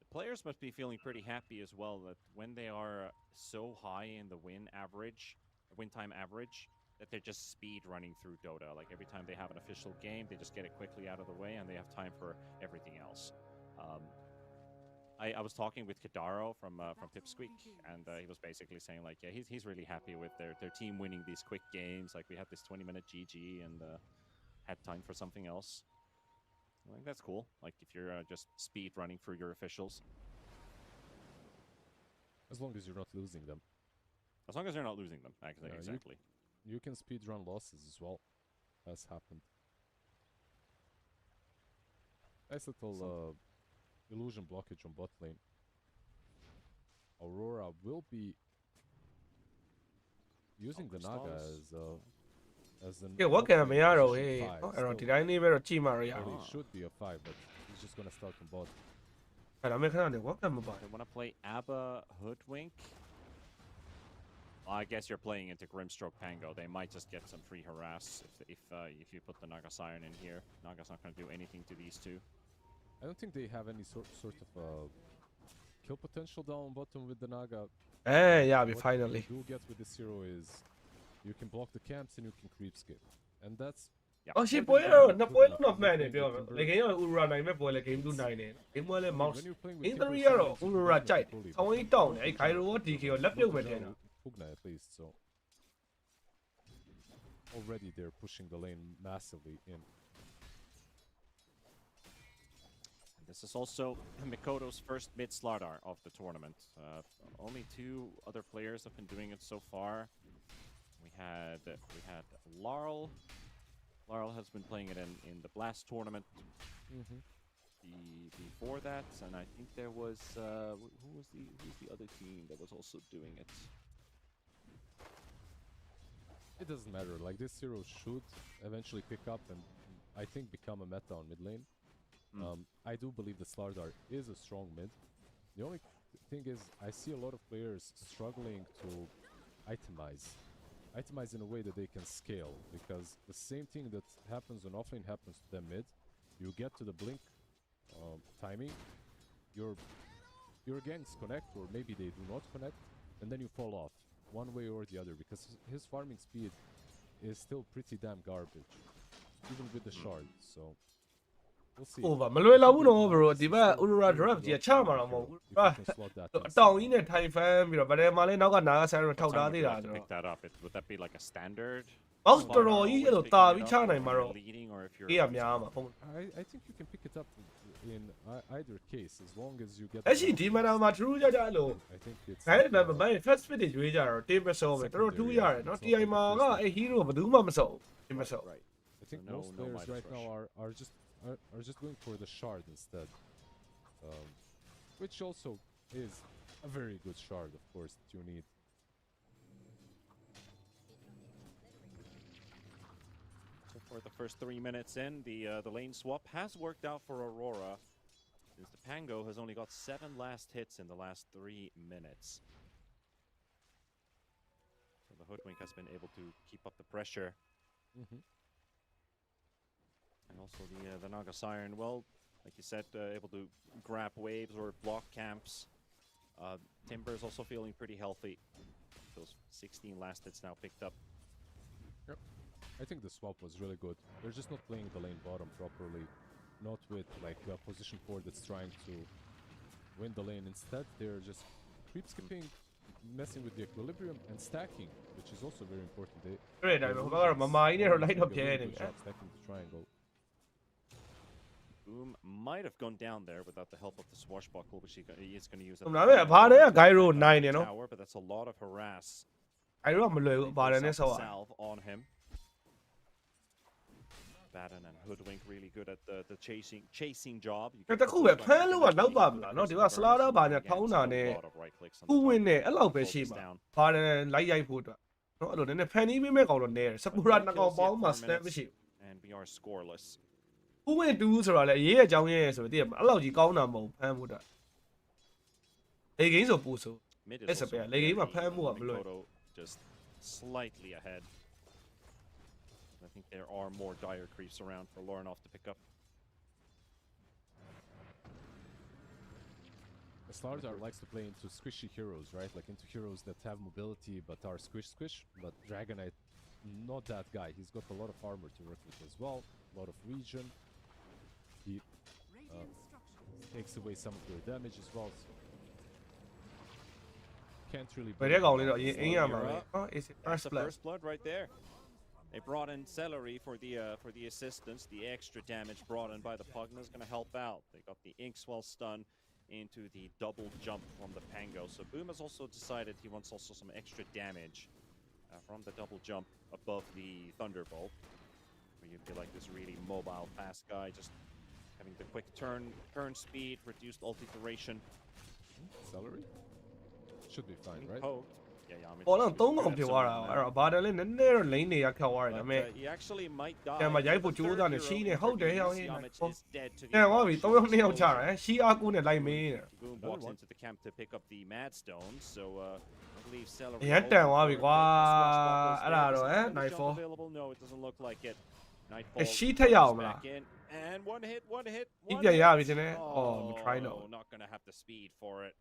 The players must be feeling pretty happy as well that when they are so high in the win time average, that they're just speed running through Dota. Like every time they have an official game, they just get it quickly out of the way and they have time for everything else. I was talking with Kadaro from Pipsqueak, and he was basically saying like, yeah, he's really happy with their team winning these quick games. Like we had this 20-minute GG and had time for something else. I think that's cool. Like if you're just speed running through your officials. As long as you're not losing them. As long as you're not losing them, actually, Yeah, exactly. You can speedrun losses as well. Has happened. Nice little illusion blockage on bot lane. Aurora will be using the Naga as an Okay, what can I opening do? position Hey, five. around Still, the line, never a team area. well, it should be a 5, but he's just gonna start on bot. And I'm making what can I buy? They want to play Abba Hoodwink. I guess you're playing into Grimstroke Pango. They might just get some free harass if you put the Naga Siren in here. Naga's not going to do anything to these two. I don't think they have any sort of kill potential down bottom with the Naga. Eh, yeah, What finally. you do get with this hero is you can block the camps and you can creep skip, and that's Yeah. Oh, she What boy, is that? no boy, Good not enough. man. You're playing Like, with you know, Aurora 9 မဲ့ပွဲလေ game 2 9နေ game 1လဲ mouse when you're playing with in Timber, 3 ကတော့ sometimes you Aurora can ကြိုက် fully, ဆောင်းကြီးတောင်းနေအဲ့ Cairo ရော DK ရောလက်ပြုတ်ပဲထင်တာ Pugna at least, so already they're pushing the lane massively in. And this is also Mikoto's first mid Slardar of the tournament. Only 2 other players have been doing it so far. We had Larl. Larl has been playing it in the Blast tournament before that, and I think there was who's the other team that was also doing it? It doesn't matter, like this hero should eventually pick up and I think become a meta on mid lane. I do believe the Slardar is a strong mid. The only thing is I see a lot of players struggling to itemize in a way that they can scale, because the same thing that happens on offlane happens to them mid. You get to the blink timing, your gangs connect, or maybe they do not connect, and then you fall off one way or the other, because his farming speed is still pretty damn garbage, even with the shard. So we'll see. over မလွယ်လောက်ဘူးနော် bro ဒီဘက် Aurora draft ကြီးချမှာတော့မဟုတ်ဘူး If you can slot that အ in တောင်ကြီးနဲ့ထိုင်ဖမ်းပြီးတော့ဗဒယ်မှာလဲနောက်ကနားဆိုင်တော့ထောက် What ထား time သေး would you တာ like to ဆို pick that up? Would that be like a standard? mouse တော် Slardar တော်ကြီး always အဲ့လို picking တာ it ပြီး up, ချနိုင် or မှာ if တော့ you're leading, or if you're အေးရများမှာဟုတ် I think you can pick it up in either case as long as you get. လက်ရှိဒီမန်နာမှာ true ကြကြလို့ I think it's. ဒါပေမဲ့ first fit တွေရွေးကြတော့ team ပဲစောပဲတော်တော် true ရတယ်နော် TI မှာကအဲ့ hero ဘယ်သူမှမစောဘူး team မစော right. I think no- most no players Midas right now rush. are just going for the shard instead, which also is a very good shard, of course, that you need. So for the first 3 minutes in, the lane swap has worked out for Aurora, since the Pango has only got 7 last hits in the last 3 minutes. So the Hoodwink has been able to keep up the pressure. And also the Naga Siren, well, like you said, able to grab waves or block camps. Timber is also feeling pretty healthy. Those 16 last hits now picked up. Yep. I think the swap was really good. They're just not playing the lane bottom properly. Not with like a position 4 that's trying to win the lane. Instead, they're just creep skipping, messing with the equilibrium and stacking, which is also very important. They တွေ့တယ်ဒါပေမဲ့ဟိုကတော့မမိုင်းနဲ့တော့လိုက်တော့ do ပြဲ a နေ good တယ် job stacking the triangle. Boom might have gone down there without the help of the swashbuckle, which he is going to use. ဒါပေမဲ့ဘာလဲဂိုင်ရို9နေနော် Tower, but that's a lot of harass. ဂိုင်ရိုကမလွယ်ဘူးဘာလဲနဲ့ဆောက်ရ Salve on him. Batten and Hoodwink really good at the chasing job. တခုပဲဖမ်းလို့ကလောက်ပါမလားနော်ဒီကစလာဒါဘာညာထောင်းတာနဲ့ဥဝင်းနဲ့အဲ့လောက်ပဲရှိမှာဘာလဲလိုက်ရိုက်ဖို့အတွက်နော်အဲ့လိုနည်းနည်းဖန်နီးပေးမဲ့ကောင်တော့နဲတယ်စပူရာနှစ်ကောင်ပေါင်းမှာစတက်မရှိ And we are scoreless. ဘူးဥဝင်း2ဆိုတာလေရေးရအကြောင်းရဲဆိုတော့တည်းအဲ့လောက်ကြီးကောင်းတာမဟုတ်ဖမ်းဖို့အတွက်လေဂိမ်းဆိုပူဆို Mid is It's a also bit. Like, very even Pam even. was blue. Mikoto just slightly ahead. I think there are more dire creeps around for Lorinov to pick up. The Slardar likes to play into squishy heroes, right? Like into heroes that have mobility but are squish. But Dragonite, not that guy. He's got a lot of armor to work with as well, a lot of regen. He Radiant structures. takes away some of their damage as well. So can't really. ဘယ်တဲ့ကောင်လေးတော့အင်းရမှာပဲဟော is it That's first the blood first blood right there. They brought in Celery for the assistance. The extra damage brought in by the Pugna is going to help out. They got the Inkswell stun into the double jump from the Pango. So Boom has also decided he wants also some extra damage from the double jump above the Thunderbolt. Where you feel like this really mobile, fast guy, just having the quick turn speed, reduced ulti duration. Celery should be fine, right? Poked. Yeah, I mean, ပေါ်တော့3ကောင်ဖြစ်သွားတာအဲ့တော့ဘာတယ်လဲနည်းနည်းတော့လိမ့်နေရခက်သွားတယ်ဒါပေမဲ့ he actually might die. ကဲမရိုက်ဖို့ကြိုးစားနေရှိနေဟုတ်တယ်ဟောင်း Yamich is dead to the ကဲဟောပြီ3ယောက်2ယောက်ချတယ်ရှီအားကိုနဲ့လိုက်မင်းတယ် Boom walks into the camp to pick up the Mad Stones, so I believe Celery. ရန်တန်သွားပြီကွာအဲ့ဒါတော့Nightfall available. No, it doesn't look like it. Nightfall. ရှီထက်ရအောင်မလား back in, and one hit. ဒီပြန်ရပြီချင်းနဲ့အော်မ try တော့ not gonna have the speed for it.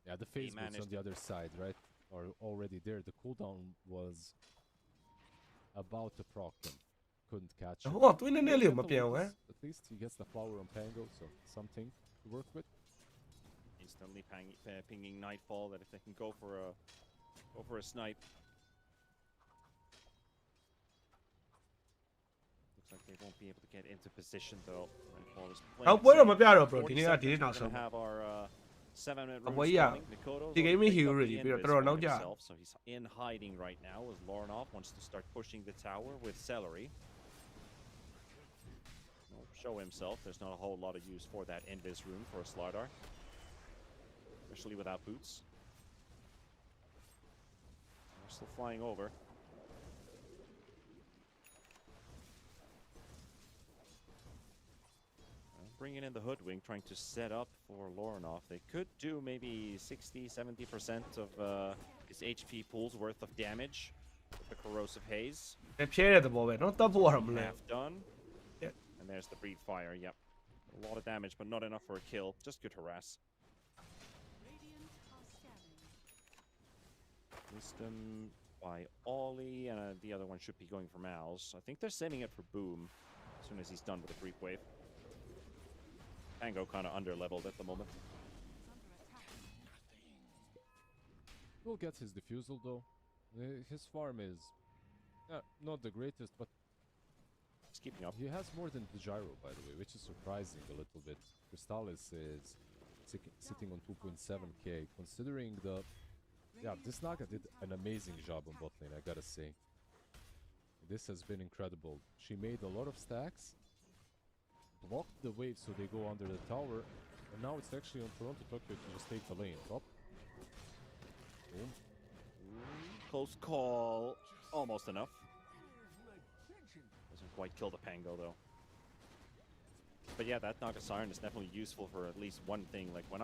Yeah, the phase boots managed on the other side, right? Are already there. The cooldown was about to proc him. Couldn't catch him. ဟိုကတွင်းနေလေးကိုမပြန်ဘူးဟမ် At least he gets the flower on Pango, so something to work with. Instantly pinging Nightfall that if they can go for a snipe. Looks like they won't be able to get into position though. Nightfall is နောက်ပွဲတော့မပြတော့ bro ဒီနေ့ကဒီနေ့နောက် We're ဆုံး gonna have our 7-minute Boy, runes yeah. coming. Mikoto's The game already is picked up already, the pero invis throw for now, yeah. himself, so he's in hiding right now as Lorinov wants to start pushing the tower with Celery. He'll show himself. There's not a whole lot of use for that invis rune for a Slardar, especially without boots. They're still flying over. Bringing in the Hoodwink, trying to set up for Lorinov. They could do maybe 60-70% of his HP pool's worth of damage with the Corrosive Haze. ဖြဲတဲ့သဘောပဲเนาะတတ်ဖို့ကတော့မလဲ Half done. Yeah. And there's the Breed Fire, yep. A lot of damage, but not enough for a kill. Just good harass. Radiant are scanning. Wisdom by Ollie, and the other one should be going for Mouse. I think they're sending it for Boom as soon as he's done with the creep wave. Pango kind of under-leveled at the moment. Will get his defusal though. His farm is not the greatest, but He's keeping up. he has more than the gyro, by the way, which is surprising a little bit. Crystallis is sitting on 2.7k, considering the... Yeah, this Naga did an amazing job on bot lane, I gotta say. This has been incredible. She made a lot of stacks, blocked the waves so they go under the tower, And now it's actually on Toronto Tokyo to just take the lane. Top. Boom. Close call. Almost enough. Doesn't quite kill the Pango though. But yeah, that Naga Siren is definitely useful for at least one thing. Like when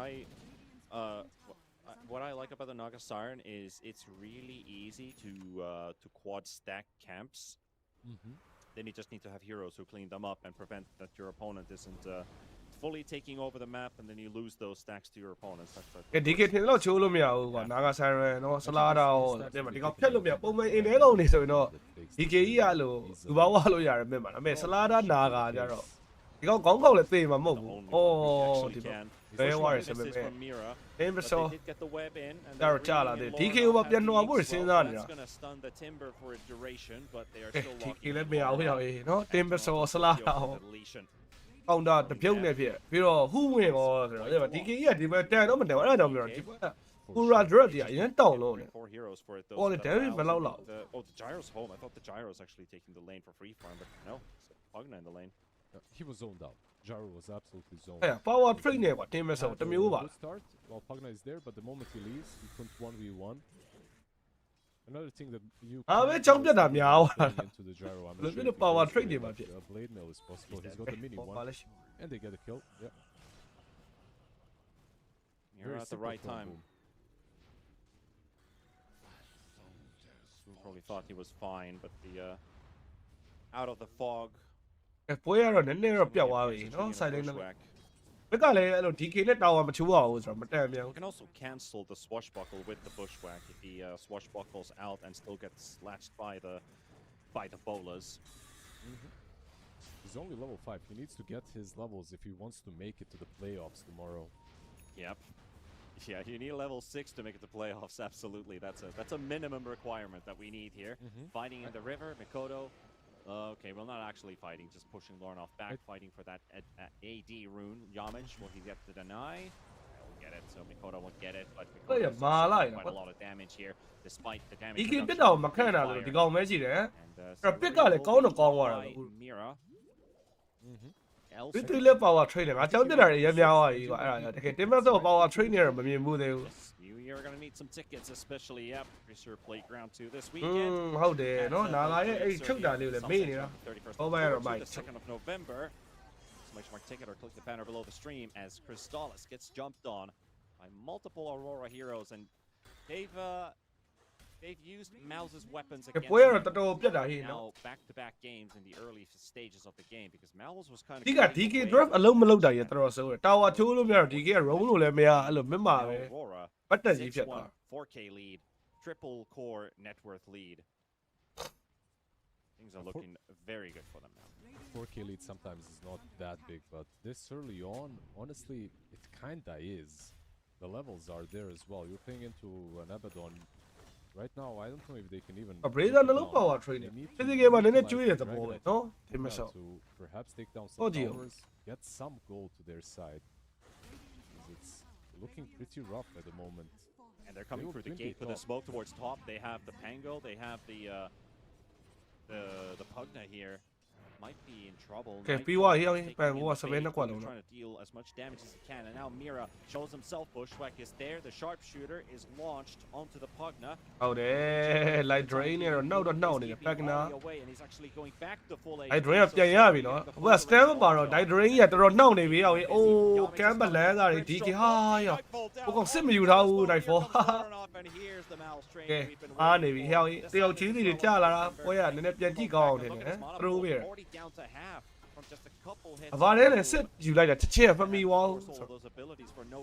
what I like about the Naga Siren is it's really easy to quad stack camps. Then you just need to have heroes who clean them up and prevent that your opponent isn't fully taking over the map, and then you lose those stacks to your opponents. That's what ဒီကေထင်တော့ချိုးလို့မရဘူးကွာနာဂါဆိုင်ရယ်နော်ဆလာတာရောတဲ့မှာဒီကောင်ဖြတ်လို့မရပုံမှန်အင်းထဲကောင်နေဆိုရင်တော့ဒီကေကြီးကအဲ့လိုလူပေါင်းဝါလို့ရတယ်မြင်ပါလားဒါပေမဲ့ဆလာတာနာဂါကြတော့ဒီကောင်ခေါင်းကောက်လည်းသေမှာမဟုတ်ဘူးအော်ဒီဘယ်ဝါရစမယ်ပဲအင်းမစောဒါတော့ကြာလာတယ်ဒီကေဘာပြန်တော့ဖို့စဉ်းစားနေတာဒီကေလည်းမရဘူးရောက်ရေးနော်တင်ပစောဆလာတာအောင်တာတပြုတ်နေဖြစ်ပြီးတော့ဟူးဝင်ရောဆိုတော့ဒီကေကြီးကဒီမှာတန်တော့မတန်ဘူးအဲ့ဒါကြောင့်ပြောတော့ဒီဘက်ကကူရာဒရက်ကြီးအရင်တောင်းလို့နေဟောလေဒဲဗစ်မလောက်လောက် Oh, the gyro's home. I thought the gyro was actually taking the lane for free farm, but no, Pugna in the lane. He was zoned out. Gyro was absolutely zoned. အဲ့ power trade နေကွာတင်ပစောတမျိုးပါ Good start. While Pugna is there, but the moment he leaves, he couldn't 1v1. Another thing that you Ah, we jump at them, yeah. into the gyro. I'm Look not at sure the if power he trade goes about for it. a blade mail is possible. He's got the mini one, and they get a kill. Yeah. You're Very at the right simple time. combo. Probably thought he was fine, but the out of the fog. ပွဲရတော့နည်းနည်းတော့ပြတ်သွားပြီနော်ဆိုင်လိမ့်နေဘက်ကလည်းအဲ့လို DK နဲ့တောင်းမချိုးအောင်ဆိုတော့မတန်မြန် You can also cancel the swashbuckle with the bushwhack if he swashbuckles out and still gets latched by the bowlers. He's only level 5. He needs to get his levels if he wants to make it to the playoffs tomorrow. Yep. Yeah, you need level 6 to make it to playoffs. Absolutely, that's a minimum requirement that we need here. Fighting in the river, Mikoto. Okay, well, not actually fighting, just pushing Lorne off back, fighting for that AD rune. Yamage, will he get the deny? He'll get it, so Mikoto won't get it, but Mikoto does quite a lot of damage here, despite the damage. DK ပြတ်တော့မခံရလို့ဒီကောင်ပဲရှိတယ်အဲ့တော့ပစ်ကလည်းကောင်းတော့ကောင်းသွားတာ Mira. ဒီတူလေး power trade နဲ့ငါကြောက်ပြတာတွေရများသွားပြီကွာအဲ့ဒါတကယ်တင်မစော power trade နဲ့တော့မမြင်ဘူးသေးဘူး You're gonna need some tickets, especially FISSURE Playground 2 this weekend. ဟုတ်တယ်နော်နာလာရဲ့အဲ့ချုပ်တာလေးကိုလည်းမေ့နေတာ Over here, Mike. 2nd of November. Exclamation mark ticket or click the banner below the stream as Crystallis gets jumped on by multiple Aurora heroes, and they've used Mouz's weapons against ပွဲရတော့တော်တော်ပြတ်တာဟေးနော် now back-to-back games in the early stages of the game because Mouz was kind of ဒီက DK draft အလုံးမလုပ်တာရတော်တော်ဆိုးတယ်တာဝါချိုးလို့မရတော့ DK က roam လို့လည်းမရအဲ့လိုမင်းပါပဲ Aurora ပတ်တက်ကြီးဖြစ်သွား 4K lead, triple core net worth lead. Things are looking very good for them now. 4K lead sometimes is not that big, but this early on, honestly, it kinda is. The levels are there as well. You're playing into an Abaddon. Right now, I don't know if they can even. A Brazen take it no down. power trade. They need This to game is utilize not the the ball, dragon no? to They mess up. to perhaps take down Oh, some dear. towers, get some gold to their side. It's looking pretty rough at the moment. And they're coming They through will the twin gate gate with a top. smoke towards top. They have the Pango. They have the Pugna here. Might be in trouble. Okay, Nightfallပြီးသွားပြီ taking in Pangoက the 7 နဲ့ bait, ကွာလုံး trying to deal as much damage as he can. And now Mira shows himself. Bushwhack is there. The sharpshooter is launched onto the Pugna. ဟုတ်တယ် light drain နဲ့တော့နှောက်တော့နှောက်နေတယ် back နာ And he's actually going back to full light drain ကပြန်ရပြီနော်အခုက stand မပါတော့ light drain ကြီးကတော်တော်နှောက်နေပြီဟောအေးအိုး cam ဘလန်ကတွေ DK ဟာရဟိုကောင်စစ်မယူထားဘူး night fall ကဲအားနေပြီဟောအေးတယောက်ချင်းစီတွေကြာလာတာပွဲကနည်းနည်းပြန်ကြည့်ကောင်းအောင်နေတယ် throw ပဲအဗားနဲ့စစ်ယူလိုက်တာတစ်ချက်မမီဝေါ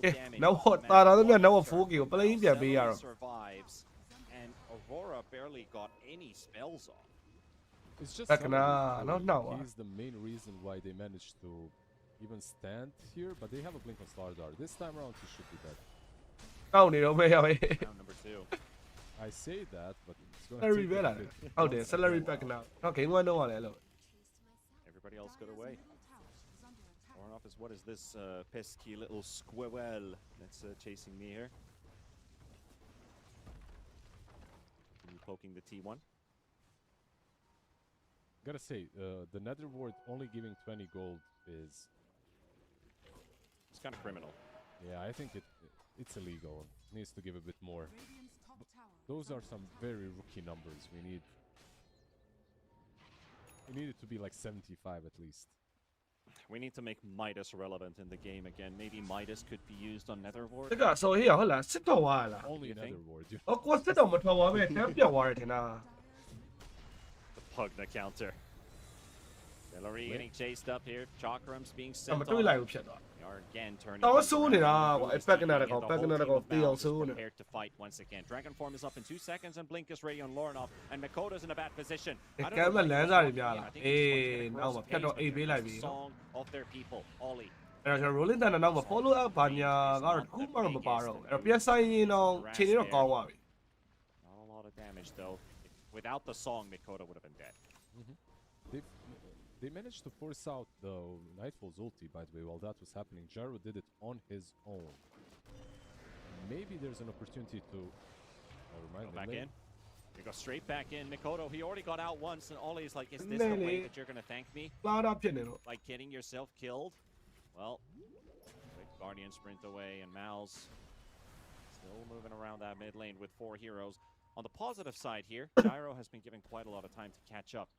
ကဲနောက်ဟောတာတာသမီးနောက် 4K ကို play ပြန်ပေးရတော့ And Aurora barely got any spells off. It's just Back somebody na- who- no, no. He's the main reason why they managed to even stand here, but they have a blink on Stardar. This time around, he should be dead. တောက်နေတော့မေးရမေး Round number 2. I say that, but it's gonna salary take ပဲ a လား bit. ဟုတ်တယ် salary back now နော် game 1တော့လည်းအဲ့လို Everybody else got away. Warren off is what is this pesky little squirrel that's chasing me here? Poking the T1. Gotta say, the Nether Ward only giving 20 gold is kind of criminal. Yeah, I think it's illegal. It needs to give a bit more. Radiant's top tower. Those are some very rookie numbers. We need it to be like 75 at least. We need to make Midas relevant in the game again. Maybe Midas could be used on Netherward. တကဆိုဟေ့ဟုတ်လားစစ်တော့သွားလား Only You think? another word. You ဟောကိုစစ်တော့မထွက်သွားပဲတန်းပြောက်သွားတယ်ထင်တာ The Pugna counter. Celery getting chased up here. Chakrams being အ sent မတွေးလိုက် on. ဘူးဖြစ်သွား They are again turning. တော့ things ဆိုး around. နေတာကွာ Mouz is back in that taking it. goal, The back in whole that team goal, of ပြီးအောင် Mouz is ဆိုးနေ prepared to fight once again. Dragon form is up in 2 seconds, and Blink is ready on Lornov, and Makoto's in a bad position. I don't ကဲ know မ why လန်း he's စား not တွေများ here. လား I think အေး he's just နောက် gonna မှာဖြတ်တော့ pace, အိတ် but ပေး they're လိုက် the ပြီ song of their people. Ollie. အဲ့တော့ကျွန်တော် rolling thunder နောက်မှာ follow up ဘာညာကတော့တစ်ခုမှတော့မပါတော့ဘူးအဲ့တော့ပြန်ဆိုင်ရင်တော့ခြေနေတော့ကောင်းသွားပြီ Not a lot of damage though. Without the song, Makoto would have been dead. They managed to force out the Nightfall's ulti, by the way, while that was happening. Gyro did it on his own. Maybe there's an opportunity to remind Go me back later. in. They go straight back in. Makoto, he already got out once, and Ollie's like, is this the way Nearly. that you're going to thank me? လာတာဖြစ်နေတော့ Like getting yourself killed? Well, quick Guardian sprint away, and Mouz still moving around that mid lane with 4 heroes. On the positive side here, Gyro has been given quite a lot of time to catch up.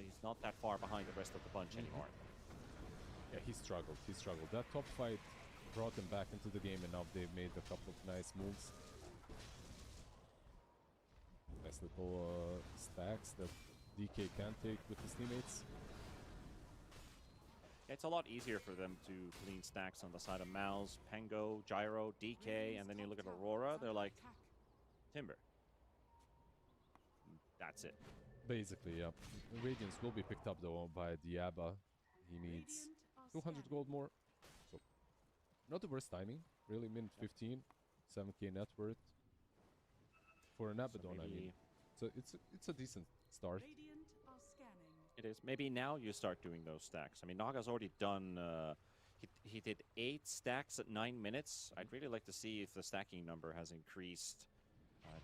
He's not that far behind the rest of the bunch anymore. Yeah, he struggled. He struggled. That top fight brought him back into the game, and now they've made a couple of nice moves. Nice little stacks that DK can take with his teammates. It's a lot easier for them to clean stacks on the side of Mouz, Pango, Gyro, DK, and then you look at Aurora, they're like, Timber. That's it. Basically, yeah. Radiance will be picked up though by Diaba. He needs 200 gold more. So, not the worst timing. Really, minute 15, 7k net worth. For an Abaddon, I mean. So it's a decent start. Radiant are scanning. It is. Maybe now you start doing those stacks. I mean, Naga's already done. He did 8 stacks at 9 minutes. I'd really like to see if the stacking number has increased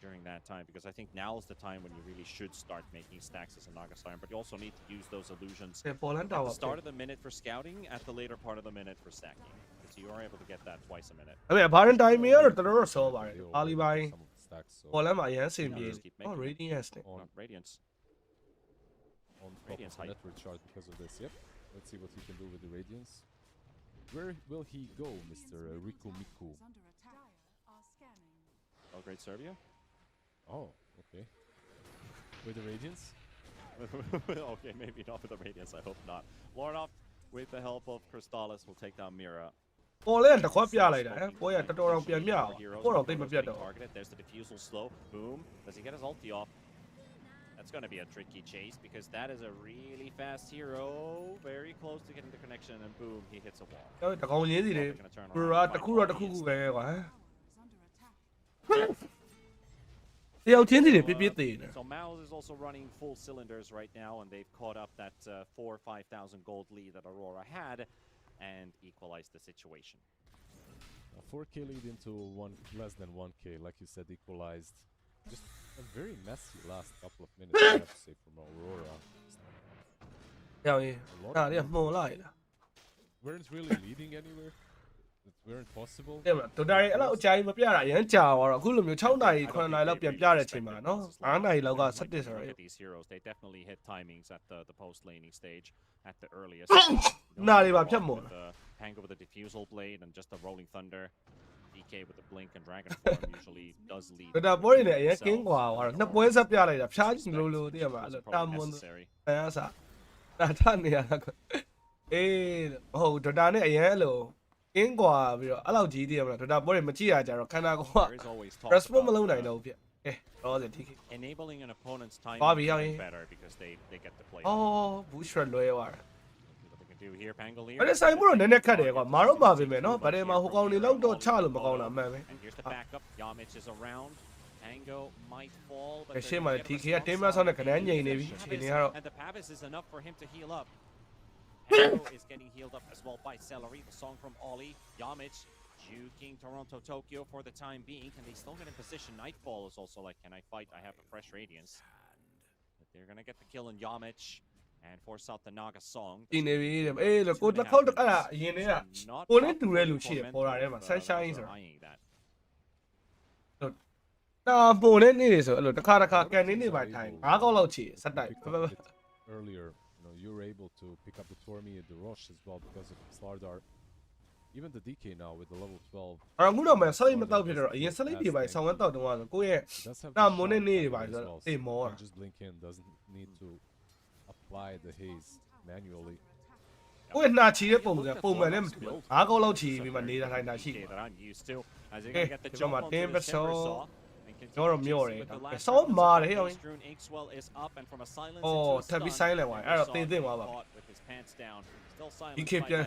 during that time, because I think now is the time when you really should start making stacks as a Naga Slayer. But you also need to use those illusions ပေါ်လန်း at တာ the ပါ start of the minute for scouting, at the later part of the minute for stacking, because you are able to get that twice a minute. အဲ့မဲ့ဘာရင်တိုင်းမီကတော့တော်တော်ဆောပါတယ် They အာလီပိုင်း some of the stacks, so ပေါ်လန်းမှာအရန်စင်ပြေ Just keep making ဟော them. radiance နဲ့ on, No, Radiance. on top Radiance of the height. network chart because of this. Yep. Let's see what he can do with the Radiance. Where will he go, Mr. Riku Miku? Is under attack. Dire are scanning. Belgrade, Serbia. Oh, okay. With the Radiance? Okay, maybe not with the Radiance. I hope not. Lornov, with the help of Crystallis, will take down Mira. ပေါ်လဲတစ်ခွက်ပြလိုက်တာကိုရတော်တော်ပြန်မြအောင်ကိုတော့သိမပြတ်တော့ Targeted. There's the defusal slow. Boom. Does he get his ulti off? That's going to be a tricky chase, because that is a really fast hero. Very close to getting the connection, and boom, he hits a wall. တကောင်ရင်းစီတွေ They're gonna turn ဘ around ရာ and တစ် find ခုတော့ Ollie တစ်ခုခု instead. ပဲကွာ Tower is under attack. တယောက်ချင်းစီတွေပြပြသေးတယ် So Mouz is also running full cylinders right now, and they've caught up that 4,000 or 5,000 gold lead that Aurora had, and equalized the situation. A 4k lead into less than 1k, like you said, equalized. Just a very messy last couple of minutes, I have to say, from Aurora. ယောက်ရင်ဒါတွေကမှုန်လိုက်တာ Weren't really leading anywhere. It weren't possible. တဲ့မလားတော်တော်အဲ့လောက်အကြိုင်မပြတာအရန်ကြာသွားတော့အခုလိုမျိုး6နာရီ9နာရီလောက်ပြန်ပြတဲ့အချိန်မှာနော်9နာရီလောက်က17ဆိုတော့ Look at these heroes. They definitely hit timings at the post laning stage at the earliest. နာရီပါဖြတ်မို့ With the Pango with the diffusal blade and just the rolling thunder. DK with the blink and dragon form usually does lead. တော်တော်ပွဲတွေနဲ့အရင်ကင်းกว่าသွားတော့နှစ်ပွဲဆက်ပြလိုက်တာဖျားချင်လို့လို့တည်ရမှာအဲ့လိုတာမွန် necessary. ဆရာစားတာထနေရတာအေးဟုတ်ဒေါတာနဲ့အရင်အဲ့လိုကင်းกว่าပြီးတော့အဲ့လောက်ကြီးတည်ရမှာဒေါတာပွဲတွေမကြည့်ရကြတော့ခန္ဓာကိုယ်က There is always talk response မ about, လုပ်နိုင်တော့ဘူးဖြစ်ကဲတော့စတီး enabling an opponent's time Bobby, how are you? better because they get to play. အော်ဘူးရှ်လွဲသွားတာ See what they can do here, Pango here. အဲ့ဒါဆိုင်မှုတော့နည်းနည်းခတ်တယ်ကွာမာတော့ပါပြီမယ်နော်ဗတ်တယ်မှာဟိုကောင်တွေလောက်တော့ချလို့မကောင်းတာအမှန်ပဲ And here's the backup. Yamich is around. Pango might fall, but ရှေ့ they're မှာ gonna get a TK က response တင်းမဆောင်းနဲ့ခဏငြိမ်နေပြီ Pavis, အချိန်တွေကတော့ and the Pavis is enough for him to heal up. Pango is getting healed up as well by Celery. The song from Ollie. Yamich juking Toronto Tokyo for the time being. Can they still get in position? Nightfall is also like, can I fight? I have a fresh Radiance. But they're gonna get the kill on Yamich. and force out the Naga song. ဒီနေပြီအေးလို့ကိုတစ်ခေါက်အဲ့ဒါအရင်တည်းကကိုနဲ့တူတဲ့လူရှိတယ်ပေါ်လာထဲမှာ sunshine ဆိုတာတာပုံနဲ့နေတယ်ဆိုအဲ့လိုတစ်ခါကန်နေပါထိုင်9ကောက်လောက်ချီစက်တိုက် Earlier, you were able to pick up the Tormi and the Rosh as well because of Slardar. Even the DK now with the level 12. အခုတော့မှဆက်လိုက်မတော့ဖြစ်တော့အရင်ဆက်လိုက်တွေပါဆောင်းဝမ်းတော့တုန်းကကိုယ့်ရဲ့တာမွန်နဲ့နေတွေပါဆိုတော့အေးမော just blink in, doesn't need to apply the haze manually. ကိုယ့်နှာချီတဲ့ပုံစံပုံမှန်နဲ့မတူဘူး9ကောက်လောက်ချီပြီးမှနေတာထိုင်တာရှိတယ်ကျွန်တော်မှတင်းပစောကျွန်တော်မျိုးတယ်ဆောင်းမာတယ်ဟဲ့အောင်အော်ထပ်ပြီးဆိုင်လိုက်သွားအဲ့တော့သေးသွားပါ DK ပြန်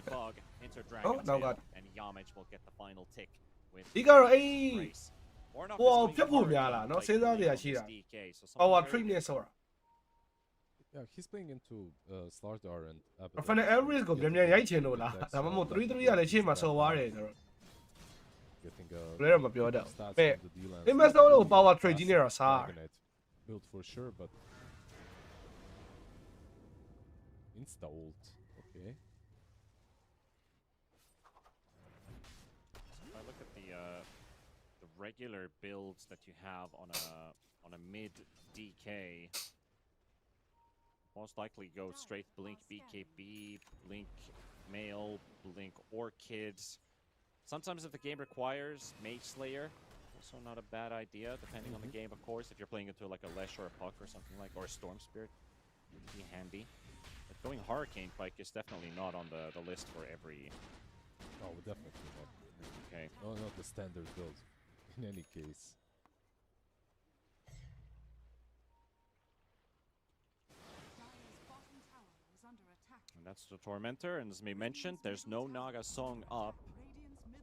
ဟောနောက်ကဒီကတော့အေးဟိုဖြတ်ဖို့များလားเนาะစဉ်းစားစရာရှိတာ power trick နဲ့ဆိုတာ Yeah, he's playing into Slardar and Final average ကိုမြန်ရိုက်ချင်လို့လားဒါမှမဟုတ်3-3ရလည်းရှေ့မှာဆော်သွားတယ်ဆိုတော့ getting ဘယ်တော့မပြောတော့ပဲဒီမဆော်လို့ power trick ကြီးနဲ့တော့စား built for sure, but insta ult, okay. If I look at the regular builds that you have on a mid DK, most likely go straight blink BKB, blink male, blink orchids. Sometimes if the game requires Mage Slayer, also not a bad idea, depending on the game, of course. If you're playing into like a Lesh or a Puck or something like, or a Storm Spirit, would be handy. But going Hurricane Pike is definitely not on the list for every. Oh, definitely not. Okay. No, not the standard build. In any case. And that's the Tormentor, and as we mentioned, there's no Naga song up.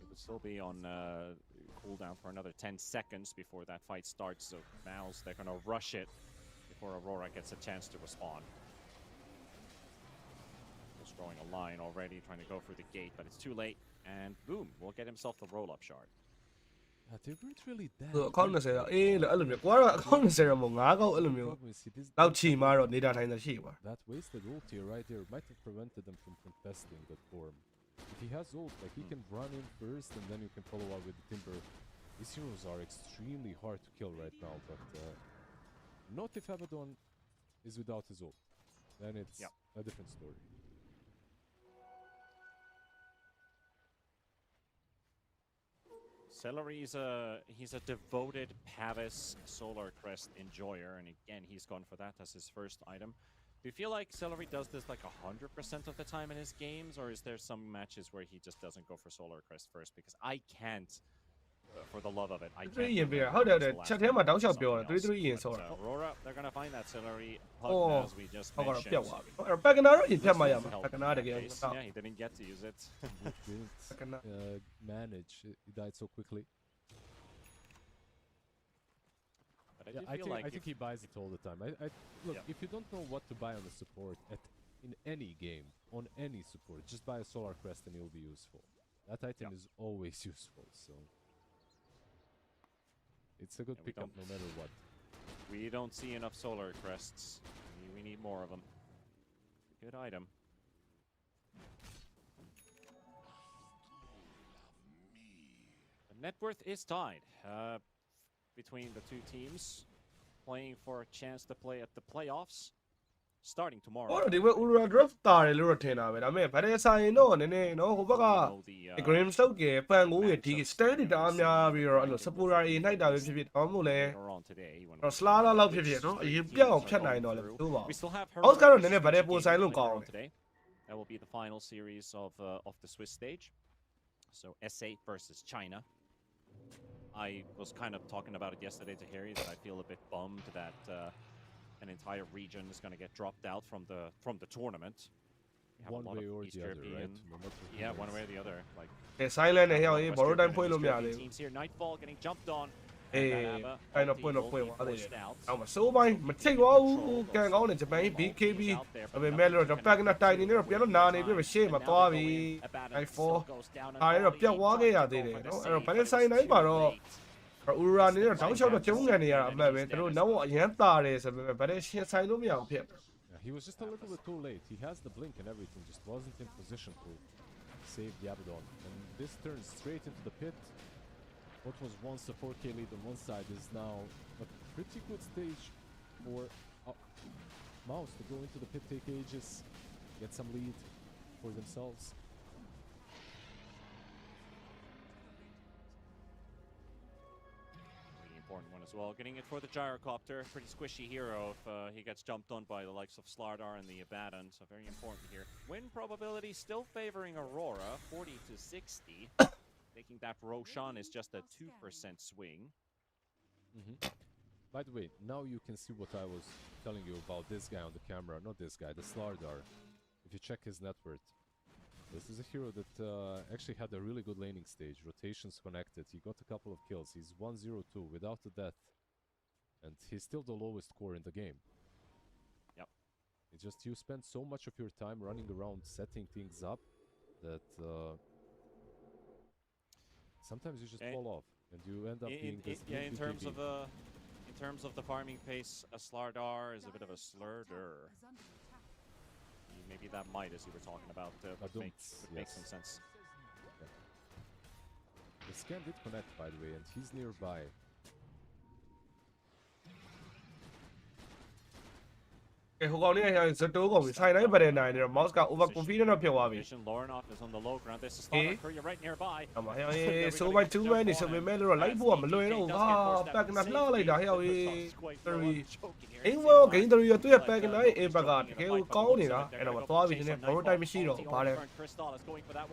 It will still be on cooldown for another 10 seconds before that fight starts, so Mouz, they're gonna rush it before Aurora gets a chance to respond. Just drawing a line already, trying to go through the gate, but it's too late, and boom, will get himself the roll-up shard. They weren't really that. အကောင့်20တော့အေးလို့အဲ့လိုမျိုးကိုကတော့အကောင့်20တော့မဟုတ်9ကောက်အဲ့လိုမျိုးလောက်ချီမှတော့နေတာထိုင်တာရှိပါ That wasted ult here right there might have prevented them from contesting that form. If he has ult, like he can run in first and then you can follow up with the Timber. These heroes are extremely hard to kill right now, but not if Abaddon is without his ult. Then it's a different story. Celery he's a devoted Pavis Solar Crest enjoyer, and again he's gone for that as his first item. Do you feel like Celery does this like 100% of the time in his games, or is there some matches where he just doesn't go for Solar Crest first? Because I can't, for the love of it, I can't. ဟုတ်တယ်ချက်ထဲမှာတောက်လျှောက်ပြောတယ်3-3ရင်ဆောတာ Aurora, they're gonna find that Celery hug as we just ဟုတ်ကတော့ mentioned. ပြတ်သွားပြီအဲ့ပက်ကနာတော့ရင်ဖြတ်မှရမှာပက်ကနာတကယ် Yeah, he didn't get to use it. Didn't manage. He died so quickly. But Yeah, I think he buys it all the time. Look, if you don't know what to buy on the support in any game, on any support, just buy a Solar Crest and it'll be useful. That item is always useful, so it's a good pickup no matter what. We don't see enough Solar Crests. We need more of them. Good item. The net worth is tied between the two teams, playing for a chance to play at the playoffs, starting tomorrow. ဟိုဒီဘက် Aurora drop တာတယ်လို့တော့ထင်တာပဲဒါပေမဲ့ဗတ်ရဲဆိုင်တော့နည်းနည်းနော်ဟိုဘက်က Grim စောက်ကပန်ကိုရဲ့ဒီ stand တအားများပြီးတော့အဲ့လို supporter တွေနှိုက်တာပဲဖြစ်ဖြစ်တော့မဟုတ်လဲတော့ Slara လောက်ဖြစ်ဖြစ်နော်အရင်ပြောက်အောင်ဖြတ်နိုင်တော့လဲတို့ပါ House ကတော့နည်းနည်းဗတ်ရဲပိုဆိုင်လို့ကောင်းတယ် That will be the final series of the Swiss stage. So SA versus China. I was kind of talking about it yesterday to Harry that I feel a bit bummed that an entire region is going to get dropped out from the tournament. One way or the other, right? Yeah, one way or the other. Like silent နဲ့ဟဲ့အောင်ဘောလုံးတိုင်းဖွင့်လို့မရသေးဘူး teams here. Nightfall getting jumped on. အေးအဲ့တော့ပွင့်သွားတယ်အော်မစိုးပိုင်းမထိတ်သွားဘူးကန်ကောင်းတယ်ဂျပန် BKB အမေမဲလို့တော့ပက်ကနာတိုင်နေတော့ပြန်တော့နာနေပြီရှေ့မှာသွားပြီ I4 အားရတော့ပြတ်သွားခဲ့ရသေးတယ်နော်အဲ့တော့ဗတ်ဆိုင်တိုင်းမှာတော့ Aurora နေတော့တောင်းလျှောက်တော့ကျုံးငံနေရတာအမှန်ပဲသူတို့နောက်အရန်တာတယ်ဆိုပေမဲ့ဗတ်ရှင်းဆိုင်လို့မရအောင်ဖြစ် He he was just a little bit too late. He has the blink and everything, just wasn't in position to save the Abaddon. And this turns straight into the pit. What was once a 4K lead on one side is now a pretty good stage for Mouz to go into the pit, take ages, get some lead for themselves. Important one as well. Getting it for the gyrocopter. Pretty squishy hero if he gets jumped on by the likes of Slardar and the Abaddon. So very important here. Win probability still favoring Aurora, 40 to 60. Making that Roshan is just a 2% swing. By the way, now you can see what I was telling you about this guy on the camera. Not this guy, the Slardar. If you check his net worth, this is a hero that actually had a really good laning stage. Rotations connected. He got a couple of kills. He's 1-0-2 without a death. And he's still the lowest core in the game. Yep. It's just you spend so much of your time running around setting things up that sometimes you just fall off and you end up being this in terms of the farming pace, a Slardar is a bit of a slurder. Maybe that might, as you were talking about, would make some sense. Yeah. The scan did connect, by the way, and he's nearby. Okay, ဟိုကောင်လေးကဇတိုးကုန်ပြီဆိုင်တိုင်းပတ်တဲ့နိုင်နေတော့ mouse က over confident တော့ဖြစ်သွားပြီ Laurenov is on the low ground. This is Slardar Courier right nearby. အမဟဲ့ဆိုby 2 man နေဆိုပေမဲ့တော့လိုက်ဖို့ကမလွယ်တော့ဘူးဟာပက်ကနာလှလိုက်တာဟဲ့ဟေး3အင်းဝဂိမ်း3ရသူ့ရဲ့ပက်ကနာရဲ့ A ဘက်ကတကယ်ကိုကောင်းနေတာအဲ့တော့မသွားပြီနည်းဘောတိုင်းမရှိတော့ဗါတယ်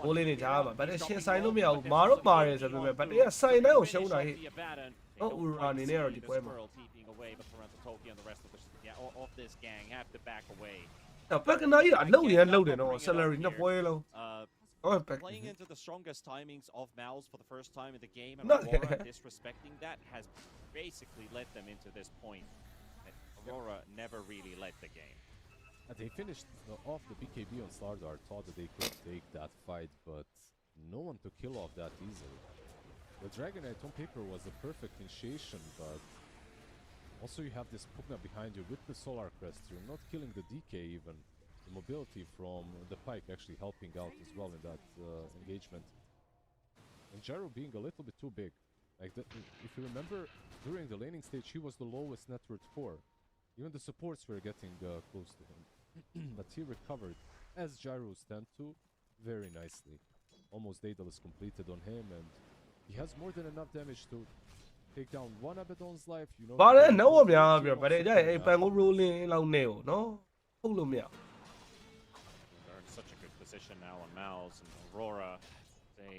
ဘိုးလေးနေကြားမှာဗတ်တဲ့ရှင်ဆိုင်လို့မရဘူးမာတော့ပါတယ်ဆိုပေမဲ့ဗတ်တဲ့ဆိုင်တိုင်းကိုရှုံးတာဟဲ့ဟုတ် Aurora အနေနဲ့တော့ဒီပွဲမှာ of this gang have to back away. ပက်ကနာကြီးအလုံးရန်လုံးတယ်နော် salary နှစ်ပွဲလုံး Playing into the strongest timings of Mouz for the first time in the game, and No. Aurora disrespecting that has basically led them into this point. And Aurora never really led the game. They finished off the BKB on Slardar, thought that they could take that fight, but no one to kill off that easily. The Dragonite on paper was the perfect initiation, but also you have this Pugna behind you with the Solar Crest. You're not killing the DK even. The mobility from the Pike actually helping out as well in that engagement. And Gyro being a little bit too big. Like if you remember, during the laning stage he was the lowest net worth core. Even the supports were getting close to him. But he recovered, as Gyros tend to, very nicely. Almost Daedal is completed on him, and he has more than enough damage to take down one Abaddon's life, you know. ဗါတယ်နော်များပြဗတ်တဲ့ကြအဲ့ပန်ကို rolling လောက်နေကိုနော်ဟုတ်လို့မရ They're in such a good position now on Mouz and Aurora. They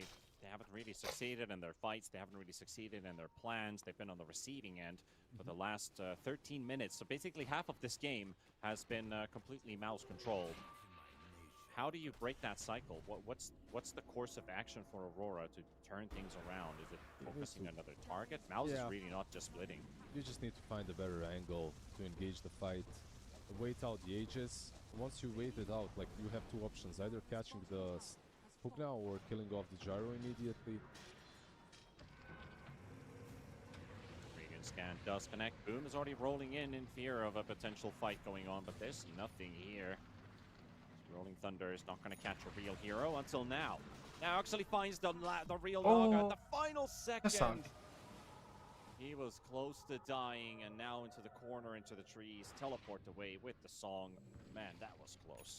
haven't really succeeded in their fights. They haven't really succeeded in their plans. They've been on the receiving end for the last 13 minutes. So basically half of this game has been completely Mouz controlled. How do you break that cycle? What's the course of action for Aurora to turn things around? Is it focusing on another target? Mouz is really not just splitting. You just need to find a better angle to engage the fight. Wait out the ages. Once you wait it out, like you have two options: either catching the Pugna or killing off the Gyro immediately. Regan scan does connect. Boom is already rolling in fear of a potential fight going on, but there's nothing here. Rolling Thunder is not going to catch a real hero until now. Now actually finds the real Naga at the final second. He was close to dying, and now into the corner, into the trees, teleport away with the song. Man, that was close.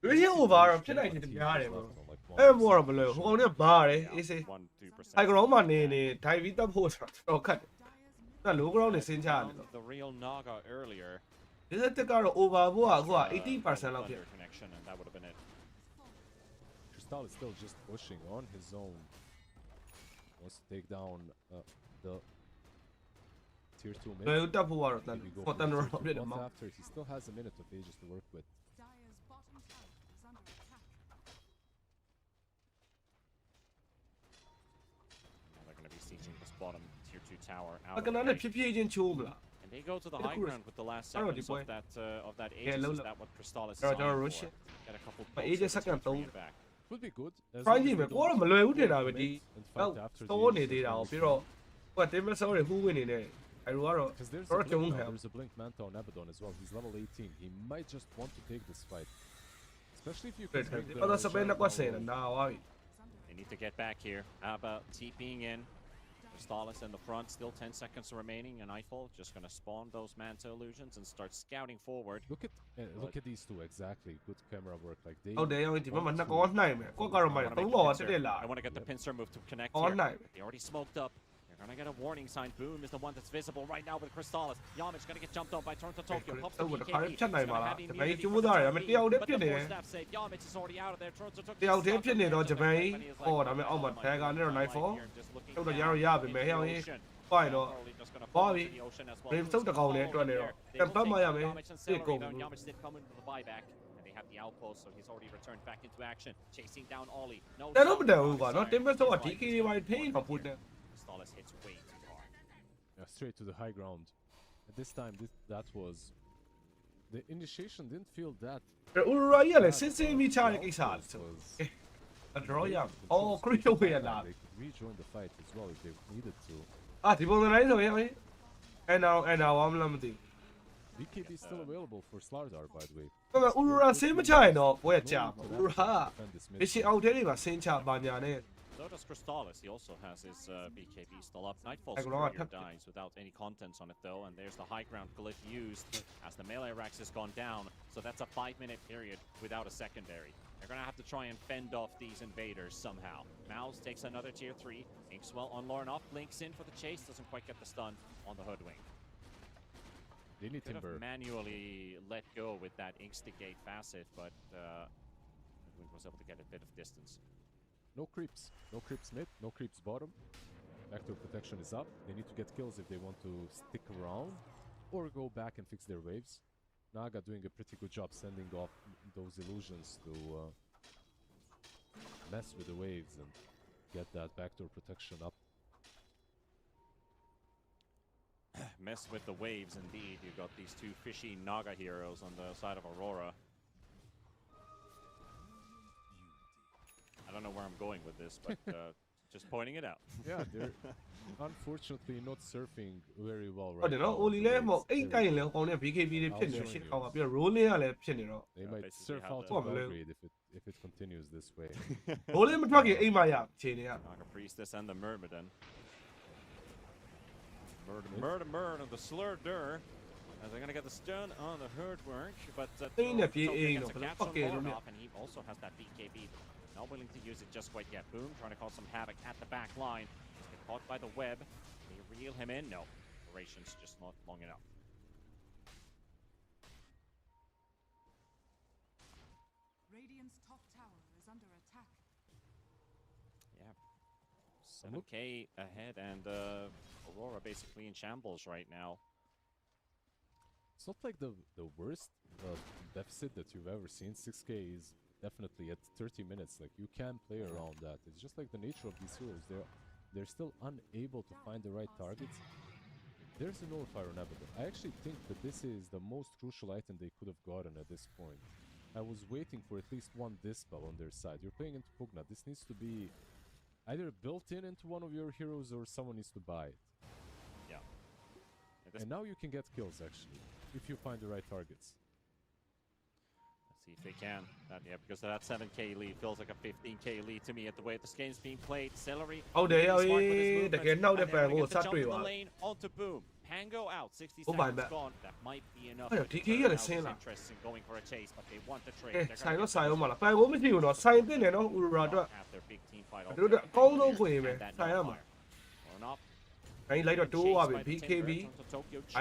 ရွေး over ဖြစ်နိုင်တယ်များတယ်ပေါ့အဲ့ဘောတော့မလွယ်ဟိုကောင်ကဘားတယ်အေးစေး 1-2%. ဟိုက်ဂရောင်းမှာနေဒိုင်ဗီတက်ဖို့ဆိုတော့ခက်တယ်အဲ့လိုဂရောင်းနေစင်းချရတယ်လို့ The real Naga earlier. ဒီစက်တက်ကတော့ over ဖို့ကအခုက 80% လောက်ဖြစ် Thunder connection, and that would have been it. Crystal is still just pushing on his own. Wants to take down the tier 2 mid. ဘယ်လိုတက်ဖို့ကတော့တန် Maybe go ဟောတန် forတော့ theဖြစ်တယ် tier 2 မောင် after. He still has a minute of ages to work with. Dire's bottom tower is under attack. Now they're going to be sieging this bottom tier 2 tower ပ out. ကနာနဲ့ဖြည်းဖြည်းချင်းချိုးမလား And they go to the high course. ground with the last I don't seconds know, of that Yeah, Aegis. low, Is low. that what Crystallis is Don't on rush for? it. Get a couple But pulses Aegis to second bring though. it back. Would be good. As Try long as him, they but don't what am I doing wait now the with mid the- and fight Oh, after the တော့ Aegis နေသေးတာ finish. ပြီးတော့ဟိုက damage ဆောင်းတွေဟူးဝင်နေတယ် အဲ့လိုကတော့ Because there's တော့ a ကျုံ blink ခံ now, there's a blink manta on Abaddon as well. He's level 18. He might just want to take this fight. Especially if you တယ် can bring the တော့စပင်းနဲ့ကွက်စင် Shadow နာသွားပြီ They need to get back here. Abba TPing in. Crystallis in the front, still 10 seconds remaining, and Eiffel just going to spawn those Manta illusions and start scouting forward. Look at these two, exactly. Good camera work. Like they ဟုတ်တယ်ရောဒီမှာနှစ်ကောင်နှိုက်မယ်ကွက်ကတော့မှ I wanna သုံး make ကောင် the တက်တက် pincer. လာ I want to get the pincer move to connect All here. night. They already smoked up. They're going to get a warning sign. Boom is the one that's visible right now with Crystallis. Yamich going to get jumped on by Toronto Tokyo. Pops the ဟုတ်ကဲ့ BKB. ခါရဖြတ်နိုင်ပါလား He's ဂျ gonna ပန် have ကြီး immunity ကျိုးသားတယ်ဒါပေ from မဲ့ the တယောက်တည်း But ဖြစ် the နေတ four ယ် staff save. Yamich is already out of there. Toronto Tokyo တယောက်တည်းဖြစ်နေတော့ဂျပန်ကြီးဟောဒါပေမဲ့အောက်မှာဒန်ကာနဲ့တော့ night fall ထုတ်တော့ရတော့ရပြီမယ်ဟဲ့အောင်ကြီးပွိုင်တော့ပွားပြီ brave စုတ်တကောင်နဲ့တွက်နေတော့တပတ်မှရမယ်ပြစ်ကုန် Yamich did come into the buyback. And they have the outpost, so he's already returned back into action, chasing down Ollie. No တယ်တော့မတယ်ဘူးကွာနော်တင်မဲ့ဆိုတော့ DK တွေပါထိန်းတော့ပို့တယ် Crystallis hits way too hard. Yeah, straight to the high ground. At this time, that was the initiation didn't feel that. ဥရာကြီးကလည်းစင်းစင်းပြီးချတဲ့ကိစ္စလေဆို was အဒရောရအော်ခရစ်တိုဝေးလာ they could rejoin the fight as well if they needed to. အာဒီပုံစံတိုင်းဆိုရင်အဲ့နောက်ဝမ်းလာမသိ BKB is still available for Slardar, by the way. ဘူးဒါပေမဲ့ဥရာစင်းမချရင်တော့ပွဲကြမှာဥရာ Defend this mid. အရှင်အောက်ထဲတွေမှာစင်းချပါညာနဲ့ So does Crystallis. He also has his BKB still up. Nightfall's Like, Aurora courier tapped it. dies without any contents on it though, and there's the high ground glyph used as the melee racks has gone down. So that's a 5-minute period without a secondary. They're gonna have to try and fend off these invaders somehow. Mouz takes another tier 3. Inkswell on Lornoff, blinks in for the chase, doesn't quite get the stun on the hoodwink. They need Could have timber. manually let go with that instigate facet, but Hoodwink was able to get a bit of distance. No creeps. No creeps mid. No creeps bottom. Backdoor protection is up. They need to get kills if they want to stick around or go back and fix their waves. Naga doing a pretty good job sending off those illusions to mess with the waves and get that backdoor protection up. Mess with the waves indeed. You got these two fishy Naga heroes on the side of Aurora. I don't know where I'm going with this, but just pointing it out. Yeah, they're unfortunately not surfing very well ဟုတ် right တယ် now. နော် Oli လည်းမဟုတ်အိတ်ကိုင်လည်းကောင်းတဲ့ BKB တွေဖြစ်နေရှစ်ကောင်ကပြီးတော့ rolling ကလည်းဖြစ်နေတော့ They Yeah, might basically surf have out the- of Belgrade if it continues this way. rolling မထွက်ခင်အိတ်မှရအခြေအနေက Naga Priestess and the Myrmidon. Murder, the Slurder. As they're gonna get the stun on the herd work, but Ain't that Tokyo ain't gets a no, catch fuck on it, Lornoff, and he also has that BKB. Not willing to use it just quite yet. Boom, trying to cause some havoc at the back line. He's been caught by the web. They reel him in. No, duration's just not long enough. Radiant's top tower is under attack. Yeah, 7K ahead, and Aurora basically in shambles right now. It's not like the worst deficit that you've ever seen. 6K is definitely at 30 minutes. Like you can play around that. It's just like the nature of these heroes. They're still unable to find the right targets. There's a nullifier on Abaddon. I actually think that this is the most crucial item they could have gotten at this point. I was waiting for at least one dispel on their side. You're playing into Pugna. This needs to be either built into one of your heroes or someone needs to buy it. Yeah. And now you can get kills actually, if you find the right targets. Let's see if they can. Yeah, because that 7K lead feels like a 15K lead to me at the way this game's being played. Celery. ဟုတ်တယ်ရောက် really ရေး smart with his တကယ် movements, နောက်တဲ့ and ပန် they're ကို gonna စ get the တွေ့ jump ပါ in the lane onto Boom. Pango out. 60 Oh, my seconds bad. gone. That might be enough. Oh, to DK deterကလည်း Mouse's ဆင်းလာ interest in going for a chase, but they want the trade. ကဲ They're ဆိုင် gonna တော့ get ဆိုင် this အောင်မလားပန်ကိုမရှိဘူးနော်ဆိုင်တင်တယ်နော်ဥရာအတွက် have their big team fight တို့တို့အကောင်းဆုံးခွင့်ပဲ and that ဆိုင်ရမှာ nullifier. Lornoff ခိုင်းလိုက်တော့တိုးသွားပြီ BKB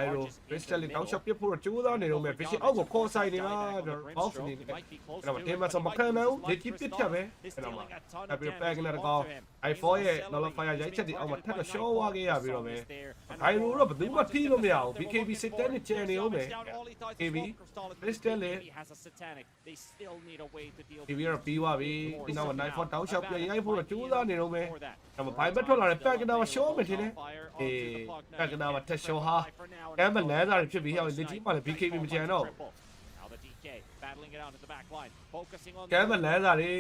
Iro Crystal တောင်းချက်ပြဖို့ကြိုးစားနေတော့မယ် Vision အောက်ကိုခေါ်ဆိုင်နေတာအောက်နေတယ်အဲ့တော့တင်မစမခံနိုင်ဘူးဒီတိပစ်ချက်ပဲအဲ့တော့မှအဲ့ပြီး back နဲ့တော့ i4 ရဲ့ nullifier ရိုက်ချက်ဒီအောက်မှာထပ်တော့ရှော့သွားခဲ့ရပြီးတော့ပဲ Iro တော့ဘယ်သူမှထိလို့မရဘူး BKB စစ်တဲနဲ့ကျန်နေအောင်ပဲ KB Crystal လေ KB တော့ပြီးသွားပြီဒီနောက်မှာ 9-4 တောင်းချက်ပြရိုက်ဖို့ကြိုးစားနေတော့မယ်အဲ့မှာဘိုင်ဘက်ထွက်လာတဲ့ back ကတော့ရှော့မယ်ထင်တယ်အေး back ကတော့ထက်ရှော့ဟာကမ်းမလန်းစားတွေဖြစ်ပြီးဟောလက်ကြီးမှလည်း BKB မကျန်တော့ ကမ်းမလန်းစားတွေ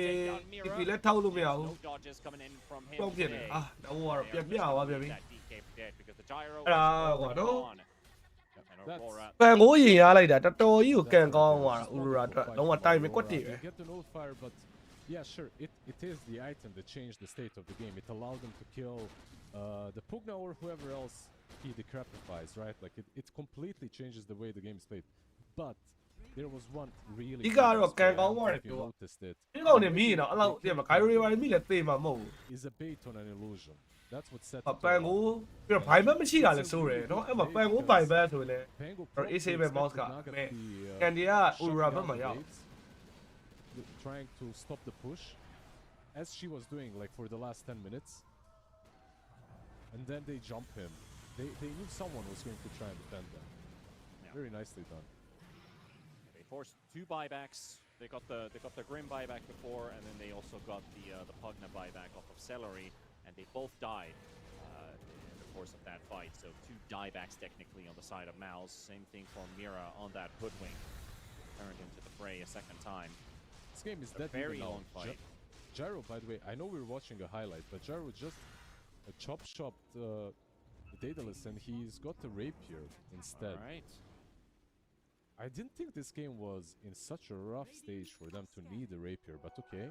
TP လည်းထောက်လို့မရဘူးတော့ဖြစ်တယ်အာတော့ကတော့ပြပြသွားပြန်ပြီ escape dead because the gyro is Ah, already no. gone. And Aurora ပန်ကိုရင်ရလိုက်တာတော်တော်ကြီးကိုကန်ကောင်းသွားတာ Aurora အတွက်လုံးဝတိုင်မကွက်တည်ပဲ They get the no fire, but yeah, sure, it is the item that changed the state of the game. It allowed them to kill the Pugna or whoever else he decrepitifies, right? Like it completely changes the way the game is played. But there was one really ဒီကတော့ big ကန်ကောင်း mistake, သွားတယ် if ပြော you noticed it. ဒီကောင်နေမိရင်တော့အဲ့လောက်ဒီမှာ Gyro တွေပါမိလဲသေမှာမဟုတ်ဘူး Is a bait on an illusion. That's what set ပ it န် all ကို up. ပြီးတော့ဘိုင်ဘက်မရှိတာလဲစိုးတယ်နော်အဲ့မှာပန်ကိုဘိုင်ဘက်ဆိုရင်လည်း Pango Or probably Ace Ace mouse expected ka. Naga to Man. be, Can they shutting Aurora down ba the ma yaw? waves, trying to stop the push, as she was doing like for the last 10 minutes. And then they jump him. They knew someone was going to try and defend them. Yeah. Very nicely done. They forced 2 buybacks. They got the Grim buyback before, and then they also got the Pugna buyback off of Celery, and they both died in the course of that fight. So 2 diebacks technically on the side of Mouz. Same thing for Mira on that Hoodwink. Turned into the fray a second time. This game is A dead very even now. long fight. Gyro, by the way, I know we were watching a highlight, but Gyro just chop chopped Daedalus, and he's got the rapier instead. All right. I didn't think this game was in such a rough stage for them to need a rapier, but okay.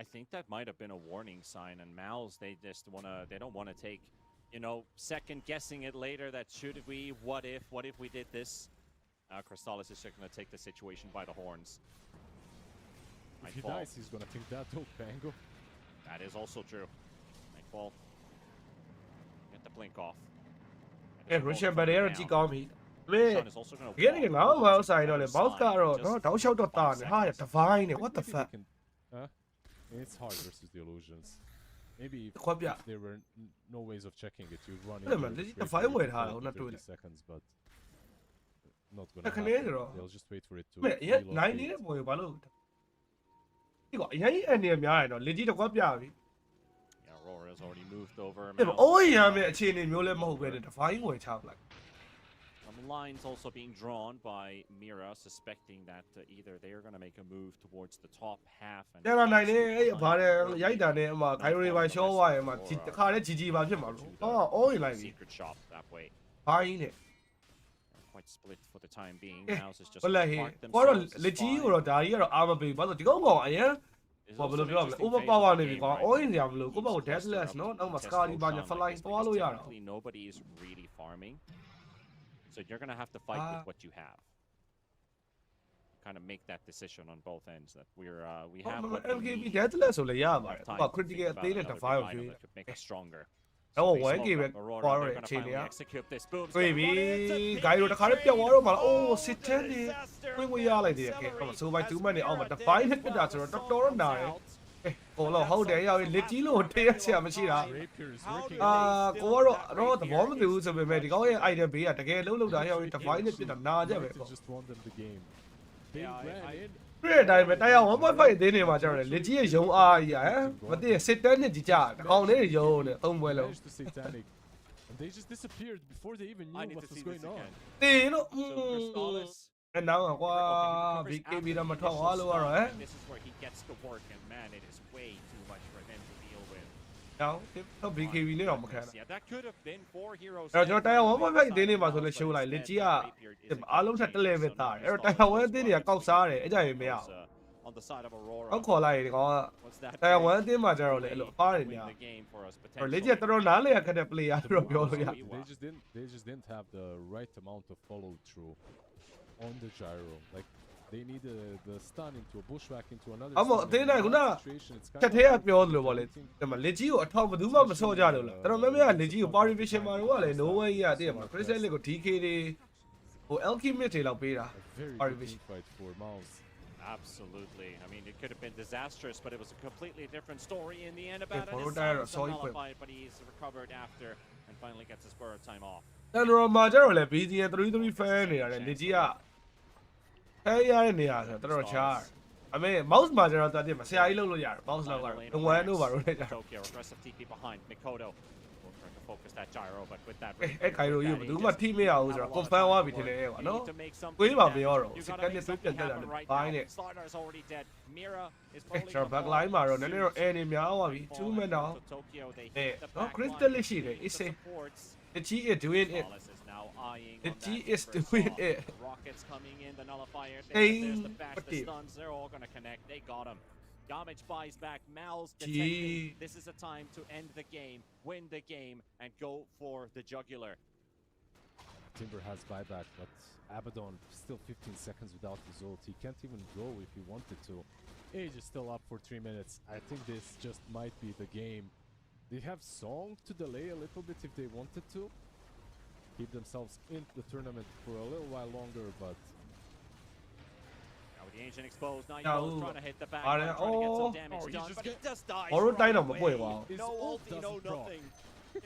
I think that might have been a warning sign, and Mouz, they don't wanna take, second guessing it later. That should we, what if we did this? Crystallis is just gonna take the situation by the horns. If he dies, he's gonna think that too, Pango. That is also true. Nightfall. Get the blink off. အဲ Russian barrier ကြည့်ကောင်းပြီမင်း Sun is also gonna ဒီနေ့ငါ့ဘောက်ဆိုင်တော့လေ mouse ကတော့နော်တောက်လျှောက်တော့တာနေဟာ divine နေ what the fuck Huh? It's hard versus the illusions. Maybe if Quite yeah. there were no ways of checking it, you'd run Yeah, into man, it this is straight the fire away way for hard, 20, not doing 30 it. seconds, but not gonna That can happen. either, They'll just wait for it to မင်းရ relocate. နိုင်နေတဲ့ပုံဘာလို့ဒီကအရင်အနေနဲ့များရတော့လေကြီးတော့ကွက်ပြပြီ Yeah, Aurora has already moved over. အဲ့မ Mouz အိုးရမ်းမဲ့အခြေအနေမျိုးလည်းမဟုတ်ပဲတဲ့ divine ဝင်ချပလိုက် lines also being drawn by Mira, suspecting that either they are going to make a move towards the top half. And တယ်လာနိုင်နေအဲ့ဘာလဲရိုက်တာနဲ့အမ Gyro တွေပါရှော့သွားရင်အမတခါလဲကြီးပါဖြစ်မှာလို့အော်အိုးရလိုက်ပြီ secret shop that way. ဘိုင်းနဲ့ Quite split for the time being. Mouz is just ဟုတ်လားဟေး parked ကိုတော့ themselves လက်ကြီး fine. ကိုတော့ဒါကြီးကတော့အာမပေးဘာလို့ဒီကောင်ကောင်အရင် It's ဘာဘယ် also လို an ပြောရမလဲ interesting over phase of power the နေပြီ game ကွာ right အော်ရင် now. ရမလို့ကိုယ့်ဘက်ကို Each cluster deathless up နော် to နောက်မှာ test Scar ဒီ those ပါညာ on fly like this သွားလို့ရတာ technically nobody is really farming. So you're going to have to fight with what you have. Kind of make that decision on both ends that we have what we LKB need. deathless ဆိုလည်းရပါတ Have ယ် time ကွာ to critical think about သေးတဲ့ another divine big ကို item ရွေး that could make us stronger. တော့ They 1 game smoke ပဲ up Aurora, ပေါ်ရ they're တဲ့ gonna အခြေအနေ finally က execute this. Boom, တွေ့ပြီ Scott, Gyro တခါလေးပြောက်သွားတော့မှာအိုးစစ်တဲ့နေဝင်ဝင်ရလိုက်တယ်ကဲဟိုဆိုပိုင်း2မှတ်နေအောင်မှာ divine နဲ့ပြတာဆိုတော့တော်တော်နာတယ်ကိုတော့ဟုတ်တယ်ရောက်လက်ကြီးလို့တေးရဆရာမရှိတာ Rapier is working. ကိုကတော့သဘောမတူဘူးဆိုပေမဲ့ဒီကောင်ရဲ့ item ဘေးကတကယ်လုံးလုံးတာရောက်ရင် divine နဲ့ပြတာနာကြပဲ United ပေါ့ just won them the game. They Yeah, ran I- in. ပြည့်တဲ့အတိုင်းပဲတရား 1.5 သေးနေမှာကျတော့လက်ကြီးရဲ့ယုံအားကြီးဟမ်မသိစစ်တန်းနဲ့ကြီးကြတကောင်လေးယုံနဲ့သုံးပွဲလုံး Managed to satanic. And they just disappeared before they even I knew need what to was see going this on. again. တေလို့ So Crystallis အဲ့နောက်ကွာ BKB တော့မထွက်သွားလို့ရတော့ဟမ် and this is where he gets to work, and man, it is way too much for him to deal with. တော့တော့ BKB နဲ့တော့မခံ Yeah, that could have been 4 heroes. အဲ့တော့တရား 1.5 သေးနေမှာဆိုလဲ show လိုက်လက်ကြီးကအားလုံးထက်တစ် level တာတယ်အဲ့တော့တရား1သေးတွေကကောက်စားတယ်အဲ့ကြရင်မရ On the side of Aurora. အောင်ခေါ်လိုက်ရင်ဒီကောင်က What's that? တရား1အသင်းမှာကျတော့လေအဲ့လိုအားနေများ Win the game for us အဲ့လက်ကြီးကတော်တော်နားလေရခက်တဲ့ player လို့ပြောလို့ရ They just didn't have the right amount of follow through on the gyro. Like they need the stun into a bushwhack into another. အမေအသေးနိုင်ခုန situation. It's ချက်သေးကပြောသလိုပေါ့လေဒီမှာလက်ကြီးကိုအထောက်ဘယ်သူမှမစော့ကြလို့လားတော်တော်များများလက်ကြီးကို party vision မှာတော့လေ no way ရတည်ရမှာ crystal လေးကို DK တွေဟို alchemist တွေလောက်ပေးတာ a very Party good vision. team fight for Mouz. Absolutely. I mean, it could have been disastrous, but it was a completely different story in the end. About it. Aurora His saw son it, but- nullified, but he's recovered after and finally gets his spur of time off. တန်တော်မှာကျတော့လေ BDN 3 fan နေရတယ်လက်ကြီးကခဲရတဲ့နေရာဆိုတော့တော်တော်ချားအမေ mouse မှာကျတော့တတ်တယ်မဆရာကြီးလုံးလို့ရတယ် mouse လောက်ကတော့ one တို့ပါတော့လေကြာ Tokyo aggressive TP behind Mikoto. Will try to focus that gyro, but with that အဲ့ Cairo ကြီးဘယ်သူမှထိမရဘူးဆိုတော့ confirm သွားပြီထင်တယ်ကွာနော်တွေးပါမရောတော့စစ်ကနေပြတ်တက်တာနဲ့ဘိုင်းနဲ့ Starter's already dead. Mira is ကျွန်တော် back line မှာတော့နည်းနည်းတော့ air နေများသွားပြီ2 minute တော့ Tokyo they နော် crystal လေးရှိတယ် it's a the G is doing it the G is doing it Rockets coming in, the nullifier. Hey, There's the bash, what the the- stuns. They're all gonna connect. They got him. Yamich buys back. Mal's Gee. detecting. This is a time to end the game, win the game, and go for the jugular. Timber has buyback, but Abaddon still 15 seconds without his ult. He can't even go if he wanted to. Age is still up for 3 minutes. I think this just might be the game. They have Song to delay a little bit if they wanted to. Keep themselves in the tournament for a little while longer, but Now with the ancient exposed, now Now, Yo's trying to hit the back, are line, they- trying to get some oh. damage Oh, he done, just but he get- just dies. Oro right dino mo away. boy, wow. His No ult ulti, no doesn't proc. nothing.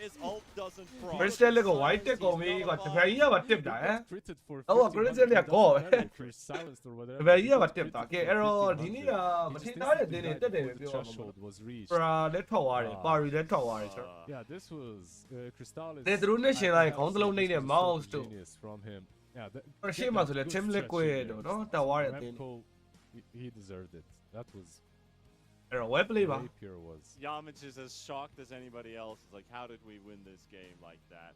His ult doesn't proc. crystal လေးကို white တက်ကုန်ပြီကွာတပည့်ကြီးကပါတက်တာဟမ် critted for Oh, 50, Crystal က 100, goal. doesn't matter if you're silenced or whatever. တပည့်ကြီးကပါတက်တာ Critted ကဲ for အဲ့တော့ 50, ဒီနေ့က 100. မ He ထင် just သားတဲ့ instantly တင်း died တွေတက်တယ် before လို့ the ပြောမှာ threshold was reached. ပရာလက်ထောက်သွားတယ်ပါရီလက်ထောက်သွားတယ်ဆိုတော့ Yeah, this was Crystal is နေသူတို့နဲ့ရှင်လိုက်ခေါင်း I တစ်လုံးနှိမ့် this နဲ့ was so mouse တို့ genius from him. Yeah, that, ရှေ့မှာဆိုလဲ good team stretching liquid there. တို့နော်တက်သွားတဲ့တင်း Remco, he deserved it. That was အဲ့တော့ web play ပါ Rapier was. Yamich is as shocked as anybody else. It's like, how did we win this game like that?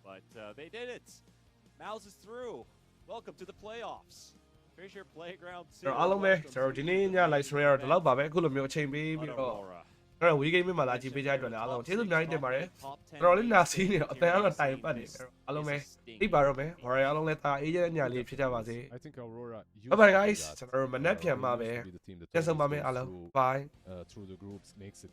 But they did it. Mouse is through. Welcome to the playoffs. Fisher Playground အဲ့တော့အားလုံးပဲကျွန်တော်ဒီနေ့ည live stream ရတော့ဒီလောက်ပါပဲအခုလိုမျိုးအချိန်ပေးပြီးတော့ Aurora. အဲ့တော့ wii game မှာလာကြည့်ပေးကြတဲ့အတွက်လည်းအားလုံးကျေးဇူးအများကြီးတင်ပါတယ်တော်တော်လေးနာစီးနေတော့အတန်ကတော့တိုင်ပတ်နေတယ်အားလုံးပဲသိပါတော့မယ် warrior အားလုံးလည်းဒါအေးရညလေးဖြစ်ကြပါစေ I think Aurora. bye bye guys ကျွန်တော်တို့မနက်ဖြန်မှာပဲ Used to be the team that ပြန်ဆုံပါမယ် always အားလုံး goes bye through the groups, makes it